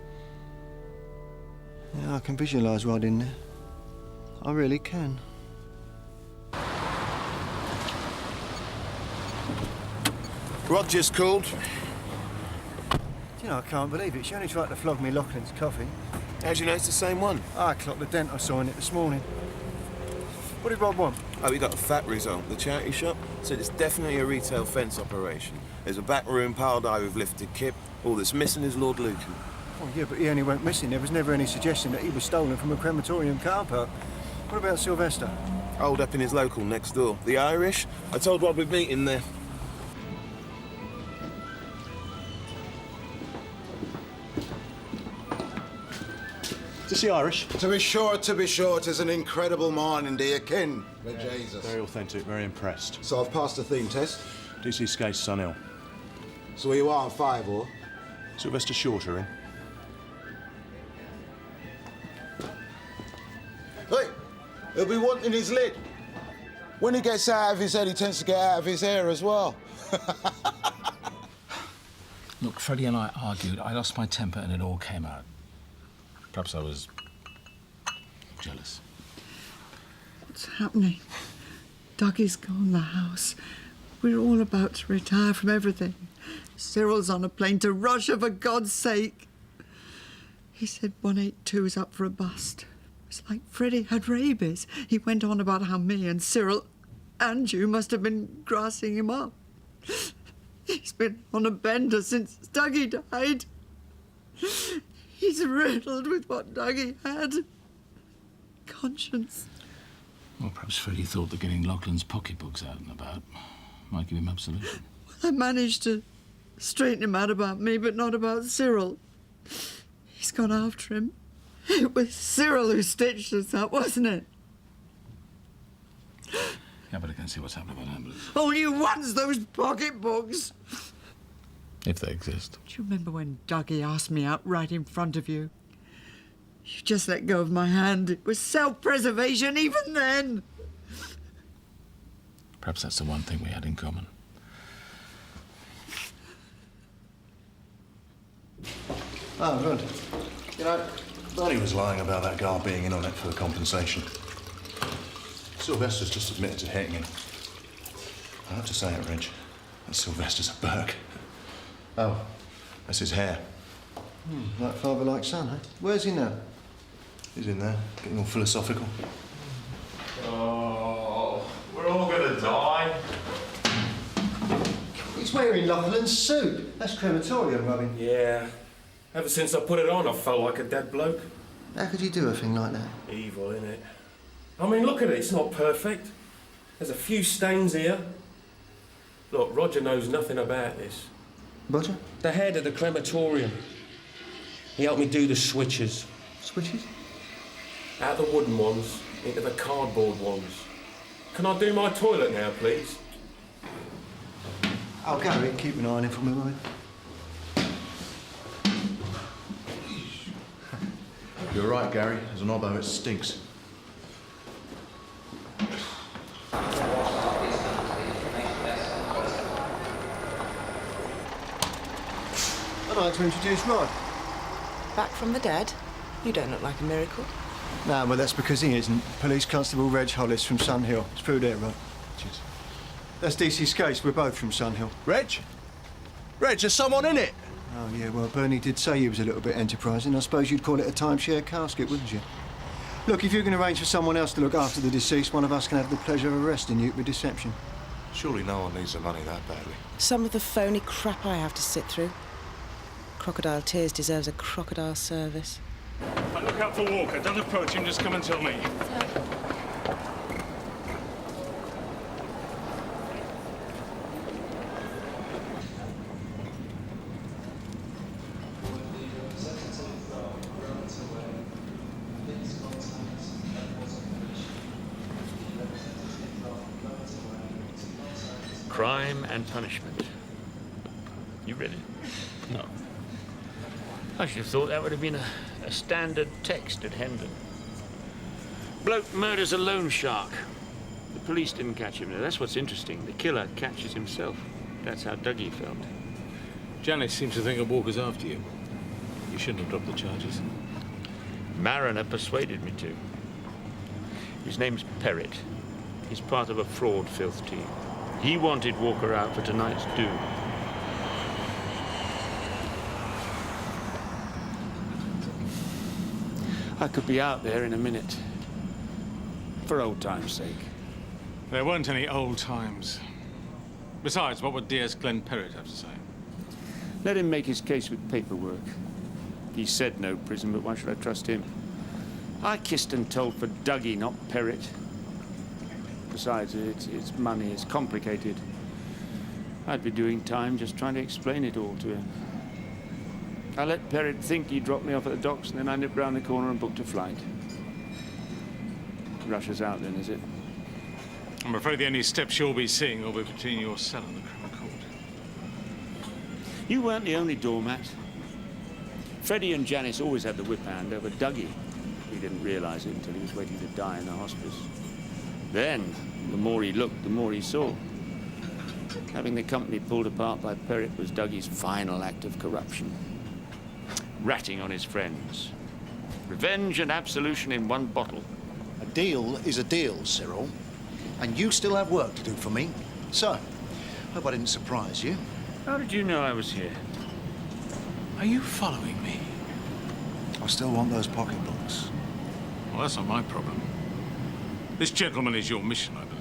Yeah, I can visualise right in there. I really can.
Roger's called.
You know, I can't believe it. She only tried to flog me Laughlin's coffee.
How do you know it's the same one?
I clocked the dent I saw in it this morning. What did Rob want?
Oh, we got a fat result. The charity shop said it's definitely a retail fence operation. There's a back room piled high with lifted kip. All that's missing is Lord Lucan.
Oh, yeah, but he only went missing. There was never any suggestion that he was stolen from a crematorium car park. What about Sylvester?
Holed up in his local next door. The Irish? I told Rob we'd meet him there.
Is the Irish?
To be sure, it is an incredible morning, dear kin. With Jesus.
Very authentic, very impressed.
So I've passed the theme test.
DC Skate's son ill.
So you are on 5, or?
Sylvester Shorter in.
Hey, he'll be wanting his lid. When he gets out of his head, he tends to get out of his hair as well.
Look, Freddie and I argued. I lost my temper and it all came out. Perhaps I was jealous.
What's happening? Dougie's gone, the house. We're all about to retire from everything. Cyril's on a plane to Russia, for God's sake. He said 182 is up for a bust. It's like Freddie had rabies. He went on about how me and Cyril and you must have been grassing him up. He's been on a bender since Dougie died. He's riddled with what Dougie had. Conscience.
Well, perhaps Freddie thought that getting Laughlin's pocketbooks out and about might give him absolution.
I managed to straighten him out about me, but not about Cyril. He's gone after him. It was Cyril who stitched us up, wasn't it?
Yeah, but I can see what's happening with ambulance.
All you want's those pocketbooks.
If they exist.
Do you remember when Dougie asked me out right in front of you? You just let go of my hand. It was self-preservation even then.
Perhaps that's the one thing we had in common.
Oh, good. You know, Bonnie was lying about that guard being in on it for the compensation. Sylvester's just admitted to hitting him. I have to say it, Reg. That Sylvester's a Burke. Oh, that's his hair.
Like father, like son, eh? Where's he now?
He's in there, getting all philosophical.
Oh, we're all gonna die.
He's wearing Laughlin's suit. That's crematorium rubbing.
Yeah. Ever since I put it on, I felt like a dead bloke.
How could you do a thing like that?
Evil, innit? I mean, look at it. It's not perfect. There's a few stains here. Look, Roger knows nothing about this.
Roger?
The head of the crematorium. He helped me do the switches.
Switches?
Out of the wooden ones into the cardboard ones. Can I do my toilet now, please?
I'll go in, keep an eye on him for me, mind.
You're right, Gary. As an obbo, it stinks.
I'd like to introduce Rod.
Back from the dead? You don't look like a miracle.
No, well, that's because he isn't. Police Constable Reg Hollis from Sun Hill. It's through there, Rod.
Cheers.
That's DC Skates. We're both from Sun Hill.
Reg? Reg, there's someone in it!
Oh, yeah, well, Bernie did say he was a little bit enterprising. I suppose you'd call it a timeshare casket, wouldn't you? Look, if you can arrange for someone else to look after the deceased, one of us can have the pleasure of arresting you with deception.
Surely no one needs the money that badly.
Some of the phony crap I have to sit through. Crocodile Tears deserves a crocodile service.
Look out for Walker. Don't approach him, just come and tell me.
Crime and Punishment. You read it? No. I should have thought that would have been a standard text at Hendon. Bloke murders a loan shark. The police didn't catch him. Now, that's what's interesting. The killer catches himself. That's how Dougie felt.
Janice seems to think that Walker's after you. You shouldn't have dropped the charges.
Mariner persuaded me to. His name's Perrott. He's part of a fraud filth team. He wanted Walker out for tonight's do. I could be out there in a minute. For old time's sake.
There weren't any old times. Besides, what would DS Glenn Perrott have to say?
Let him make his case with paperwork. He said no prison, but why should I trust him? I kissed and told for Dougie, not Perrott. Besides, it's money, it's complicated. I'd be doing time just trying to explain it all to him. I let Perrott think he dropped me off at the docks, and then I nipped round the corner and booked a flight. Russia's out then, is it?
I'm afraid the only steps you'll be seeing will be between your cell and the criminal court.
You weren't the only doormat. Freddie and Janice always had the whip hand over Dougie. He didn't realise it until he was waiting to die in the hospice. Then, the more he looked, the more he saw. Having the company pulled apart by Perrott was Dougie's final act of corruption. Ratting on his friends. Revenge and absolution in one bottle.
A deal is a deal, Cyril. And you still have work to do for me. So, Hope I didn't surprise you.
How did you know I was here?
Are you following me?
I still want those pocketbooks.
Well, that's not my problem. This gentleman is your mission, I believe.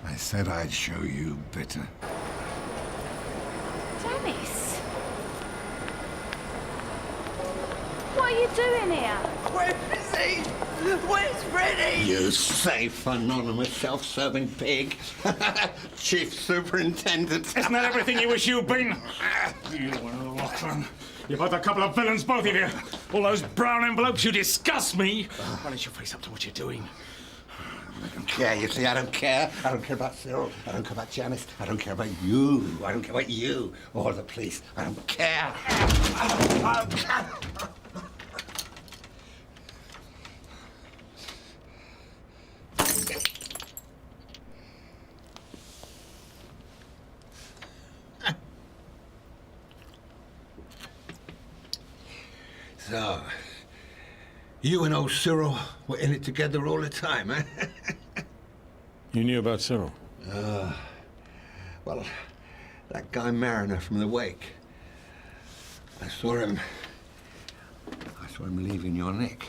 I said I'd show you better.
Dennis? What are you doing here?
Where is he? Where's Freddie? You safe, anonymous, self-serving pig. Chief Superintendent.
Isn't that everything you wish you'd been? You and Lachlan. You're both a couple of villains, both of you. All those brown envelopes, you disgust me. Why don't you face up to what you're doing?
I don't care, you see, I don't care. I don't care about Cyril. I don't care about Janice. I don't care about you. I don't care about you or the police. I don't care. I don't care. So, you and old Cyril were in it together all the time, eh?
You knew about Cyril?
Well, that guy Mariner from the wake. I saw him leaving your neck.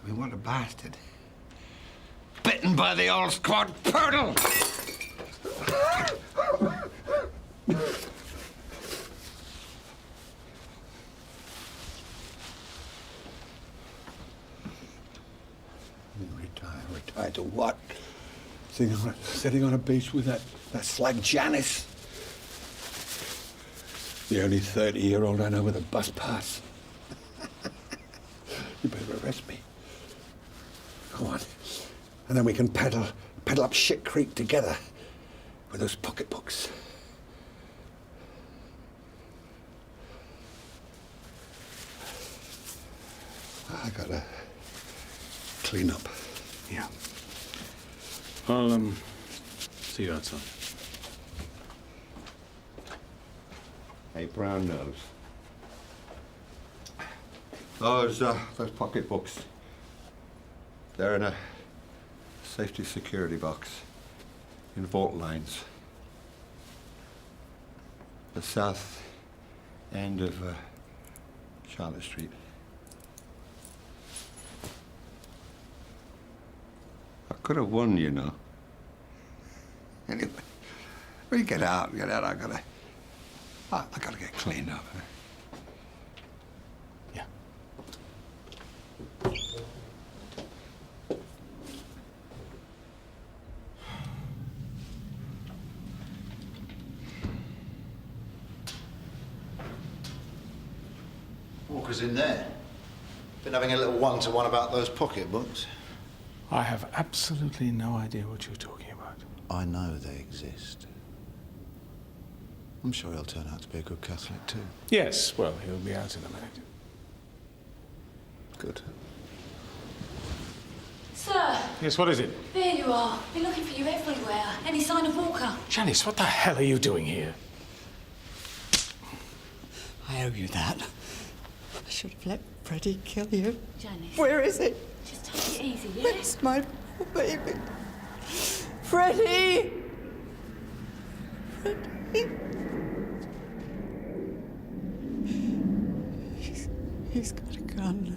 I mean, what a bastard. Bitten by the old squad poodle! Retired to what? Sitting on a beach with that slag Janice. The only 30-year-old I know with a bus pass. You better arrest me. Go on. And then we can pedal up Shit Creek together with those pocketbooks. I gotta clean up.
Yeah. I'll, see you outside.
Hey, Brown Nose. Those pocketbooks. They're in a safety security box in Vault Lines. The south end of Charlotte Street. I could have won, you know. Anyway, when you get out, I gotta get cleaned up.
Yeah.
Walker's in there. Been having a little one-to-one about those pocketbooks.
I have absolutely no idea what you're talking about.
I know they exist. I'm sure he'll turn out to be a good Catholic, too.
Yes, well, he'll be out in a minute.
Good.
Sir!
Yes, what is it?
There you are. Been looking for you everywhere. Any sign of Walker?
Janice, what the hell are you doing here?
I owe you that. I should have let Freddie kill you.
Janice.
Where is he?
Just take it easy, yeah?
Where's my poor baby? Freddie! Freddie! He's got a gun.